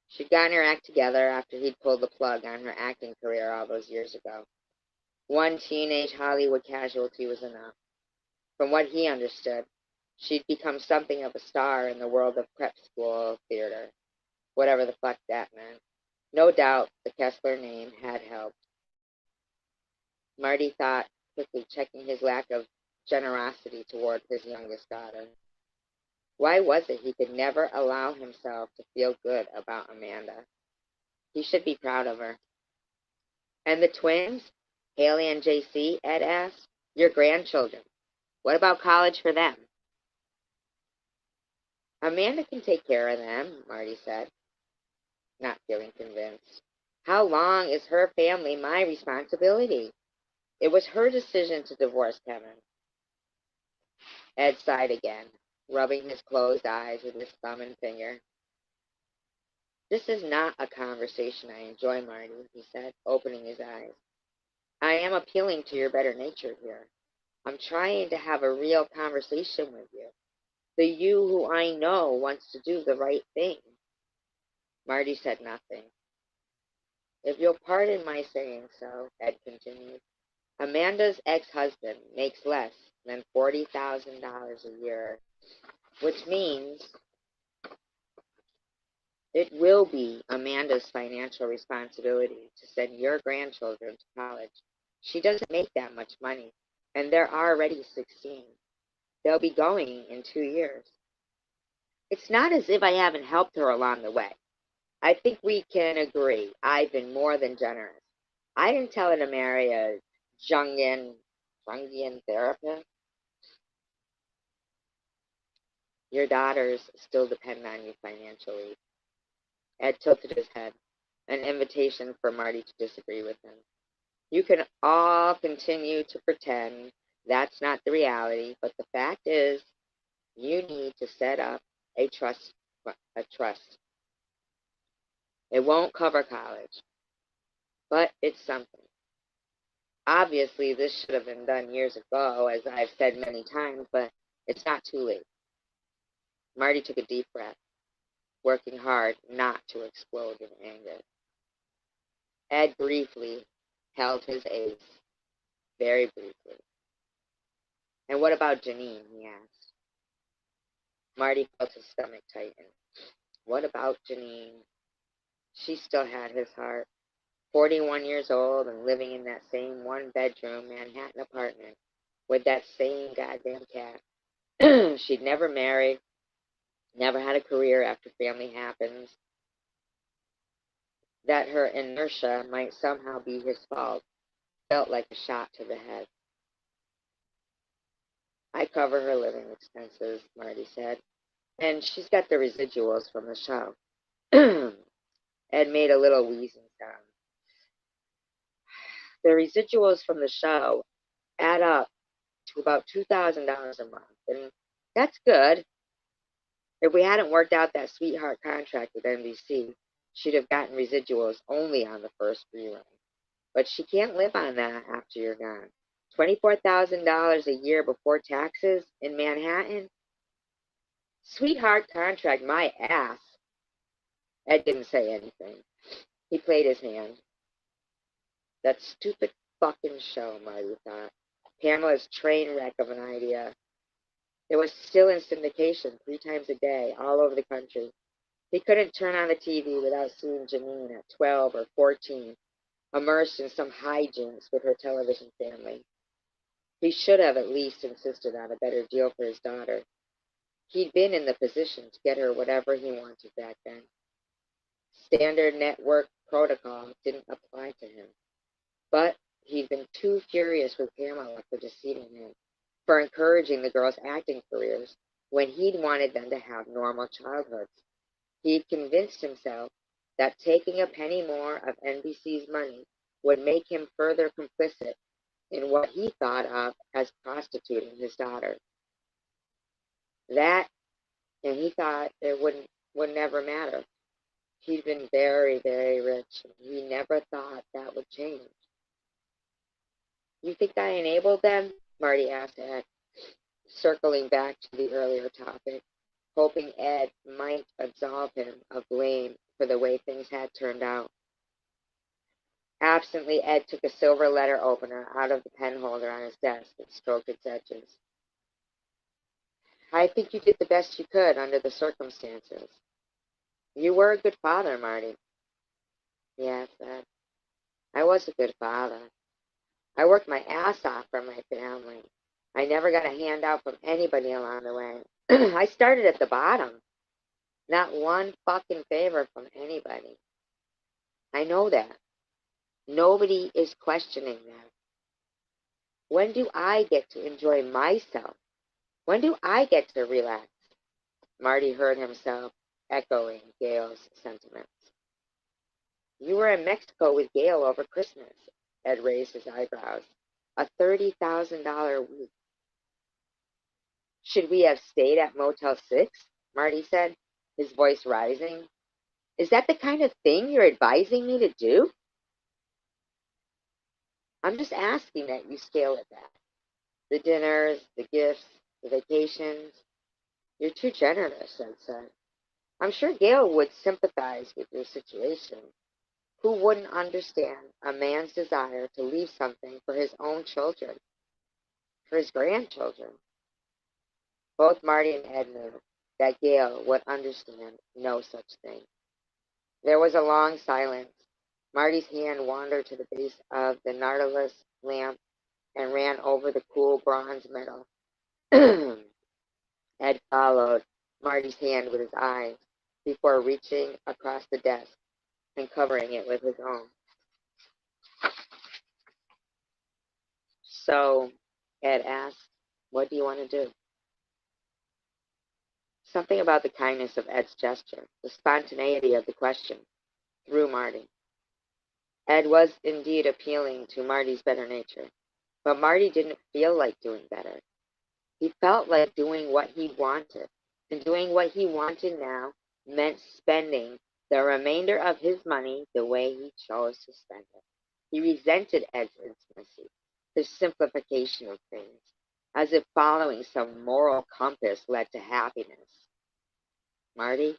She'd gotten her act together after he'd pulled the plug on her acting career all those years ago. One teenage Hollywood casualty was enough. From what he understood, she'd become something of a star in the world of prep school theater, whatever the fuck that meant. No doubt the Kessler name had helped. Marty thought, quickly checking his lack of generosity toward his youngest daughter. Why was it he could never allow himself to feel good about Amanda? He should be proud of her. And the twins, Haley and JC, Ed asked, your grandchildren. What about college for them? Amanda can take care of them, Marty said, not feeling convinced. How long is her family my responsibility? It was her decision to divorce Kevin. Ed sighed again, rubbing his closed eyes with his thumb and finger. This is not a conversation I enjoy, Marty, he said, opening his eyes. I am appealing to your better nature here. I'm trying to have a real conversation with you. The you who I know wants to do the right thing. Marty said nothing. If you'll pardon my saying so, Ed continued, Amanda's ex-husband makes less than $40,000 a year, which means it will be Amanda's financial responsibility to send your grandchildren to college. She doesn't make that much money, and they're already 16. They'll be going in 2 years. It's not as if I haven't helped her along the way. I think we can agree I've been more than generous. I didn't tell her to marry a Jungian therapist. Your daughters still depend on you financially. Ed tilted his head, an invitation for Marty to disagree with him. You can all continue to pretend that's not the reality, but the fact is, you need to set up a trust. It won't cover college, but it's something. Obviously, this should have been done years ago, as I've said many times, but it's not too late. Marty took a deep breath, working hard not to explode in anger. Ed briefly held his ace, very briefly. And what about Janine, he asked. Marty felt his stomach tighten. What about Janine? She still had his heart. 41 years old and living in that same one-bedroom Manhattan apartment with that same goddamn cat. She'd never married, never had a career after family happens. That her inertia might somehow be his fault felt like a shot to the head. I cover her living expenses, Marty said, and she's got the residuals from the show. Ed made a little wheezing sound. The residuals from the show add up to about $2,000 a month, and that's good. If we hadn't worked out that sweetheart contract with NBC, she'd have gotten residuals only on the first rerun. But she can't live on that after you're gone. $24,000 a year before taxes in Manhattan? Sweetheart contract, my ass. Ed didn't say anything. He played his hand. That stupid fucking show, Marty thought. Pamela's train wreck of an idea. It was still in syndication 3 times a day, all over the country. He couldn't turn on the TV without seeing Janine at 12 or 14, immersed in some hijinks with her television family. He should have at least insisted on a better deal for his daughter. He'd been in the position to get her whatever he wanted back then. Standard network protocol didn't apply to him. But he'd been too furious with Pamela for deceiving him, for encouraging the girls' acting careers when he'd wanted them to have normal childhoods. He'd convinced himself that taking a penny more of NBC's money would make him further complicit in what he thought of as prostituting his daughter. That, and he thought it would never matter. He'd been very, very rich, and he never thought that would change. You think I enabled them? Marty asked Ed, circling back to the earlier topic, hoping Ed might absolve him of blame for the way things had turned out. Absently, Ed took a silver letter opener out of the pen holder on his desk and stroked its edges. I think you did the best you could under the circumstances. You were a good father, Marty. Yes, Ed. I was a good father. I worked my ass off for my family. I never got a handout from anybody along the way. I started at the bottom. Not one fucking favor from anybody. I know that. Nobody is questioning that. When do I get to enjoy myself? When do I get to relax? Marty heard himself echoing Gail's sentiments. You were in Mexico with Gail over Christmas. Ed raised his eyebrows. A $30,000 week. Should we have stayed at Motel 6? Marty said, his voice rising. Is that the kind of thing you're advising me to do? I'm just asking that you scale it back. The dinners, the gifts, the vacations. You're too generous, Ed said. I'm sure Gail would sympathize with your situation. Who wouldn't understand a man's desire to leave something for his own children, for his grandchildren? Both Marty and Ed knew that Gail would understand no such thing. There was a long silence. Marty's hand wandered to the base of the Nautilus lamp and ran over the cool bronze metal. Ed followed Marty's hand with his eyes before reaching across the desk and covering it with his own. So, Ed asked, what do you want to do? Something about the kindness of Ed's gesture, the spontaneity of the question, threw Marty. Ed was indeed appealing to Marty's better nature, but Marty didn't feel like doing better. He felt like doing what he wanted, and doing what he wanted now meant spending the remainder of his money the way he chose to spend it. He resented Ed's intimacy, his simplification of things, as if following some moral compass led to happiness. Marty,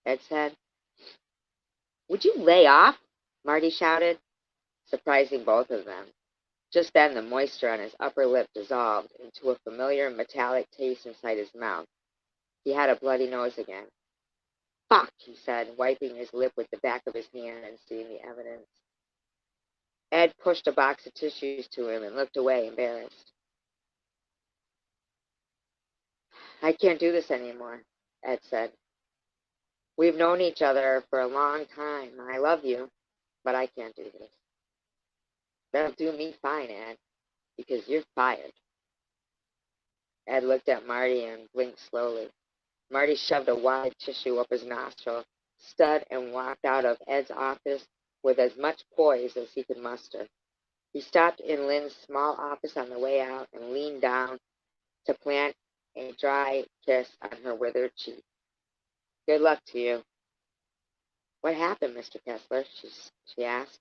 Ed said. Would you lay off? Marty shouted, surprising both of them. Just then the moisture on his upper lip dissolved into a familiar metallic taste inside his mouth. He had a bloody nose again. Fuck, he said, wiping his lip with the back of his hand and seeing the evidence. Ed pushed a box of tissues to him and looked away, embarrassed. I can't do this anymore, Ed said. We've known each other for a long time. I love you, but I can't do this. That'll do me fine, Ed, because you're fired. Ed looked at Marty and blinked slowly. Marty shoved a wad of tissue up his nostril, stood and walked out of Ed's office with as much poise as he could muster. He stopped in Lynn's small office on the way out and leaned down to plant a dry kiss on her withered cheek. Good luck to you. What happened, Mr. Kessler? She asked,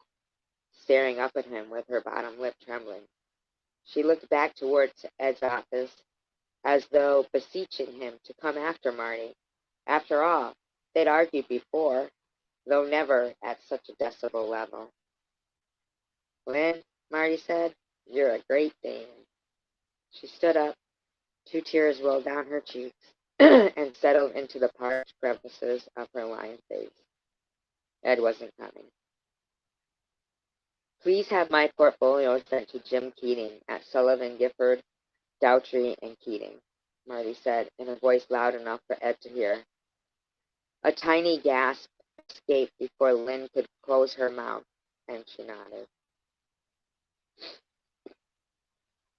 staring up at him with her bottom lip trembling. She looked back towards Ed's office as though beseeching him to come after Marty. After all, they'd argued before, though never at such a decibel level. Lynn, Marty said, you're a great Dane. She stood up. 2 tears rolled down her cheeks and settled into the parched crevices of her lion face. Ed wasn't coming. Please have my portfolio sent to Jim Keating at Sullivan, Gifford, Doughtry, and Keating, Marty said in a voice loud enough for Ed to hear. A tiny gasp escaped before Lynn could close her mouth, and she nodded.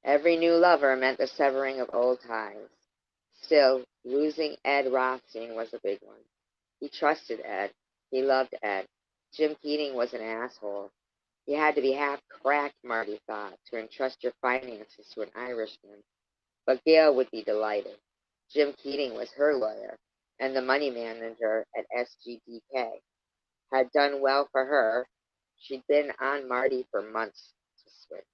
Every new lover meant the severing of old ties. Still, losing Ed Rothstein was a big one. He trusted Ed. He loved Ed. Jim Keating was an asshole. He had to be half cracked, Marty thought, to entrust your finances to an Irishman. But Gail would be delighted. Jim Keating was her lawyer, and the money manager at SGDK. Had done well for her. She'd been on Marty for months to switch.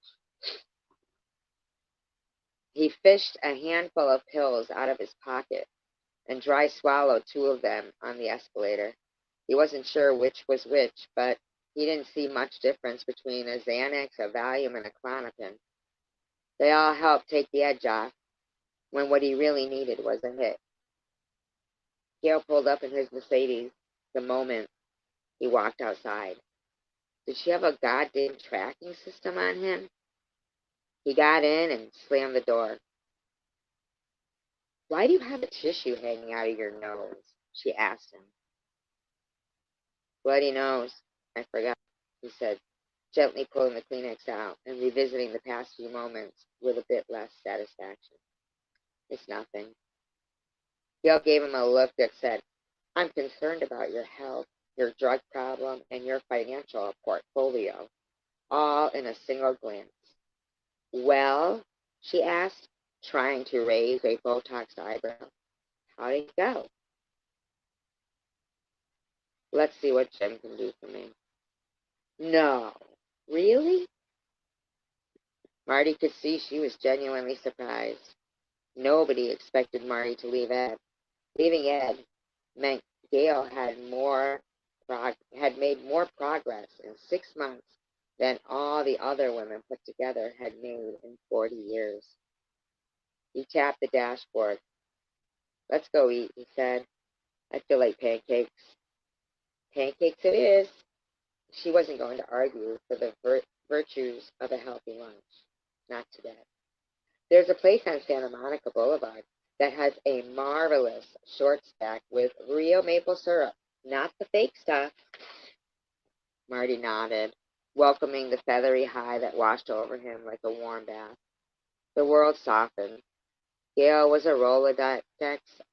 He fished a handful of pills out of his pocket and dry swallowed 2 of them on the escalator. He wasn't sure which was which, but he didn't see much difference between a Xanax, a Valium, and a Klonopin. They all helped take the edge off when what he really needed was a hit. Gail pulled up in his Mercedes the moment he walked outside. Did she have a goddamn tracking system on him? He got in and slammed the door. Why do you have a tissue hanging out of your nose? She asked him. Bloody nose. I forgot, he said, gently pulling the Kleenex out and revisiting the past few moments with a bit less satisfaction. It's nothing. Gail gave him a look that said, I'm concerned about your health, your drug problem, and your financial portfolio, all in a single glance. Well, she asked, trying to raise a Botoxed eyebrow. How did it go? Let's see what Jim can do for me. No. Really? Marty could see she was genuinely surprised. Nobody expected Marty to leave Ed. Leaving Ed meant Gail had made more progress in 6 months than all the other women put together had made in 40 years. He tapped the dashboard. Let's go eat, he said. I feel like pancakes. Pancakes it is. She wasn't going to argue for the virtues of a healthy lunch. Not today. There's a place on Santa Monica Boulevard that has a marvelous short stack with real maple syrup, not the fake stuff. Marty nodded, welcoming the feathery high that washed over him like a warm bath. The world softened. Gail was a Rolodex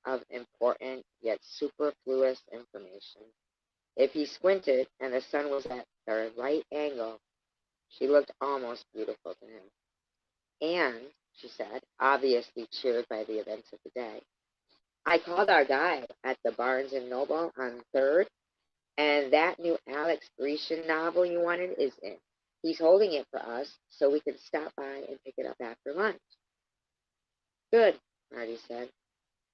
of important yet superfluous information. If he squinted and the sun was at the right angle, she looked almost beautiful to him. And, she said, obviously cheered by the events of the day, I called our guy at the Barnes & Noble on 3rd, and that new Alex Grecian novel you wanted is in. He's holding it for us so we can stop by and pick it up after lunch. Good, Marty said,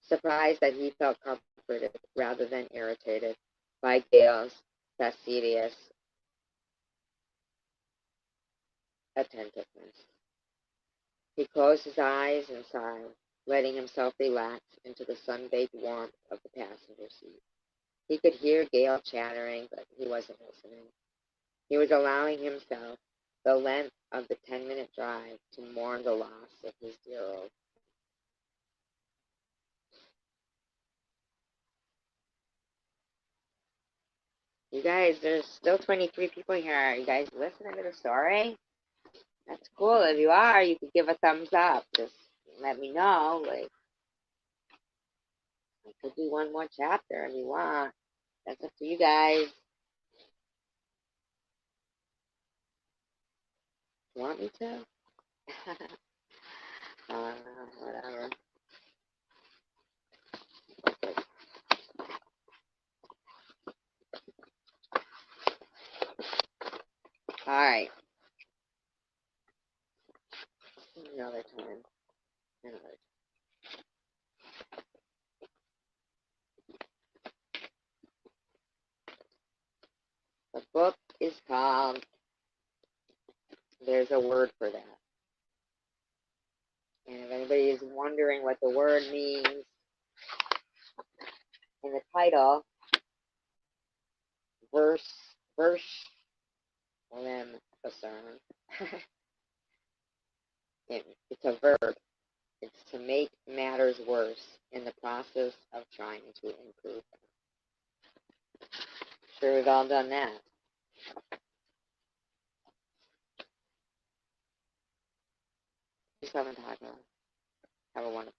surprised that he felt comforted rather than irritated by Gail's fastidious attentiveness. He closed his eyes and sighed, letting himself relax into the sun-baked warmth of the passenger seat. He could hear Gail chattering, but he wasn't listening. He was allowing himself the length of the 10-minute drive to mourn the loss of his dear old. You guys, there's still 23 people here. Are you guys listening to the story? That's cool. If you are, you could give a thumbs up. Just let me know. Like, I could do one more chapter if you want. That's up to you guys. You want me to? Whatever. Alright. Another time. The book is called, there's a word for that. And if anybody is wondering what the word means in the title, Verschlimmbessern. It's a verb. It's to make matters worse in the process of trying to improve them. Sure, we've all done that. Have a wonderful